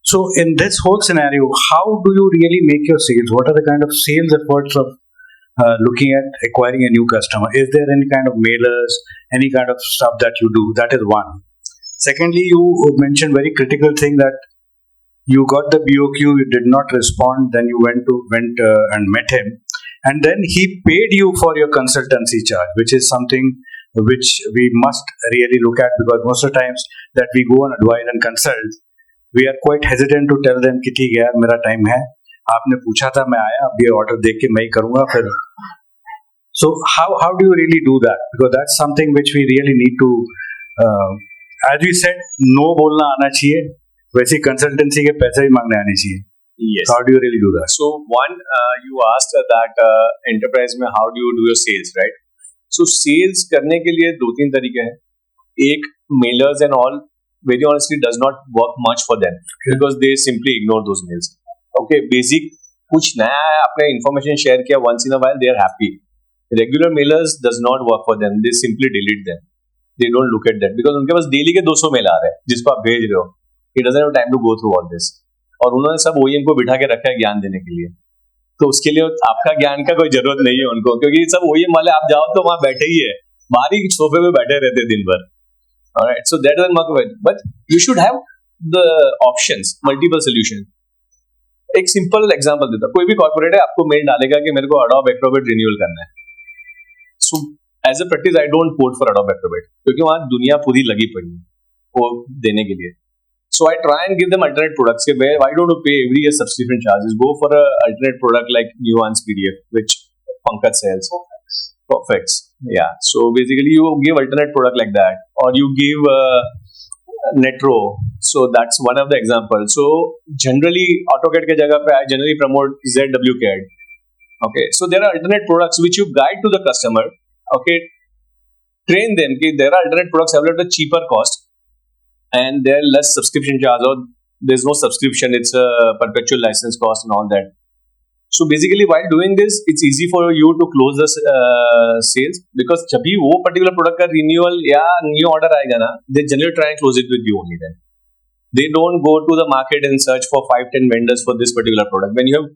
So in this whole scenario, how do you really make your sales? What are the kind of sales efforts of looking at acquiring a new customer? Is there any kind of mailers, any kind of stuff that you do? That is one. Secondly, you mentioned very critical thing that you got the BOQ, you did not respond, then you went and met him, and then he paid you for your consultancy charge, which is something which we must really look at, because most of the times that we go and advise and consult, we are quite hesitant to tell them कि ठीक है यार मेरा time है, आपने पूछा था मैं आया, अब ये ऑर्डर देख के मैं ही करूँगा फिर. So how do you really do that? Because that's something which we really need to, as we said, no बोलना आना चाहिए, वैसे कंसल्टेंसी के पैसे भी मांगने आने चाहिए. Yes. So how do you really do that? So one, you asked that enterprise में how do you do your sales, right? So sales करने के लिए 2-3 तरीके हैं. एक, mailers and all, very honestly does not work much for them because they simply ignore those mails. Okay, basic कुछ नया है, आपने information share किया once in a while, they are happy. Regular mailers does not work for them. They simply delete them. They don't look at that because उनके पास daily के 200 mail आ रहे हैं जिसको आप भेज रहे हो. He doesn't have time to go through all this. और उन्होंने सब OEM को बिठा के रखा है ज्ञान देने के लिए. तो उसके लिए आपका ज्ञान का कोई जरूरत नहीं है उनको, क्योंकि सब OEM वाले आप जाओ तो वहां बैठे ही है, बाहर ही सोफे पे बैठे रहते दिन भर. Alright, so that doesn't work well. But you should have the options, multiple solutions. एक सिंपल एग्जांपल देता, कोई भी कॉर्पोरेट है आपको मेल डालेगा कि मेरे को Adobe Acrobat रिन्यूअल करना है. So as a practice I don't quote for Adobe Acrobat क्योंकि वहां दुनिया पूरी लगी पड़ी है वो देने के लिए. So I try and give them alternate products. Why don't you pay every year subscription charges? Go for a alternate product like Nuance PDF, which Pankaj sells. Perfect. Yeah. So basically, you give alternate product like that, or you give Netro. So that's one of the examples. So generally, AutoCAD के जगह पे I generally promote ZWCAD. Okay. So there are alternate products which you guide to the customer. Okay. Train them. Okay, there are alternate products available at a cheaper cost. And there are less subscription charge, or there's no subscription, it's a perpetual license cost and all that. So basically while doing this, it's easy for you to close the sales because जब भी वो particular product का renewal या new order आएगा ना, they generally try and close it with you only then. They don't go to the market and search for 5-10 vendors for this particular product. When you have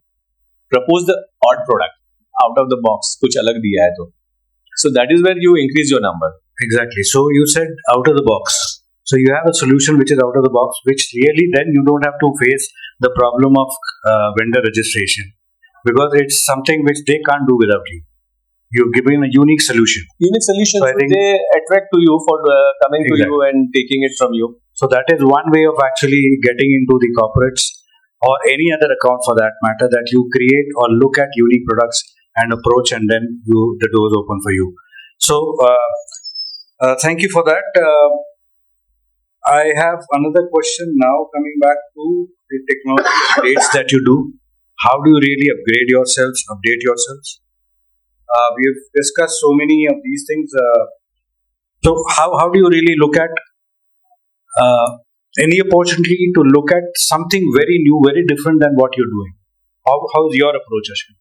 proposed the odd product out of the box, कुछ अलग दिया है तो. So that is where you increase your number. Exactly. So you said out of the box. So you have a solution which is out of the box, which really then you don't have to face the problem of vendor registration because it's something which they can't do without you. You've given a unique solution. Unique solution, so they attract to you for coming to you and taking it from you. So that is one way of actually getting into the corporates or any other account for that matter, that you create or look at unique products and approach, and then the doors open for you. So thank you for that. I have another question now, coming back to the technology updates that you do. how do you really upgrade yourselves, update yourselves? We've discussed so many of these things. So how do you really look at any opportunity to look at something very new, very different than what you're doing? How's your approach, Ashwin?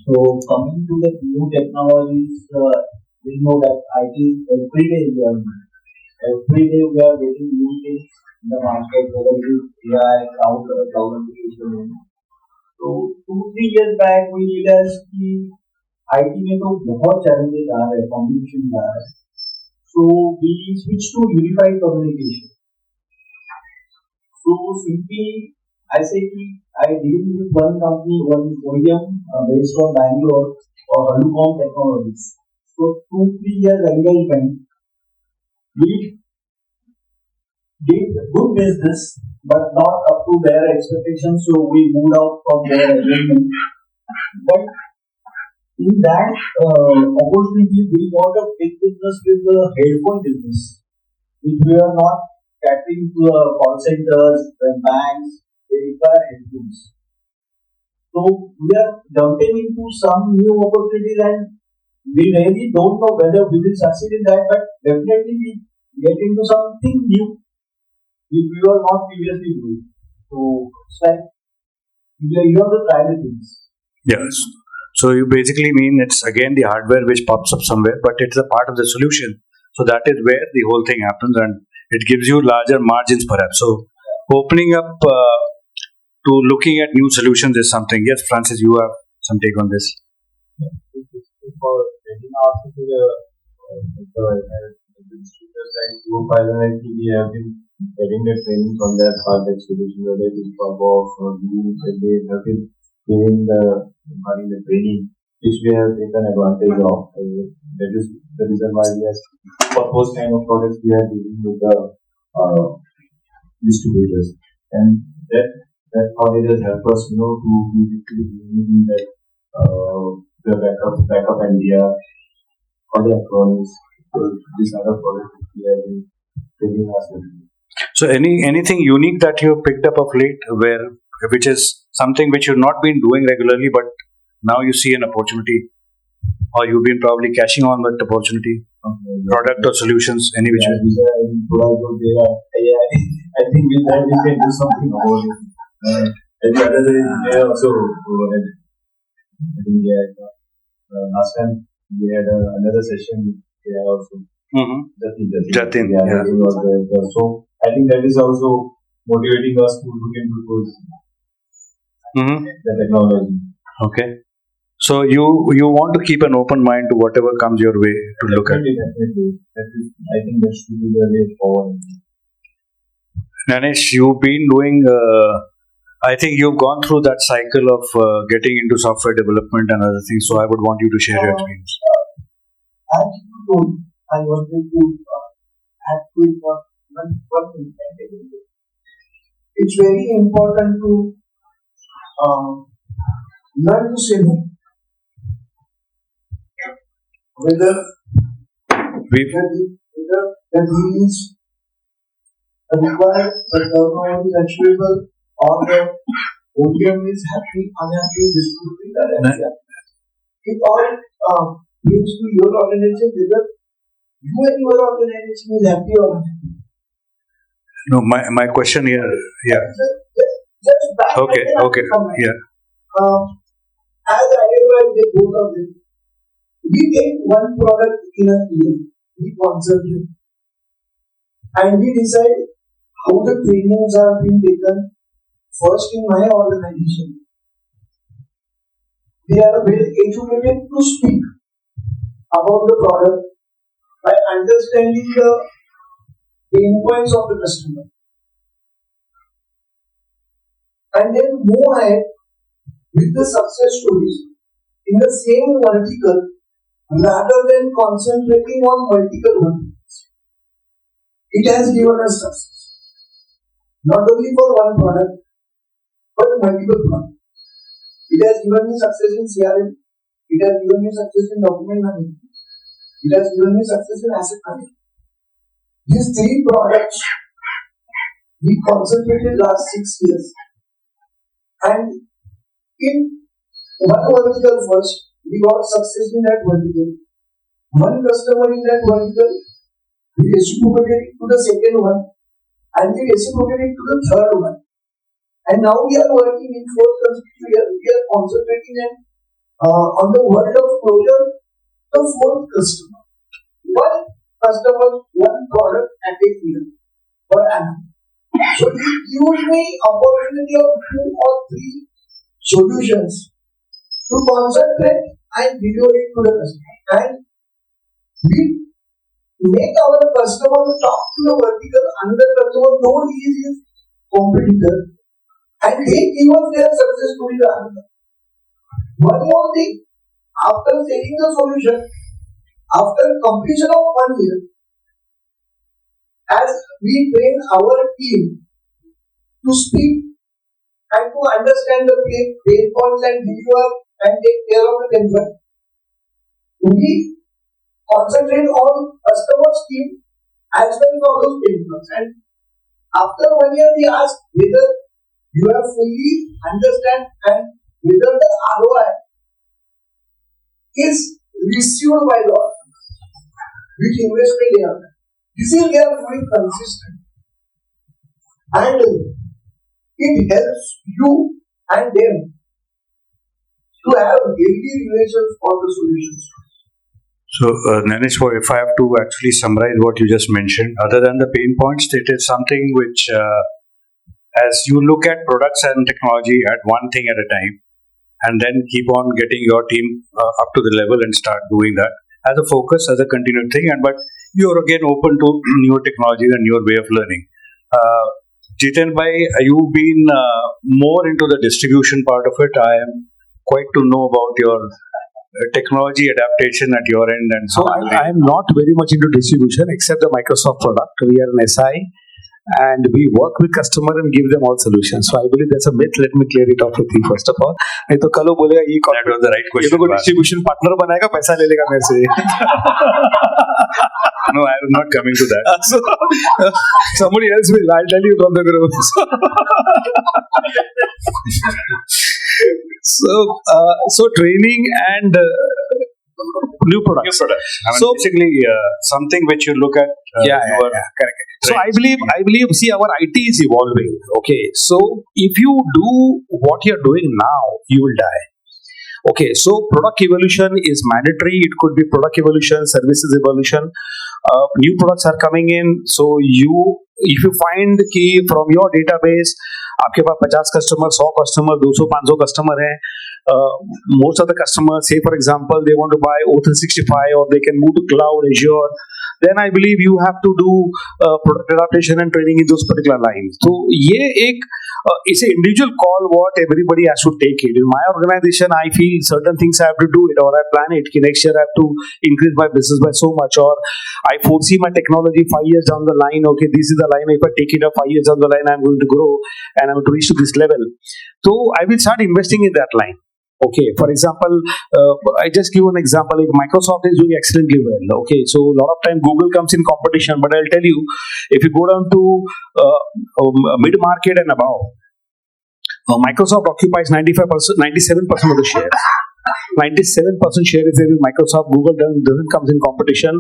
So coming to the new technologies, we know that IT every day we are getting new things in the market, whether it is AI, cloud application. So 2-3 years back we realized कि IT में तो बहुत challenges आ रहे हैं, competition आ रहा है. So we switched to unified communication. So simply I say कि I deal with one company, one OEM based on Bangalore or Halucom Technologies. So 2-3 years engagement, we did good business, but not up to their expectations. So we moved out from their agreement. But in that opportunity, we got a big business with the headphone business, which we are not catering to the call centers, the banks. They require headphones. So we are jumping into some new opportunities and we really don't know whether we will succeed in that, but definitely we get into something new which we were not previously doing. So it's like you have to try the things. Yes. So you basically mean it's again the hardware which pops up somewhere, but it's a part of the solution. So that is where the whole thing happens and it gives you larger margins perhaps. So opening up to looking at new solutions is something. Yes, Francis, you have some take on this. For getting out to the distributors like Gopal and IT, we have been getting the training from their project solution, whether it is for box or beam, they have been giving the training, which we have taken advantage of. That is the reason why we are, for those kind of products, we are dealing with the distributors. And that knowledge has helped us, to be using that the backup idea for the electronics. These other products we have been taking us. So anything unique that you picked up of late, which is something which you've not been doing regularly, but now you see an opportunity, or you've been probably catching on with opportunity, product or solutions, any which way. I think with that we can do something about it. And the other day, they also last time we had another session there also. Jatin. Yeah. So I think that is also motivating us to look into those the technology. Okay. So you want to keep an open mind to whatever comes your way to look at. Definitely. I think that should be the way forward. Nanesh, you've been doing. I think you've gone through that cycle of getting into software development and other things. So I would want you to share your experience. As you told, I wanted to add to it one thing. It's very important to learn to say no. Whether that means required, the government is achievable, or the OEM is happy, unhappy, distributed, it all brings to your organization whether you and your organization is happy or unhappy. No, my question here, yeah. Just okay, yeah. As identified the both of them, we take one product in a year, we concentrate, and we decide how the trainings are being taken. First, in my organization, we are well educated to speak about the product by understanding the pain points of the customer, and then move ahead with the success stories in the same vertical rather than concentrating on multiple verticals. It has given us success, not only for one product, but multiple products. It has given me success in CRM, it has given me success in document management, it has given me success in asset management. These three products We concentrated last 6 years, and in one vertical first, we got success in that vertical. One customer in that vertical, we reciprocated it to the second one, and we reciprocated it to the third one. And now we are working in fourth consecutive year. We are concentrating on the world of closure, the fourth customer. One customer, one product at a year per annum. So it gives me opportunity of 2 or 3 solutions to concentrate and deliver it to the customer. And we make our customer talk to the vertical, another customer know he is his competitor, and they give us their success story to another. One more thing, after selling the solution, after completion of 1 year, as we train our team to speak and to understand the pain points and deliver and take care of the template, we concentrate on customers' team as well as those pain points. And after 1 year, we ask whether you have fully understand and whether the ROI is received by the audience, which investment they have. This is they are very consistent, and it helps you and them to have healthy relations for the solutions. So, Nanesh, if I have to actually summarize what you just mentioned, other than the pain points, it is something which, as you look at products and technology at one thing at a time, and then keep on getting your team up to the level and start doing that as a focus, as a continued thing, and but you're again open to newer technologies and newer way of learning. Jiten bhai, you've been more into the distribution part of it. I am quite to know about your technology adaptation at your end, and So I am not very much into distribution except the Microsoft product. We are an SI and we work with customer and give them all solutions. So I believe that's a myth. Let me clear it off with you first of all. नहीं तो कल वो बोलेगा ये that was the right question. ये distribution partner बनाएगा पैसा ले लेगा मेरे से. No, I was not coming to that. So, somebody else will. I'll tell you from the group. So training and new products. I mean, basically something which you look at. Correct. So I believe. See, our IT is evolving. Okay, so if you do what you're doing now, you will die. Okay, so product evolution is mandatory. It could be product evolution, services evolution. New products are coming in. So if you find कि from your database आपके पास 50 customer, 100 customer, 200, 500 customer हैं, most of the customers, say for example, they want to buy O365 or they can move to cloud, Azure, then I believe you have to do product adaptation and training in those particular lines. So ये एक it's an individual call what everybody has to take it. In my organization, I feel certain things I have to do it, or I plan it. Next year I have to increase my business by so much, or I foresee my technology 5 years down the line. Okay, this is the line. If I take it up 5 years down the line, I'm going to grow and I'm going to reach to this level. So I will start investing in that line. Okay, for example, I just give an example. If Microsoft is doing excellently well, okay, so a lot of time Google comes in competition, but I'll tell you, if you go down to mid-market and above, Microsoft occupies 95%, 97% of the share. 97% share is there with Microsoft. Google doesn't comes in competition.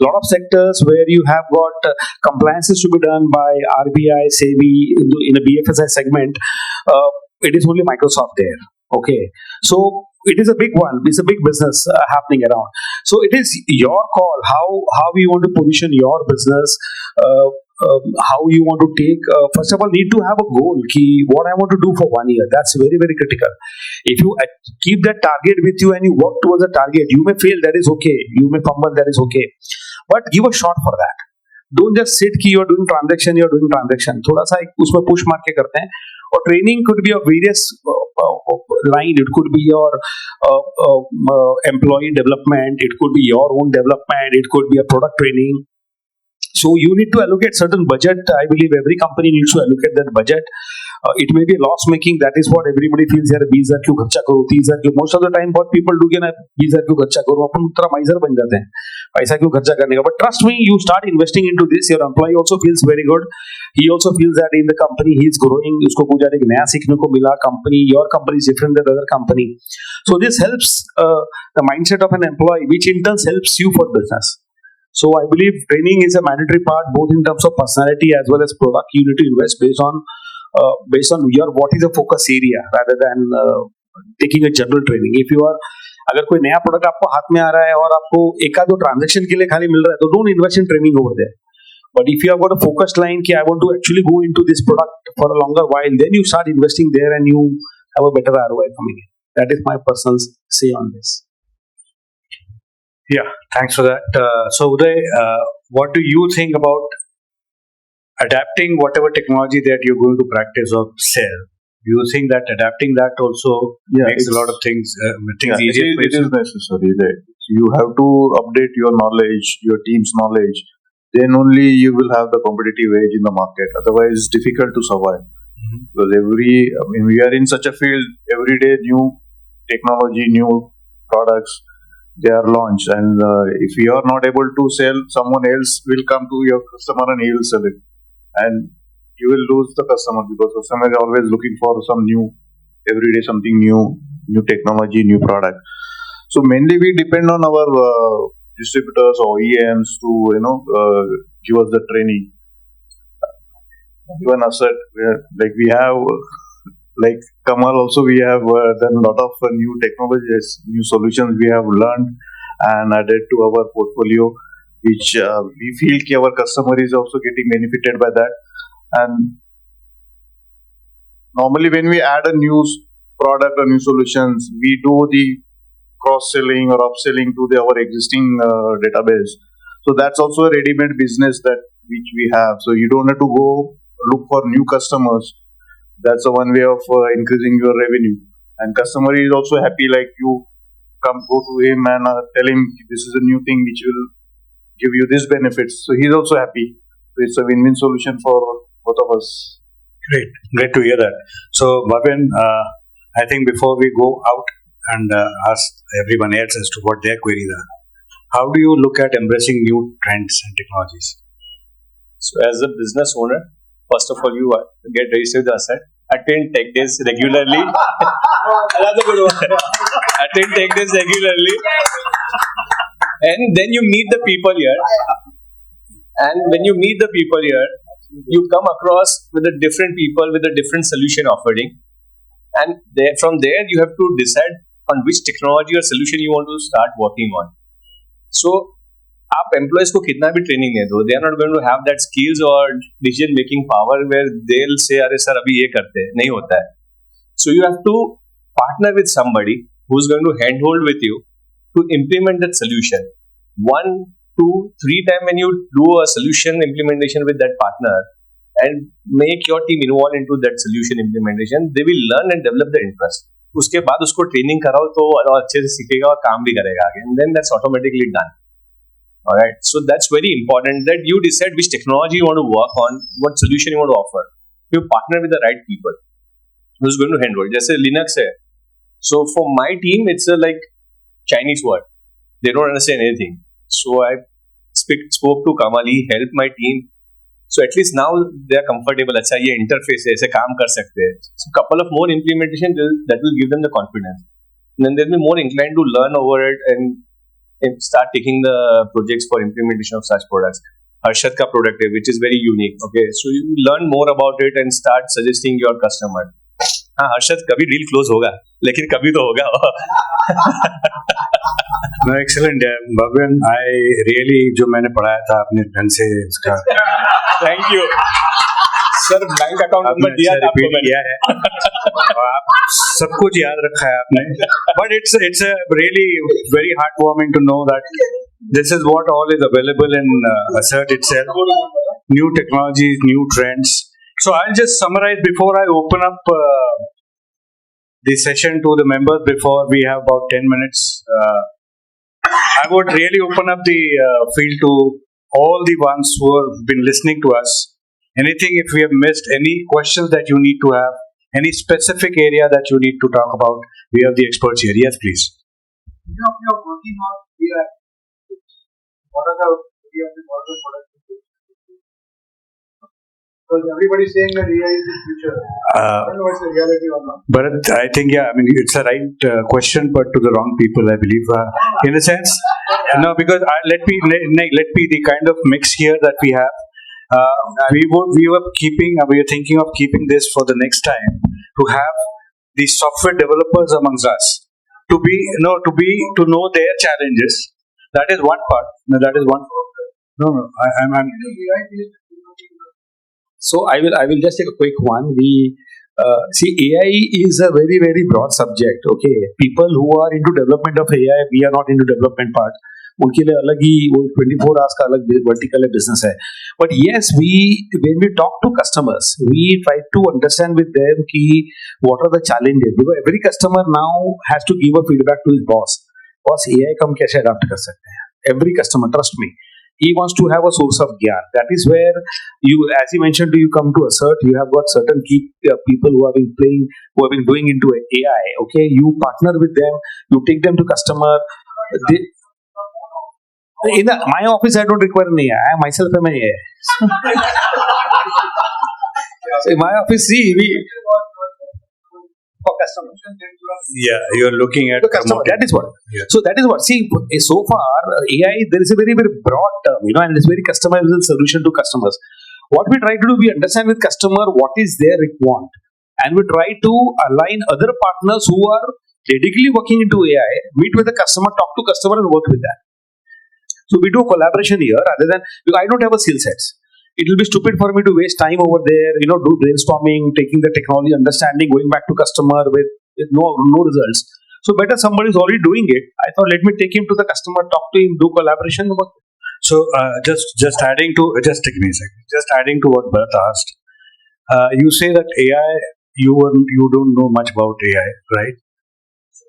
A lot of sectors where you have got compliances to be done by RBI, SEBI in a BFSI segment, it is only Microsoft there. Okay, so it is a big one. It's a big business happening around. So it is your call how you want to position your business, how you want to take. First of all, need to have a goal. What I want to do for 1 year. That's very, very critical. If you keep that target with you and you work towards the target, you may fail. That is okay. You may fumble. That is okay. But give a shot for that. Don't just sit कि you're doing transaction. थोड़ा सा उसमें push मार के करते हैं. और training could be of various line. It could be your employee development. It could be your own development. It could be a product training. So you need to allocate certain budget. I believe every company needs to allocate that budget. It may be loss making. That is what everybody feels. यार 20,000 क्यों खर्चा करो, 30,000 क्यों? Most of the time, what people do कि ना 20,000 क्यों खर्चा करो, अपन तरह miser बन जाते हैं. पैसा क्यों खर्चा करने का? But trust me, you start investing into this. Your employee also feels very good. He also feels that in the company he is growing. उसको कुछ एक नया सीखने को मिला. Company, your company is different than other company. So this helps the mindset of an employee, which in turn helps you for business. So I believe training is a mandatory part, both in terms of personality as well as product. You need to invest based on your what is the focus area rather than taking a general training. If you are अगर कोई नया product आपको हाथ में आ रहा है और आपको एक आध ट्रांजेक्शन के लिए खाली मिल रहा है तो don't invest in training over there. But if you have got a focused line कि I want to actually go into this product for a longer while, then you start investing there and you have a better ROI coming in. That is my personal say on this. Yeah, thanks for that. So Uday, what do you think about adapting whatever technology that you're going to practice or sell? Do you think that adapting that also makes a lot of things easier? It is necessary that you have to update your knowledge, your team's knowledge. Then only you will have the competitive edge in the market. Otherwise, it's difficult to survive. Because we are in such a field. Every day, new technology, new products, they are launched. And if you are not able to sell, someone else will come to your customer and he will sell it. And you will lose the customer because customer is always looking for some new, every day something new technology, new product. So mainly we depend on our distributors or OEMs to give us the training. Even ASIRT, we have like Kamal also, we have done a lot of new technologies, new solutions we have learned and added to our portfolio, which we feel कि our customer is also getting benefited by that. And normally when we add a new product or new solutions, we do the cross-selling or upselling to our existing database. So that's also a ready-made business that which we have. So you don't have to go look for new customers. That's the one way of increasing your revenue. And customer is also happy, like you go to him and tell him this is a new thing which will give you this benefits. So he's also happy. So it's a win-win solution for both of us. Great to hear that. So Bhavin, I think before we go out and ask everyone else as to what their queries are, how do you look at embracing new trends and technologies? So as a business owner, first of all, you get registered with ASIRT, attend tech days regularly. That's a good one. Attend tech days regularly. And then you meet the people here. And when you meet the people here, you come across with a different people with a different solution offering. And from there, you have to decide on which technology or solution you want to start working on. So, आप employees को कितना भी training दे दो, they are not going to have that skills और decision making power where they will say अरे sir अभी ये करते हैं, नहीं होता है. So you have to partner with somebody who is going to hand hold with you to implement that solution. 1, 2, 3 time when you do a solution implementation with that partner and make your team involved into that solution implementation, they will learn and develop their interest. उसके बाद उसको training कराओ तो अच्छे से सीखेगा और काम भी करेगा आगे, and then that's automatically done. Alright, so that's very important that you decide which technology you want to work on, what solution you want to offer. You partner with the right people who's going to handle. जैसे Linux है, so for my team it's a like Chinese word, they don't understand anything. So I spoke to Kamal, he helped my team. So at least now they are comfortable. अच्छा ये interface है, ऐसे काम कर सकते हैं. So couple of more implementation that will give them the confidence. And then they'll be more inclined to learn over it and start taking the projects for implementation of such products. Harshad ka product है, which is very unique. Okay, so you learn more about it and start suggesting your customer. हाँ हर्षद कभी deal close होगा, लेकिन कभी तो होगा. No, excellent, Bhavin. I really जो मैंने पढ़ाया था आपने ढंग से इसका thank you sir. Bank account number दिया था आपको, किया है आप सब कुछ याद रखा है आपने. But it's a really very heartwarming to know that this is what all is available in ASIRT itself. New technologies, new trends. So I'll just summarize before I open up the session to the members. Before we have about 10 minutes. I would really open up the field to all the ones who have been listening to us. Anything if we have missed, any questions that you need to have, any specific area that you need to talk about, we have the experts here. Yes, please. You are working on AI. What are the products? Because everybody is saying that AI is the future. I don't know what's the reality or not. But I think, yeah, I mean, it's a right question, but to the wrong people, I believe, in a sense. No, because let me the kind of mix here that we have. We are thinking of keeping this for the next time, to have the software developers amongst us, to know their challenges. That is one part. No, that is one. No, I'm. So I will just take a quick one. We see, AI is a very very broad subject. Okay, people who are into development of AI, we are not into development part. उनके लिए अलग ही वो 24 hours का अलग vertical business है. But yes, when we talk to customers, we try to understand with them कि what are the challenges, because every customer now has to give a feedback to his boss. Boss, AI को हम कैसे adapt कर सकते हैं? Every customer, trust me, he wants to have a source of gyan. That is where you, as you mentioned, you come to ASIRT, you have got certain key people who have been doing into AI. Okay, you partner with them, you take them to customer. In my office, I don't require an AI. I myself am an AI. So in my office, see, for customers. Yeah, you're looking at the customer. That is what. Yeah. So that is what. See, so far AI, there is a very very broad term, and it's very customizable solution to customers. What we try to do, we understand with customer what is their want, and we try to align other partners who are dedicatedly working into AI, meet with the customer, talk to customer, and work with that. So we do a collaboration here, rather than, because I don't have a skill sets. It will be stupid for me to waste time over there, do brainstorming, taking the technology, understanding, going back to customer with no results. So better somebody is already doing it. I thought, let me take him to the customer, talk to him, do collaboration. So just adding to, just take me a second. Just adding to what Bharat asked. You say that AI, you don't know much about AI, right?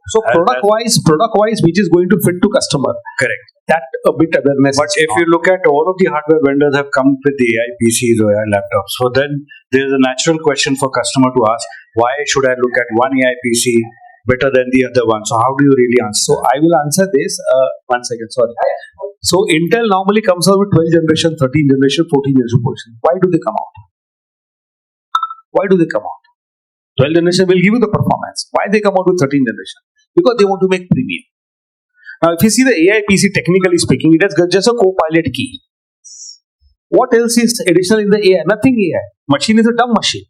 So product wise, which is going to fit to customer. Correct. That a bit awareness. But if you look at all of the hardware vendors have come with the AI PCs or AI laptops, so then there is a natural question for customer to ask, why should I look at one AI PC better than the other one? So how do you really answer? So I will answer this. 1 second, sorry. So Intel normally comes out with 12 generation, 13 generation, 14 generation. Why do they come out? 12 generation will give you the performance. Why they come out with 13 generation? Because they want to make premium. Now, if you see the AI PC, technically speaking, it has just a co-pilot key. What else is additional in the AI? Nothing AI. Machine is a dumb machine.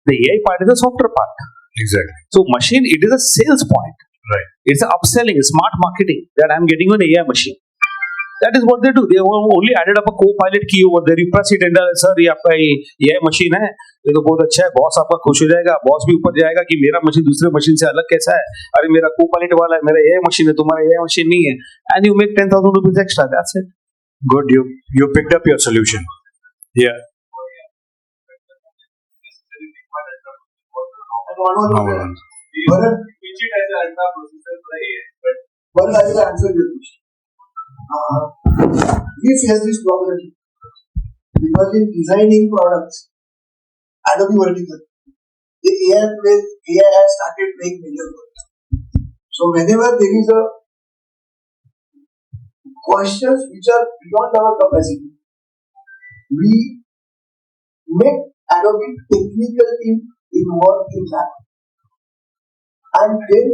The AI part is a software part. Exactly. So machine, it is a sales point. Right. It's a upselling, smart marketing, that I'm getting an AI machine. That is what they do. They only added up a co-pilot key over there. You press it and sir, ये आपका AI machine है, ये तो बहुत अच्छा है. Boss आपका खुश हो जाएगा. बॉस भी ऊपर जाएगा कि मेरा मशीन दूसरे मशीन से अलग कैसा है. अरे मेरा co-pilot वाला है, मेरा AI machine है, तुम्हारा AI machine नहीं है. And you make 10,000 rupees extra. That's it. Good. You picked up your solution. Yeah. But I will answer your question. We face this problem because in designing products, Adobe vertical, the AI has started playing major role. So whenever there is a questions which are beyond our capacity, we make Adobe technical team involved in that. And then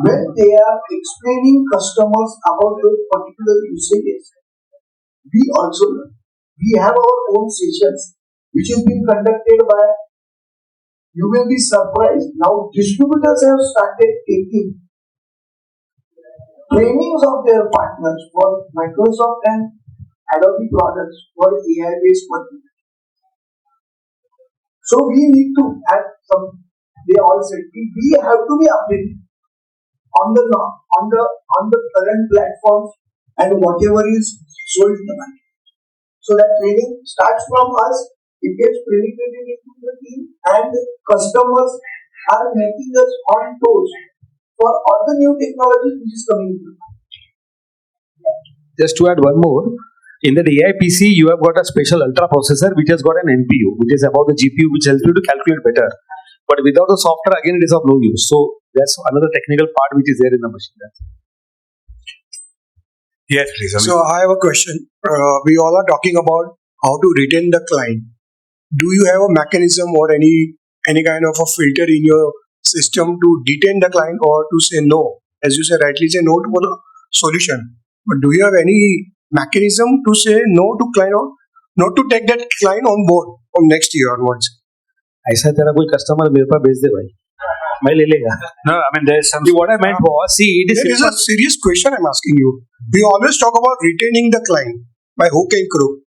when they are explaining customers about those particular usages, we also learn. We have our own sessions which is being conducted by, you will be surprised, now distributors have started taking trainings of their partners for Microsoft and Adobe products for AI based material. So we need to have some, they all said, we have to be updated on the current platforms and whatever is sold in the market. So that training starts from us, it gets penetrated into the team, and customers are making us on toes for all the new technologies which is coming into the market. Just to add one more, In the AI PC, you have got a special ultra processor which has got an NPU, which is above the GPU, which helps you to calculate better. But without the software, again, it is of no use. So that's another technical part which is there in the machine. Yes, please. Amit. So I have a question. We all are talking about how to retain the client. Do you have a mechanism or any kind of a filter in your system to detain the client or to say no? As you said, rightly say no to the solution. But do you have any mechanism to say no to client or not to take that client on board from next year onwards? ऐसा तेरा कोई customer मेरे पास भेज दे भाई, मैं ले लेगा. No, I mean there is some. What I meant was, see, it is. There is a serious question I'm asking you. We always talk about retaining the client by hook and crook.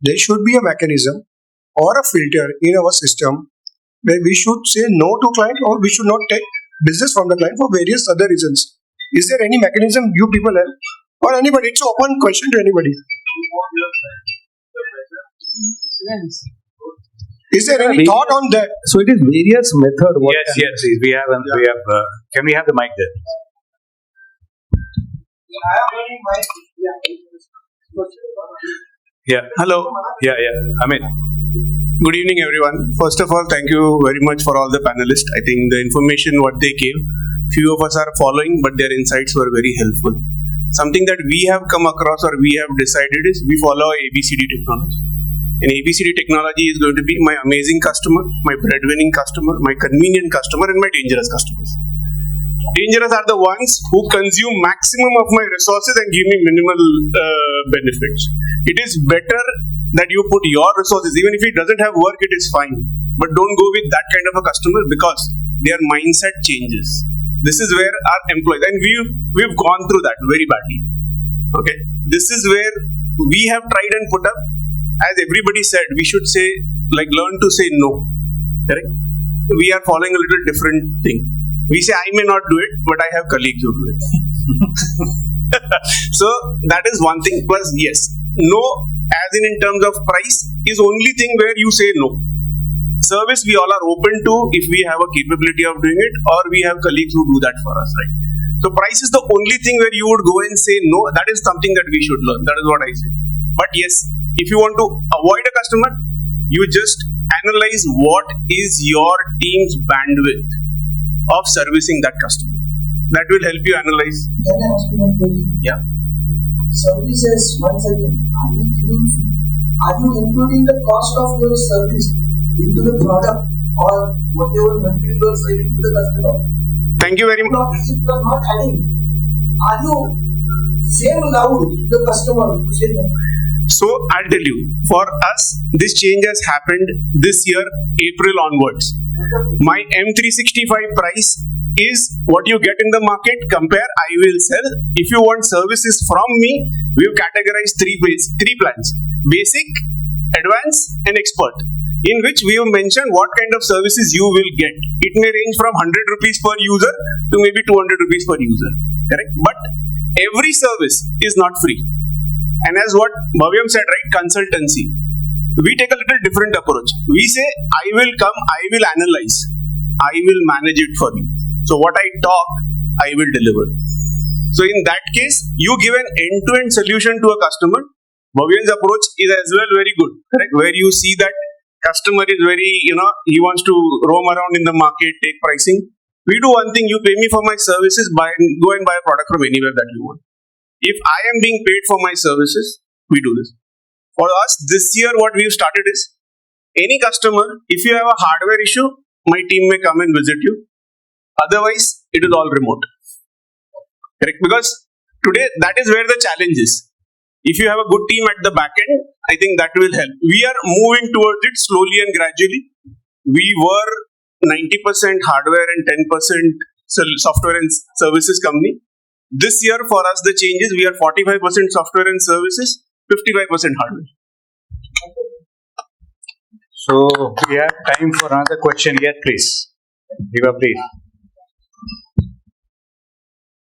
There should be a mechanism or a filter in our system where we should say no to client or we should not take business from the client for various other reasons. Is there any mechanism you people have? Or anybody? It's an open question to anybody. Yes. Is there any thought on that? So it is various method. Yes. We have. Can we have the mic there? Yeah. Hello. Yeah. I mean, Good evening, everyone. First of all, thank you very much for all the panelists. I think the information what they gave, few of us are following, but their insights were very helpful. Something that we have come across or we have decided is we follow ABCD technology. And ABCD technology is going to be my amazing customer, my breadwinning customer, my convenient customer, and my dangerous customers. Dangerous are the ones who consume maximum of my resources and give me minimal benefits. It is better that you put your resources, even if it doesn't have work, it is fine. But don't go with that kind of a customer because their mindset changes. This is where our employees, and we've gone through that very badly. Okay, this is where we have tried and put up. As everybody said, we should say, like, learn to say no. Correct? We are following a little different thing. We say, I may not do it, but I have colleagues who do it. So that is one thing. Plus, yes, no, as in terms of price, is only thing where you say no. Service, we all are open to if we have a capability of doing it, or we have colleagues who do that for us, right? So price is the only thing where you would go and say no. That is something that we should learn. That is what I say. But yes, if you want to avoid a customer, you just analyze what is your team's bandwidth of servicing that customer. That will help you analyze. Can I ask you one question? Yeah. Services, once again, are you including the cost of your service into the product or whatever material you are selling to the customer? Thank you very much. If you are not adding, are you saying loud to the customer to say no? So I'll tell you, for us, this change has happened this year, April onwards. My M365 price is what you get in the market. Compare, I will sell. If you want services from me, we've categorized three plans: basic, advanced, and expert. In which we have mentioned what kind of services you will get. It may range from 100 rupees per user to maybe 200 rupees per user. Correct? But every service is not free. And as what Bhavyam said, right, consultancy. We take a little different approach. We say, I will come, I will analyze, I will manage it for you. So what I talk, I will deliver. So in that case, you give an end-to-end solution to a customer. Bhavyam's approach is as well very good, correct? Where you see that customer is very, he wants to roam around in the market, take pricing. We do one thing, you pay me for my services, go and buy a product from anywhere that you want. If I am being paid for my services, we do this. For us, this year what we've started is, any customer, if you have a hardware issue, my team may come and visit you. Otherwise, it is all remote. Correct? Because today, that is where the challenge is. If you have a good team at the back end, I think that will help. We are moving towards it slowly and gradually. We were 90% hardware and 10% software and services company. This year for us the change is we are 45% software and services, 55% hardware. So we have time for another question here, please. Diva, please.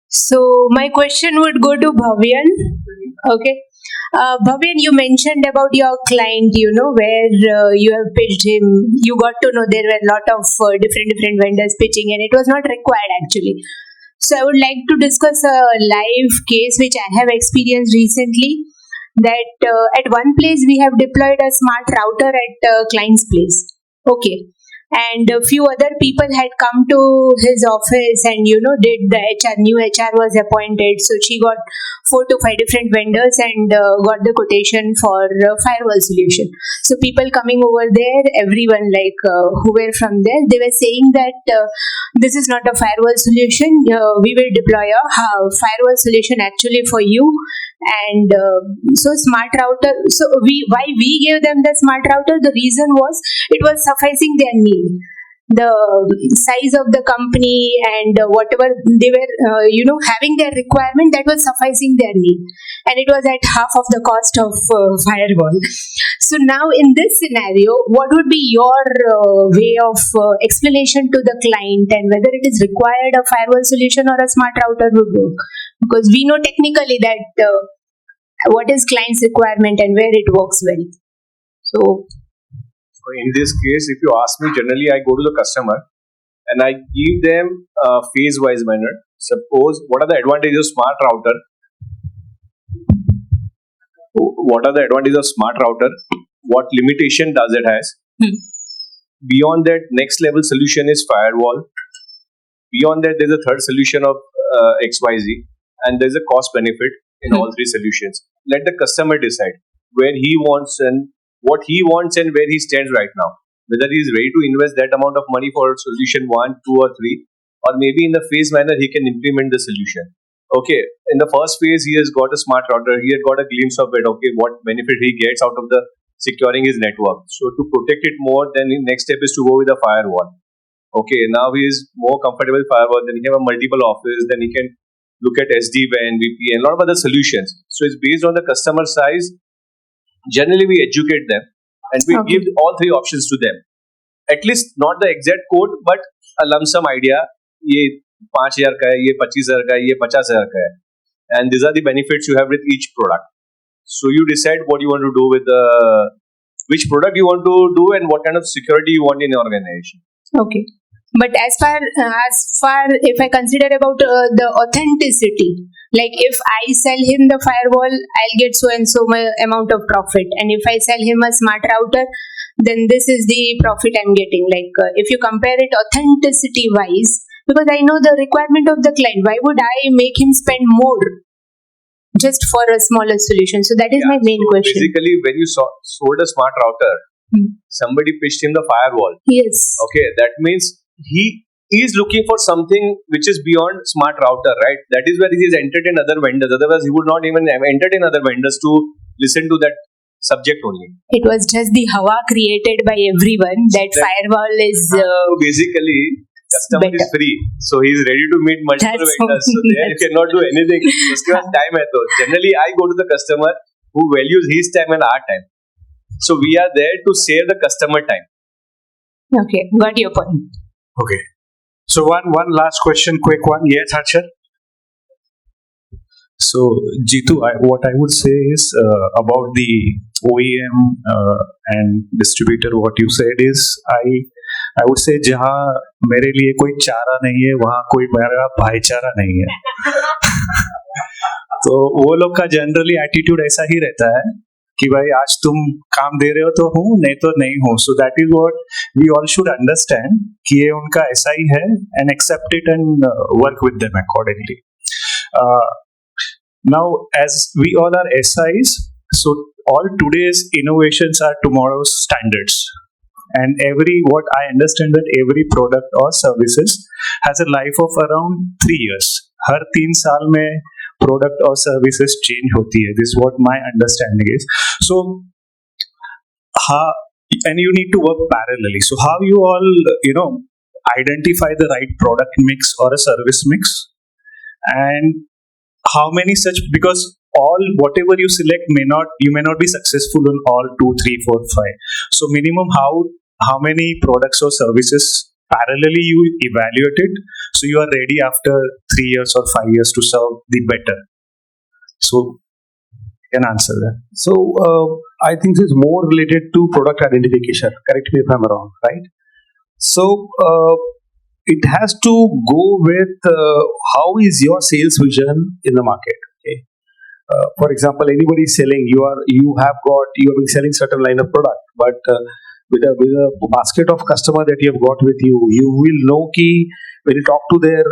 So my question would go to Bhavyan. Okay. Bhavyan, you mentioned about your client, where you have pitched him. You got to know there were a lot of different vendors pitching and it was not required actually. So I would like to discuss a live case which I have experienced recently. that at one place we have deployed a smart router at client's place. Okay. And a few other people had come to his office and did the HR. New HR was appointed, so she got 4 to 5 different vendors and got the quotation for firewall solution. So people coming over there, everyone who were from there, they were saying that this is not a firewall solution. We will deploy a firewall solution actually for you. And so smart router. So why we gave them the smart router? The reason was it was sufficing their need. The size of the company and whatever they were, having their requirement, that was sufficing their need, and it was at half of the cost of firewall. So now in this scenario, what would be your way of explanation to the client, and whether it is required a firewall solution or a smart router would work? Because we know technically that what is client's requirement and where it works well. So in this case, if you ask me, generally I go to the customer and I give them a phase-wise manner. Suppose, what are the advantages of smart router? What are the advantages of smart router? What limitation does it has? Beyond that, next level solution is firewall. Beyond that, there's a third solution of XYZ, and there's a cost benefit in all three solutions. Let the customer decide where he wants and what he wants and where he stands right now. Whether he is ready to invest that amount of money for solution 1, 2 or 3, or maybe in the phase manner he can implement the solution. Okay, in the first phase he has got a smart router, he had got a glimpse of it, okay, what benefit he gets out of the securing his network. So to protect it more, then the next step is to go with a firewall. Okay, now he is more comfortable with firewall, then he can have a multiple office, then he can look at SD-WAN, VPN, a lot of other solutions. So it's based on the customer size. Generally, we educate them and we give all three options to them. At least not the exact code, but a lump sum idea. ये 5,000 का है, ये 25,000 का है, ये 50,000 का है. And these are the benefits you have with each product. So you decide what you want to do with which product you want to do and what kind of security you want in your organization. Okay. But as far if I consider about the authenticity, like if I sell him the firewall, I'll get so and so amount of profit, and if I sell him a smart router, then this is the profit I'm getting. Like if you compare it authenticity wise, because I know the requirement of the client, why would I make him spend more just for a smaller solution? So that is my main question. Basically, when you sold a smart router, somebody pitched him the firewall. Yes. Okay, that means he is looking for something which is beyond smart router, right? That is where he is entertain other vendors. Otherwise, he would not even entertain other vendors to listen to that subject only. It was just the hawa created by everyone that firewall is. Basically, customer is free, so he is ready to meet multiple vendors. So there you cannot do anything. Uske paas time hai to. Generally, I go to the customer who values his time and our time. So we are there to save the customer time. Okay, got your point. Okay. So one last question, quick one. Yes, Harshad? So, Jitu, what I would say is about the OEM and distributor, what you said is, I would say, जहाँ मेरे लिए कोई चारा नहीं है, वहाँ कोई मेरा भाईचारा नहीं है. तो वो लोग का जनरली एटीट्यूड ऐसा ही रहता है कि भाई आज तुम काम दे रहे हो तो हूँ, नहीं तो नहीं हूँ. So that is what we all should understand कि ये उनका ऐसा ही है, and accept it and work with them accordingly. Now, as we all are SIs, so all today's innovations are tomorrow's standards. And what I understand that every product or services has a life of around 3 years. हर 3 साल में product or services change होती है. This is what my understanding is. So, and you need to work parallelly. So, how you all, identify the right product mix or a service mix, and how many such, because whatever you select you may not be successful in all 2, 3, 4, 5. So minimum how many products or services parallelly you evaluate it, so you are ready after 3 years or 5 years to serve the better. So you can answer that. So I think this is more related to product identification. Correct me if I'm wrong, right? So it has to go with how is your sales vision in the market. Okay, For example, anybody is selling, you have been selling certain line of product, but with a basket of customer that you have got with you, you will know key when you talk to their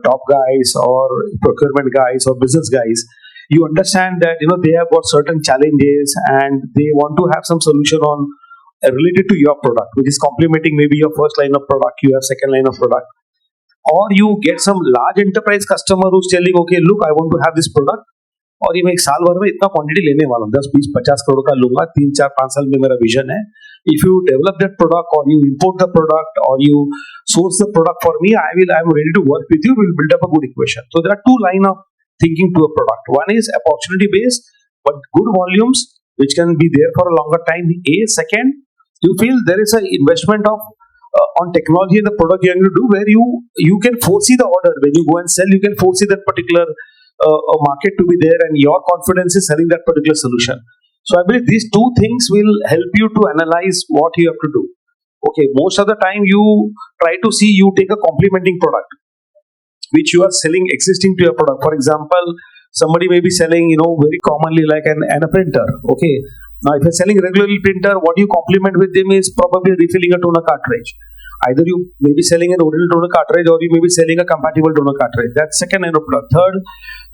top guys or procurement guys or business guys, you understand that they have got certain challenges and they want to have some solution on related to your product, which is complementing maybe your first line of product, you have second line of product, or you get some large enterprise customer who's telling, okay, look, I want to have this product, और ये मैं एक साल भर में इतना quantity लेने वाला हूँ 10-20-50 करोड़ का लूंगा 3-4-5 साल में मेरा विजन है. If you develop that product or you import the product or you source the product for me, I'm ready to work with you. We'll build up a good equation. So there are two line of thinking to a product. One is opportunity based, but good volumes which can be there for a longer time. Second, you feel there is an investment of on technology and the product you're going to do where you can foresee the order when you go and sell. You can foresee that particular market to be there, and your confidence is selling that particular solution. So I believe these two things will help you to analyze what you have to do. Okay, most of the time you try to see, you take a complementing product which you are selling existing to your product. For example, somebody may be selling very commonly like a printer. Okay, now if you're selling regularly printer, what you complement with them is probably refilling a toner cartridge. Either you may be selling an original toner cartridge or you may be selling a compatible toner cartridge. That's second line of product. Third,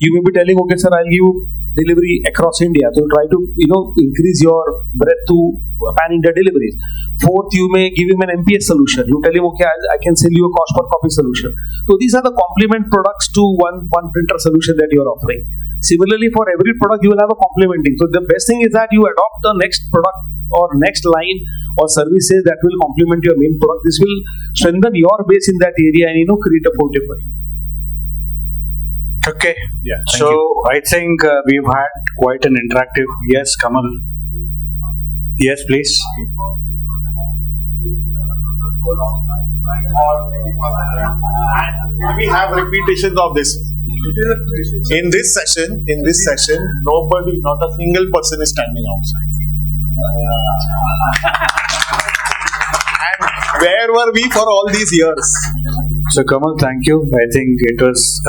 you may be telling, okay sir, I'll give you delivery across India. So try to increase your breadth to pan-India deliveries. Fourth, you may give him an MPS solution. You tell him, okay, I can sell you a cost per copy solution. So these are the complement products to one printer solution that you are offering. Similarly, for every product you will have a complementing. So the best thing is that you adopt the next product or next line or services that will complement your main product. This will strengthen your base in that area and create a forte for you. Okay. Yeah. So I think we've had quite an interactive. Yes, Kamal. Yes, please. We have repetitions of this. In this session, nobody, not a single person is standing outside. And where were we for all these years? So Kamal, thank you. I think it was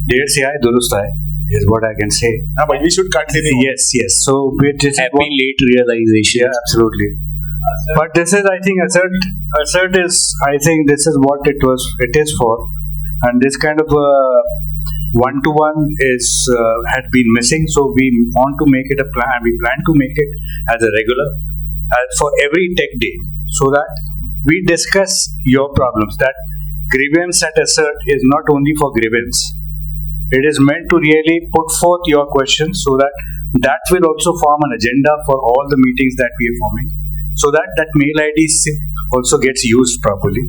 dear CI Durustai is what I can say. But we should continue. Yes. So this Happy late realization. Yeah, absolutely. But this is, I think, ASIRT is, I think this is what it is for, and this kind of one-to-one had been missing. So we want to make it a plan. We plan to make it as a regular for every tech day, so that we discuss your problems. That grievance at ASIRT is not only for grievance. It is meant to really put forth your questions, so that will also form an agenda for all the meetings that we are forming, so that mail ID also gets used properly.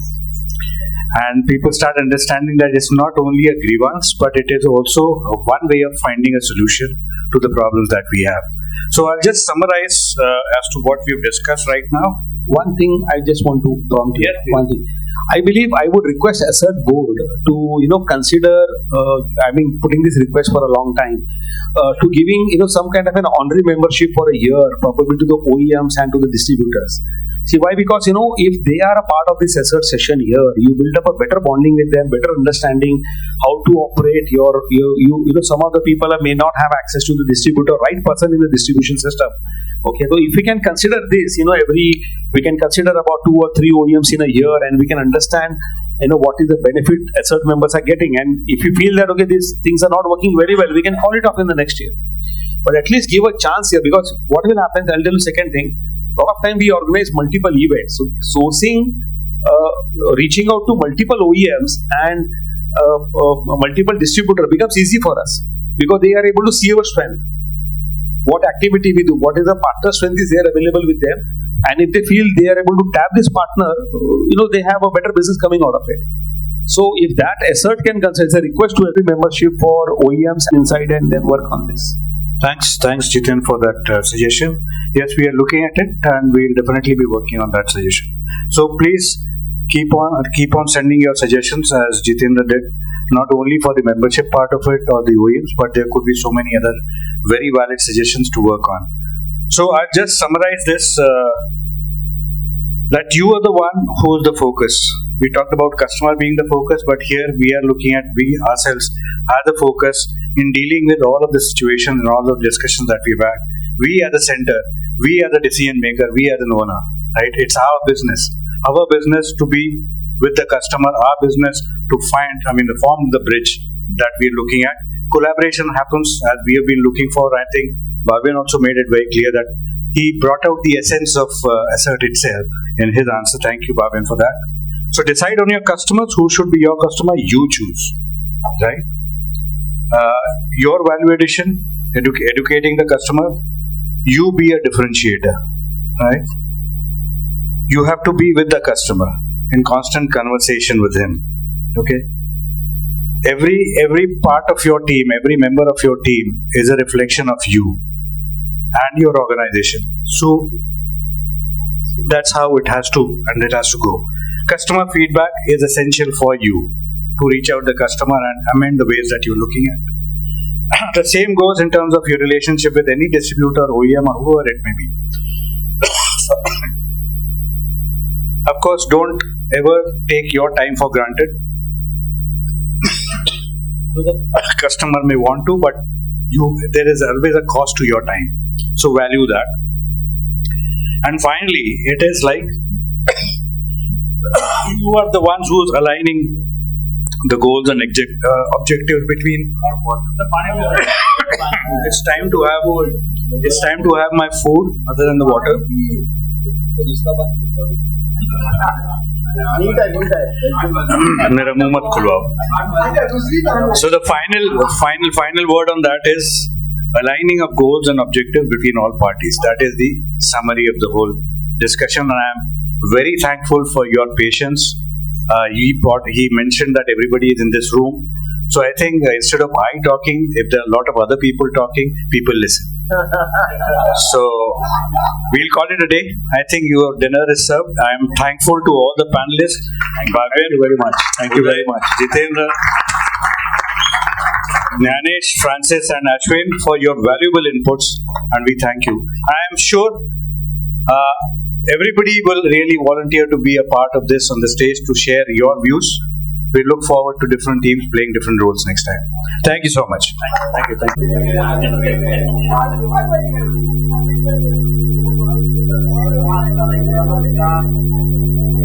And people start understanding that it's not only a grievance, but it is also one way of finding a solution to the problems that we have. So I'll just summarize as to what we've discussed right now. One thing I just want to prompt here. One thing. I believe I would request ASIRT board to consider. Putting this request for a long time, to giving some kind of an honorary membership for a year, probably to the OEMs and to the distributors. See why? Because if they are a part of this ASIRT session here, you build up a better bonding with them, better understanding how to operate your some of the people may not have access to the distributor, right person in the distribution system. Okay, so if we can consider this, we can consider about 2 or 3 OEMs in a year, and we can understand what is the benefit ASIRT members are getting. And if you feel that okay, these things are not working very well, we can call it off in the next year. But at least give a chance here, because what will happen, I'll tell you second thing. A lot of time we organize multiple events. So sourcing, reaching out to multiple OEMs and multiple distributor becomes easy for us, because they are able to see our strength. What activity we do, what is the partner strength is there available with them, and if they feel they are able to tap this partner, they have a better business coming out of it. So if that ASIRT can consider, it's a request to every membership for OEMs inside, and then work on this. Thanks Jiten for that suggestion. Yes, we are looking at it, and we'll definitely be working on that suggestion. So please keep on sending your suggestions, as Jitendra did, not only for the membership part of it or the OEMs, but there could be so many other very valid suggestions to work on. So I'll just summarize this, that you are the one who is the focus. We talked about customer being the focus, but here we are looking at we ourselves as the focus in dealing with all of the situations and all of the discussions that we've had. We are the center, we are the decision maker, we are the owner, right? It's our business to be with the customer, our business to form the bridge that we're looking at. Collaboration happens as we have been looking for. I think Bhavin also made it very clear that he brought out the essence of ASIRT itself in his answer. Thank you, Bhavin, for that. So decide on your customers, who should be your customer, you choose, right? Your value addition, educating the customer, you be a differentiator, right? You have to be with the customer in constant conversation with him, okay? Every part of your team, every member of your team is a reflection of you and your organization. So that's how it has to go. Customer feedback is essential for you to reach out the customer and amend the ways that you're looking at. The same goes in terms of your relationship with any distributor, OEM, or whoever it may be. Of course, don't ever take your time for granted. The customer may want to, but there is always a cost to your time. So value that. And finally, it is like you are the ones who is aligning the goals and objectives between. It's time to have my food other than the water. मेरा मुंह मत खुलवाओ. So the final word on that is aligning of goals and objectives between all parties. That is the summary of the whole discussion, and I am very thankful for your patience. He mentioned that everybody is in this room, so I think instead of I talking, if there are a lot of other people talking, people listen. So we'll call it a day. I think your dinner is served. I am thankful to all the panelists. Thank you very much. Thank you very much. Jitendra, Jnanesh, Francis and Ashwin for your valuable inputs, and we thank you. I am sure everybody will really volunteer to be a part of this on the stage to share your views. We look forward to different teams playing different roles next time. Thank you so much. Thank you.